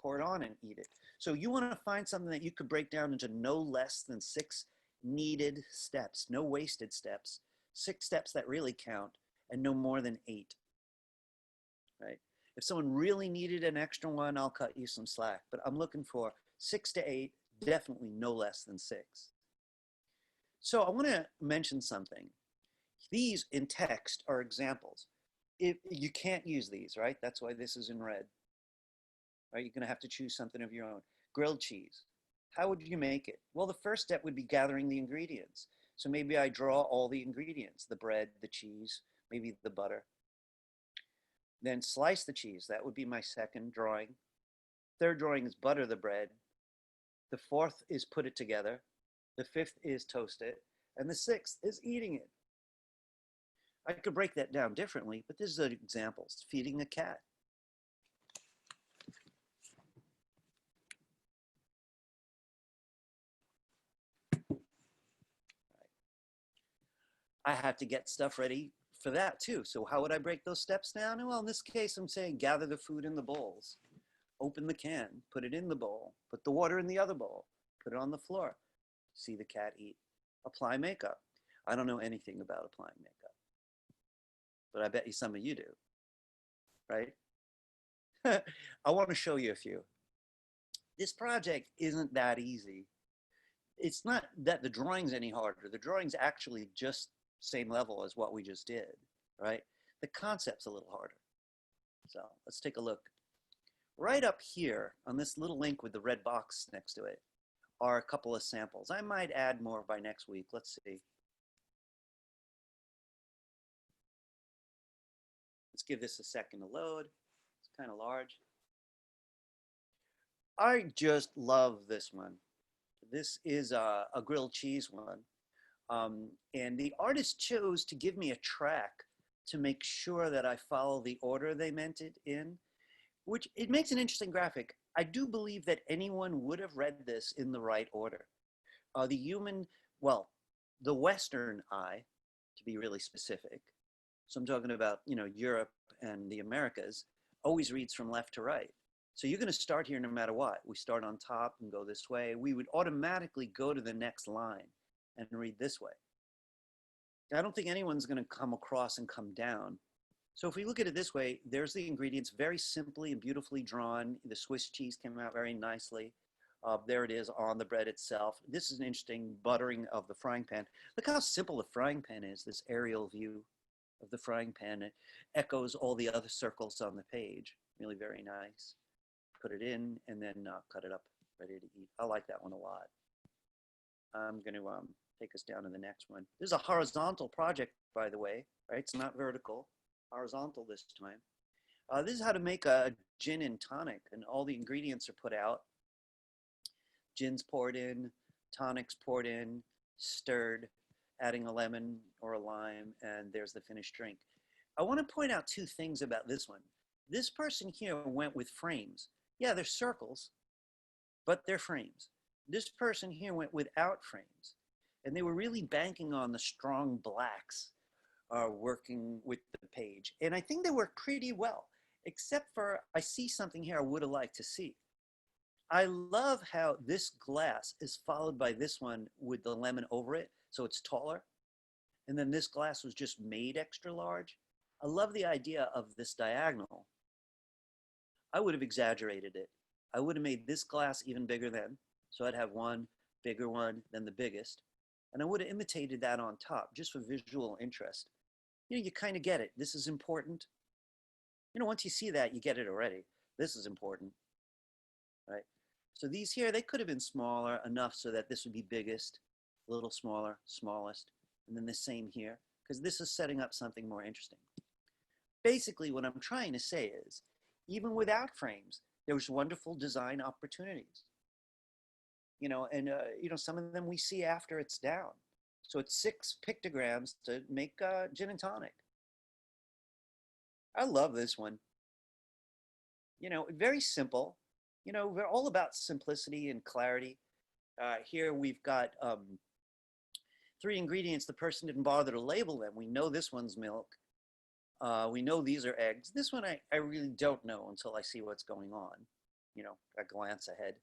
pour it on and eat it. So you want to find something that you could break down into no less than 6 needed steps, no wasted steps, 6 steps that really count, and no more than 8, right? If someone really needed an extra one, I'll cut you some slack, but I'm looking for 6 to 8, definitely no less than 6. So I want to mention something. These in text are examples. If you can't use these, right? That's why this is in red. Right? You're going to have to choose something of your own. Grilled cheese. How would you make it? Well, the first step would be gathering the ingredients. So maybe I draw all the ingredients, the bread, the cheese, maybe the butter. Then slice the cheese. That would be my second drawing. Third drawing is butter the bread. The fourth is put it together. The fifth is toast it. And the 6th is eating it. I could break that down differently, but this is an example. Feeding a cat. I have to get stuff ready for that too. So how would I break those steps down? Well, in this case, I'm saying gather the food in the bowls, open the can, put it in the bowl, put the water in the other bowl, put it on the floor, see the cat eat, apply makeup. I don't know anything about applying makeup, but I bet you some of you do, right? I want to show you a few. This project isn't that easy. It's not that the drawing's any harder. The drawing's actually just same level as what we just did, right? The concept's a little harder. So let's take a look. Right up here on this little link with the red box next to it are a couple of samples. I might add more by next week. Let's see. Let's give this a second to load. It's kind of large. I just love this one. This is a grilled cheese one. And the artist chose to give me a track to make sure that I follow the order they meant it in, which it makes an interesting graphic. I do believe that anyone would have read this in the right order. The Western eye, to be really specific, so I'm talking about, you know, Europe and the Americas, always reads from left to right. So you're going to start here no matter what. We start on top and go this way. We would automatically go to the next line and read this way. I don't think anyone's going to come across and come down. So if we look at it this way, there's the ingredients very simply and beautifully drawn. The Swiss cheese came out very nicely. There it is on the bread itself. This is an interesting buttering of the frying pan. Look how simple the frying pan is, this aerial view of the frying pan. It echoes all the other circles on the page. Really very nice. Put it in and then cut it up, ready to eat. I like that one a lot. I'm going to take us down to the next one. This is a horizontal project, by the way, right? It's not vertical, horizontal this time. This is how to make a gin and tonic, and all the ingredients are put out. Gin's poured in, tonics poured in, stirred, adding a lemon or a lime, and there's the finished drink. I want to point out two things about this one. This person here went with frames. Yeah, they're circles, but they're frames. This person here went without frames, and they were really banking on the strong blacks working with the page. And I think they worked pretty well, except for I see something here I would have liked to see. I love how this glass is followed by this one with the lemon over it, so it's taller. And then this glass was just made extra large. I love the idea of this diagonal. I would have exaggerated it. I would have made this glass even bigger then. So I'd have one bigger one than the biggest. And I would have imitated that on top just for visual interest. You know, you kind of get it. This is important. You know, once you see that, you get it already. This is important, right? So these here, they could have been smaller enough so that this would be biggest, a little smaller, smallest, and then the same here, because this is setting up something more interesting. Basically, what I'm trying to say is, even without frames, there was wonderful design opportunities. You know, and you know, some of them we see after it's down. So it's 6 pictograms to make gin and tonic. I love this one. You know, very simple. You know, we're all about simplicity and clarity. Here we've got 3 ingredients. The person didn't bother to label them. We know this one's milk. We know these are eggs. This one I really don't know until I see what's going on. You know, I glance ahead.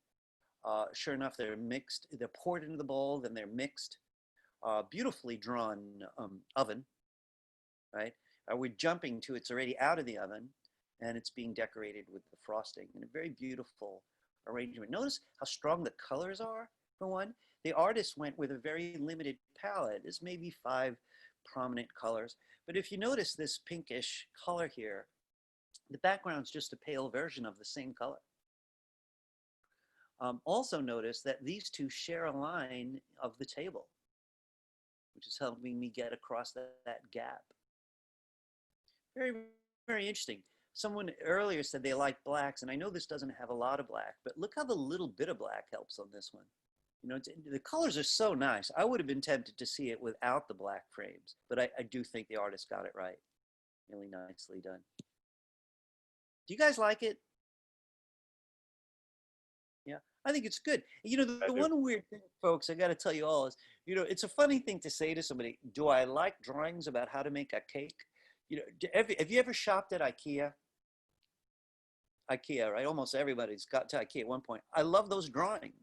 Sure enough, they're mixed. They're poured into the bowl, then they're mixed. Beautifully drawn oven, right? We're jumping to it's already out of the oven, and it's being decorated with the frosting in a very beautiful arrangement. Notice how strong the colors are, for one. The artist went with a very limited palette. There's maybe 5 prominent colors. But if you notice this pinkish color here, the background's just a pale version of the same color. Also notice that these two share a line of the table, which is helping me get across that gap. Very, very interesting. Someone earlier said they like blacks, and I know this doesn't have a lot of black, but look how the little bit of black helps on this one. You know, the colors are so nice. I would have been tempted to see it without the black frames, but I do think the artist got it right. Really nicely done. Do you guys like it? Yeah, I think it's good. You know, the one weird thing, folks, I got to tell you all is, you know, it's a funny thing to say to somebody, do I like drawings about how to make a cake? You know, have you ever shopped at IKEA? IKEA, right? Almost everybody's got to IKEA at one point. I love those drawings.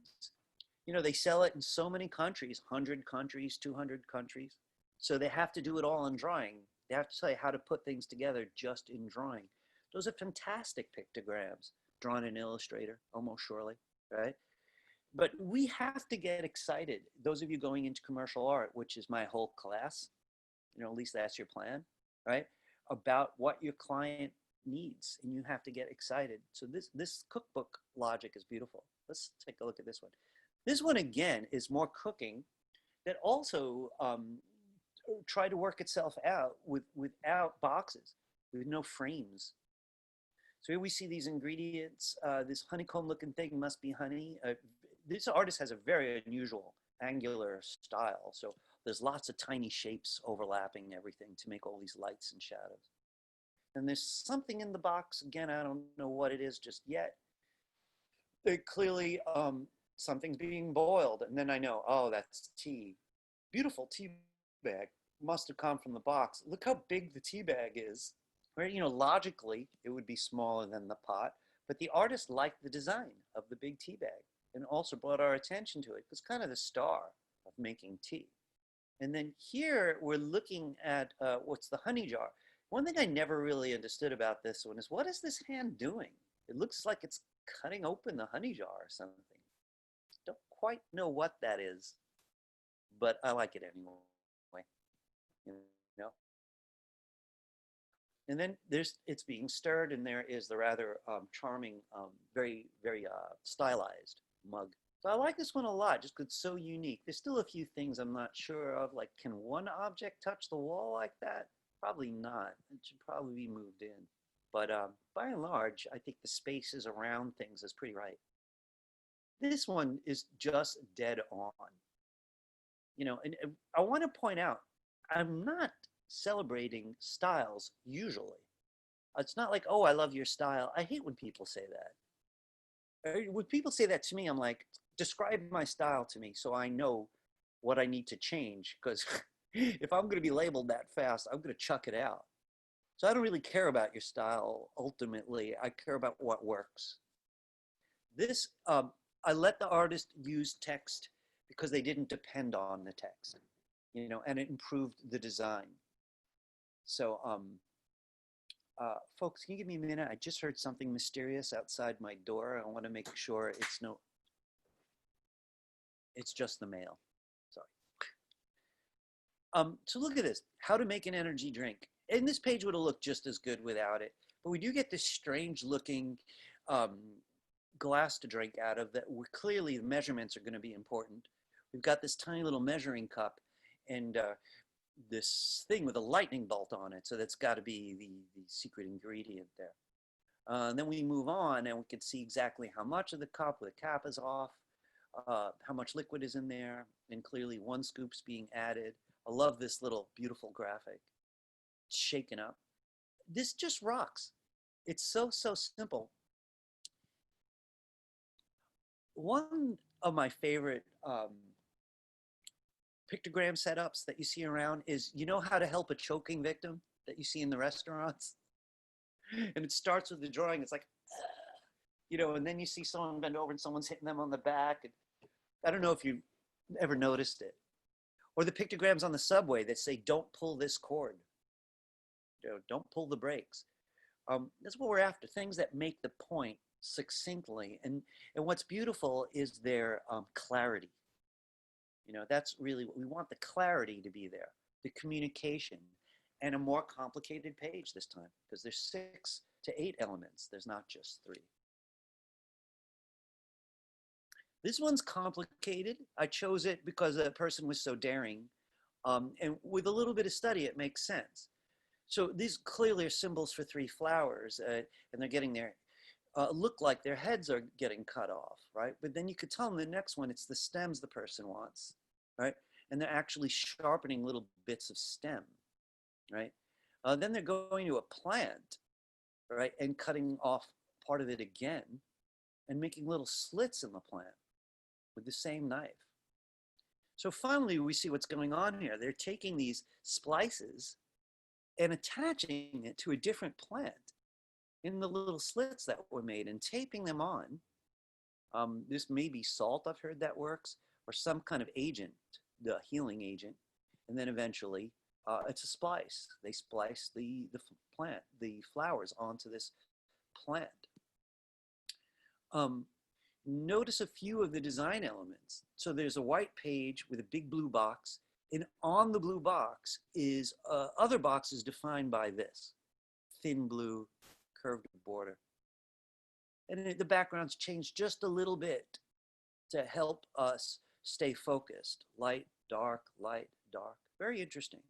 You know, they sell it in so many countries, 100 countries, 200 countries. So they have to do it all in drawing. They have to tell you how to put things together just in drawing. Those are fantastic pictograms drawn in Illustrator, almost surely, right? But we have to get excited. Those of you going into commercial art, which is my whole class, you know, at least that's your plan, right? About what your client needs, and you have to get excited. So this cookbook logic is beautiful. Let's take a look at this one. This one, again, is more cooking that also try to work itself out without boxes, with no frames. So here we see these ingredients. This honeycomb-looking thing must be honey. This artist has a very unusual angular style. So there's lots of tiny shapes overlapping everything to make all these lights and shadows. And there's something in the box. Again, I don't know what it is just yet. They clearly, something's being boiled. And then I know, oh, that's tea. Beautiful tea bag. Must have come from the box. Look how big the tea bag is. Right? You know, logically, it would be smaller than the pot, But the artist liked the design of the big tea bag and also brought our attention to it. It was kind of the star of making tea. And then here we're looking at what's the honey jar. One thing I never really understood about this one is, what is this hand doing? It looks like it's cutting open the honey jar or something. Don't quite know what that is, but I like it anyway. You know? And then it's being stirred, and there is the rather charming, very stylized mug. So I like this one a lot, just because it's so unique. There's still a few things I'm not sure of, like, can one object touch the wall like that? Probably not. It should probably be moved in. But by and large, I think the spaces around things is pretty right. This one is just dead on. You know, and I want to point out, I'm not celebrating styles usually. It's not like, oh, I love your style. I hate when people say that. When people say that to me, I'm like, describe my style to me so I know what I need to change, because if I'm going to be labeled that fast, I'm going to chuck it out. So I don't really care about your style ultimately. I care about what works. This, I let the artist use text because they didn't depend on the text, you know, and it improved the design. So, folks, can you give me a minute? I just heard something mysterious outside my door. I want to make sure it's just the mail. Sorry. So look at this, how to make an energy drink. And this page would have looked just as good without it, but we do get this strange looking glass to drink out of that. Clearly the measurements are going to be important. We've got this tiny little measuring cup and this thing with a lightning bolt on it. So that's got to be the secret ingredient there. And then we move on and we can see exactly how much of the cup, the cap is off, how much liquid is in there, and clearly 1 scoop's being added. I love this little beautiful graphic. It's shaken up. This just rocks. It's so simple. One of my favorite pictogram setups that you see around is, you know how to help a choking victim that you see in the restaurants? And it starts with the drawing. It's like, you know, and then you see someone bend over and someone's hitting them on the back. And I don't know if you've ever noticed it. Or the pictograms on the subway that say, don't pull this cord. You know, don't pull the brakes. That's what we're after, things that make the point succinctly. And what's beautiful is their clarity. You know, that's really what we want, the clarity to be there, the communication, and a more complicated page this time, because there's 6 to 8 elements. There's not just 3. This one's complicated. I chose it because the person was so daring. And with a little bit of study, it makes sense. So these clearly are symbols for 3 flowers, and they're getting their, look like their heads are getting cut off, right? But then you could tell in the next one, it's the stems the person wants, right? And they're actually sharpening little bits of stem, right? Then they're going to a plant, right? And cutting off part of it again and making little slits in the plant with the same knife. So finally, we see what's going on here. They're taking these splices and attaching it to a different plant in the little slits that were made and taping them on. This may be salt, I've heard that works, or some kind of agent, the healing agent. And then eventually, it's a splice. They splice the plant, the flowers onto this plant. Notice a few of the design elements. So there's a white page with a big blue box, and on the blue box is other boxes defined by this thin blue curved border. And the background's changed just a little bit to help us stay focused. Light, dark, very interesting,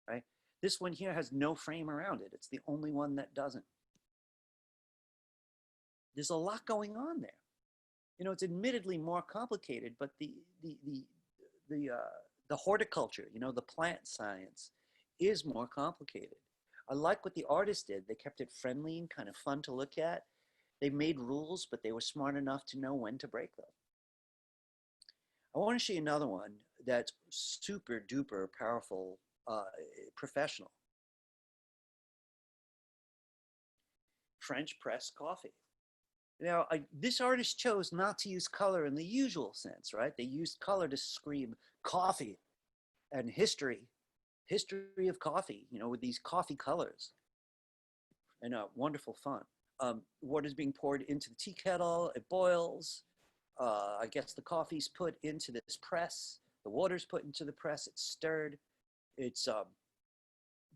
right? This one here has no frame around it. It's the only one that doesn't. There's a lot going on there. You know, it's admittedly more complicated, but the horticulture, you know, the plant science is more complicated. I like what the artist did. They kept it friendly and kind of fun to look at. They made rules, but they were smart enough to know when to break them. I want to show you another one that's super duper powerful, professional. French press coffee. Now, this artist chose not to use color in the usual sense, right? They used color to scream coffee and history of coffee, with these coffee colors and a wonderful font. Water is being poured into the tea kettle, it boils. I guess the coffee's put into this press, the water's put into the press, it's stirred, it's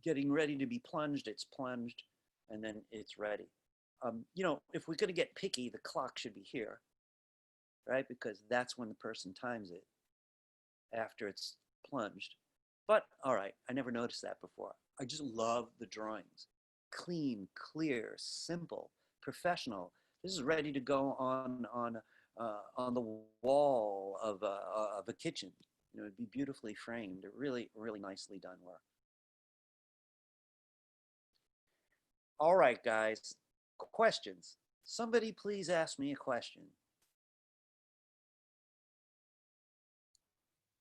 getting ready to be plunged, it's plunged, and then it's ready. If we're gonna get picky, the clock should be here, right? Because that's when the person times it, after it's plunged. But all right, I never noticed that before. I just love the drawings. Clean, clear, simple, professional. This is ready to go on the wall of a kitchen. It'd be beautifully framed. Really, really nicely done work. All right, guys. Questions. Somebody please ask me a question.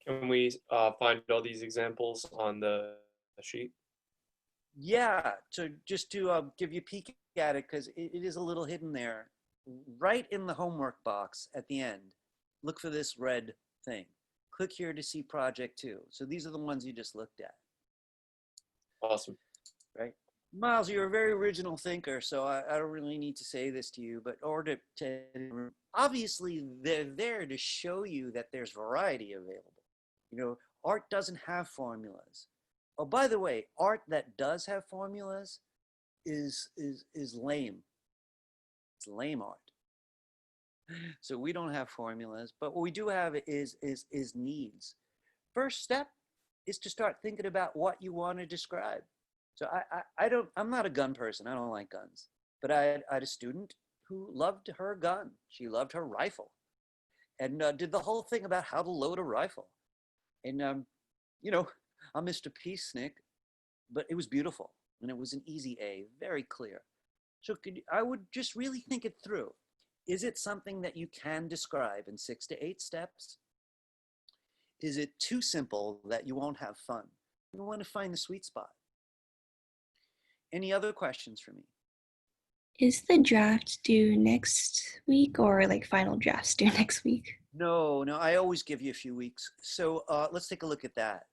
Can we find all these examples on the sheet? Yeah, just to give you a peek at it, because it is a little hidden there. Right in the homework box at the end, look for this red thing. Click here to see project 2. So these are the ones you just looked at. Awesome. Right? Miles, you're a very original thinker, so I don't really need to say this to you, but obviously they're there to show you that there's variety available. Art doesn't have formulas. Oh, by the way, art that does have formulas is lame. It's lame art. So we don't have formulas, but what we do have is needs. First step is to start thinking about what you want to describe. So I'm not a gun person. I don't like guns, but I had a student who loved her gun. She loved her rifle, and did the whole thing about how to load a rifle. And I'm Mr. Peacenik, but it was beautiful, and it was an easy A, very clear. So I would just really think it through. Is it something that you can describe in 6 to 8 steps? Is it too simple that you won't have fun? You want to find the sweet spot. Any other questions for me? Is the draft due next week, or like final drafts due next week? No, I always give you a few weeks. So let's take a look at that.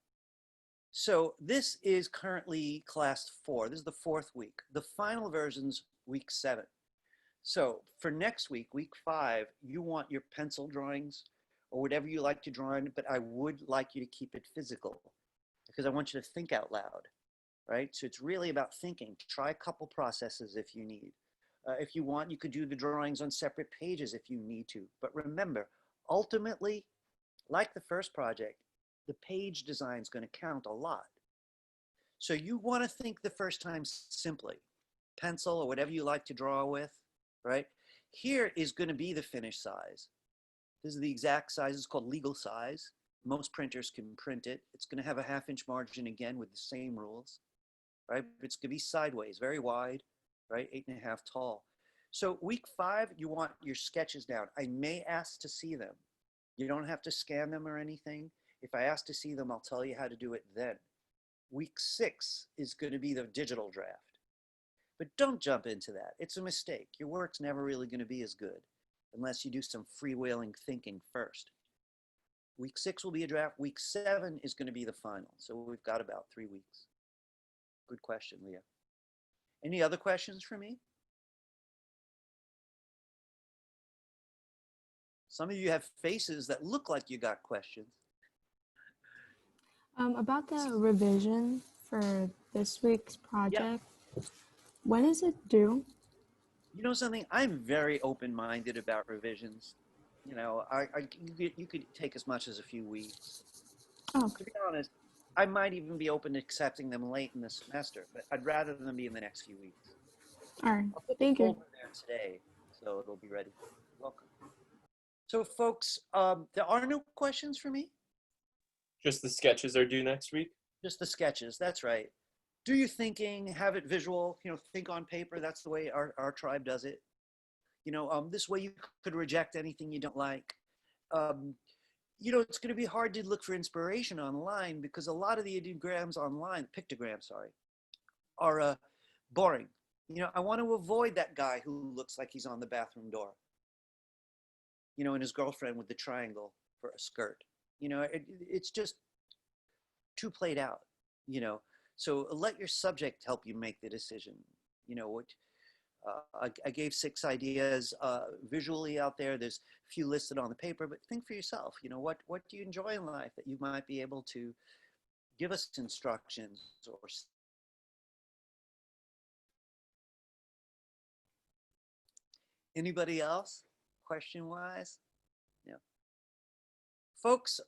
So this is currently class 4. This is the 4th week. The final version's week 7. So for next week, week 5, you want your pencil drawings or whatever you like to draw in, but I would like you to keep it physical because I want you to think out loud, right? So it's really about thinking. Try a couple processes if you need. If you want, you could do the drawings on separate pages if you need to. But remember, ultimately, like the first project, the page design is going to count a lot. So you want to think the first time simply. Pencil or whatever you like to draw with, right? Here is going to be the finished size. This is the exact size. It's called legal size. Most printers can print it. It's going to have a 1/2 inch margin again with the same rules, right? It's going to be sideways, very wide, right? 8.5 tall. So week 5, you want your sketches down. I may ask to see them. You don't have to scan them or anything. If I ask to see them, I'll tell you how to do it then. Week 6 is going to be the digital draft. But don't jump into that. It's a mistake. Your work's never really going to be as good unless you do some freewheeling thinking first. Week 6 will be a draft. Week 7 is going to be the final. So we've got about 3 weeks. Good question, Leah. Any other questions for me? Some of you have faces that look like you got questions. About the revision for this week's project, when is it due? You know something? I'm very open-minded about revisions. You could take as much as a few weeks. Oh. To be honest, I might even be open to accepting them late in the semester, but I'd rather them be in the next few weeks. All right. I'll put Thank the you. folder there today, so it'll be ready. You're welcome. So, folks, there are no questions for me? Just the sketches are due next week? Just the sketches, that's right. Do your thinking, have it visual, think on paper. That's the way our tribe does it. This way you could reject anything you don't like. It's going to be hard to look for inspiration online because a lot of the pictograms, are boring. You know, I want to avoid that guy who looks like he's on the bathroom door. You know, and his girlfriend with the triangle for a skirt. You know, it's just too played out, you know. So let your subject help you make the decision. You know, what I gave 6 ideas visually out there. There's a few listed on the paper, but think for yourself. You know, what do you enjoy in life that you might be able to give us instructions or anybody else question wise? Yeah. Folks,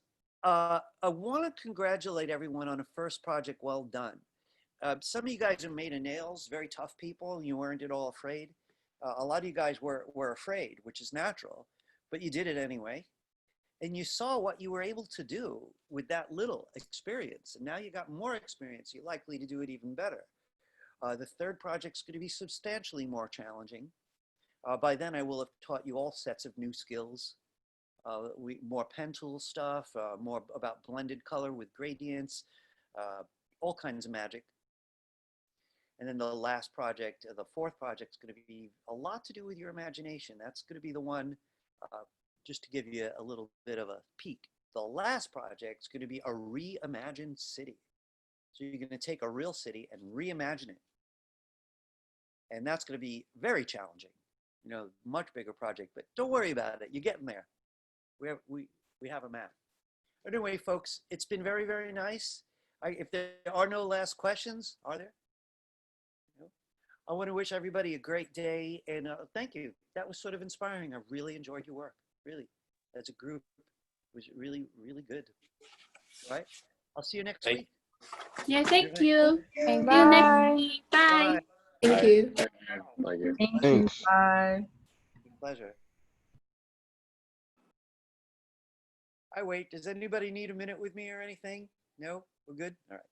I want to congratulate everyone on a first project well done. Some of you guys are made of nails, very tough people, and you weren't at all afraid. A lot of you guys were afraid, which is natural, but you did it anyway. And you saw what you were able to do with that little experience. And now you got more experience, you're likely to do it even better. The third project's going to be substantially more challenging. By then, I will have taught you all sets of new skills. More pen tool stuff, more about blended color with gradients, all kinds of magic. And then the last project, the fourth project, is going to be a lot to do with your imagination. That's going to be the one, just to give you a little bit of a peek. The last project is going to be a reimagined city. So you're going to take a real city and reimagine it. And that's going to be very challenging. You know, much bigger project, but don't worry about it. You're getting there. We have a map. Anyway, folks, it's been very, very nice. If there are no last questions, are there? No? I want to wish everybody a great day, and thank you. That was sort of inspiring. I really enjoyed your work, really. As a group, it was really, really good. All right, I'll see you next week. Yeah, thank you. See you Bye. next week. Bye. Thank you. Thank you. Thank you. Thanks. Bye. Pleasure. I wait. Does anybody need a minute with me or anything? No? We're good? All right.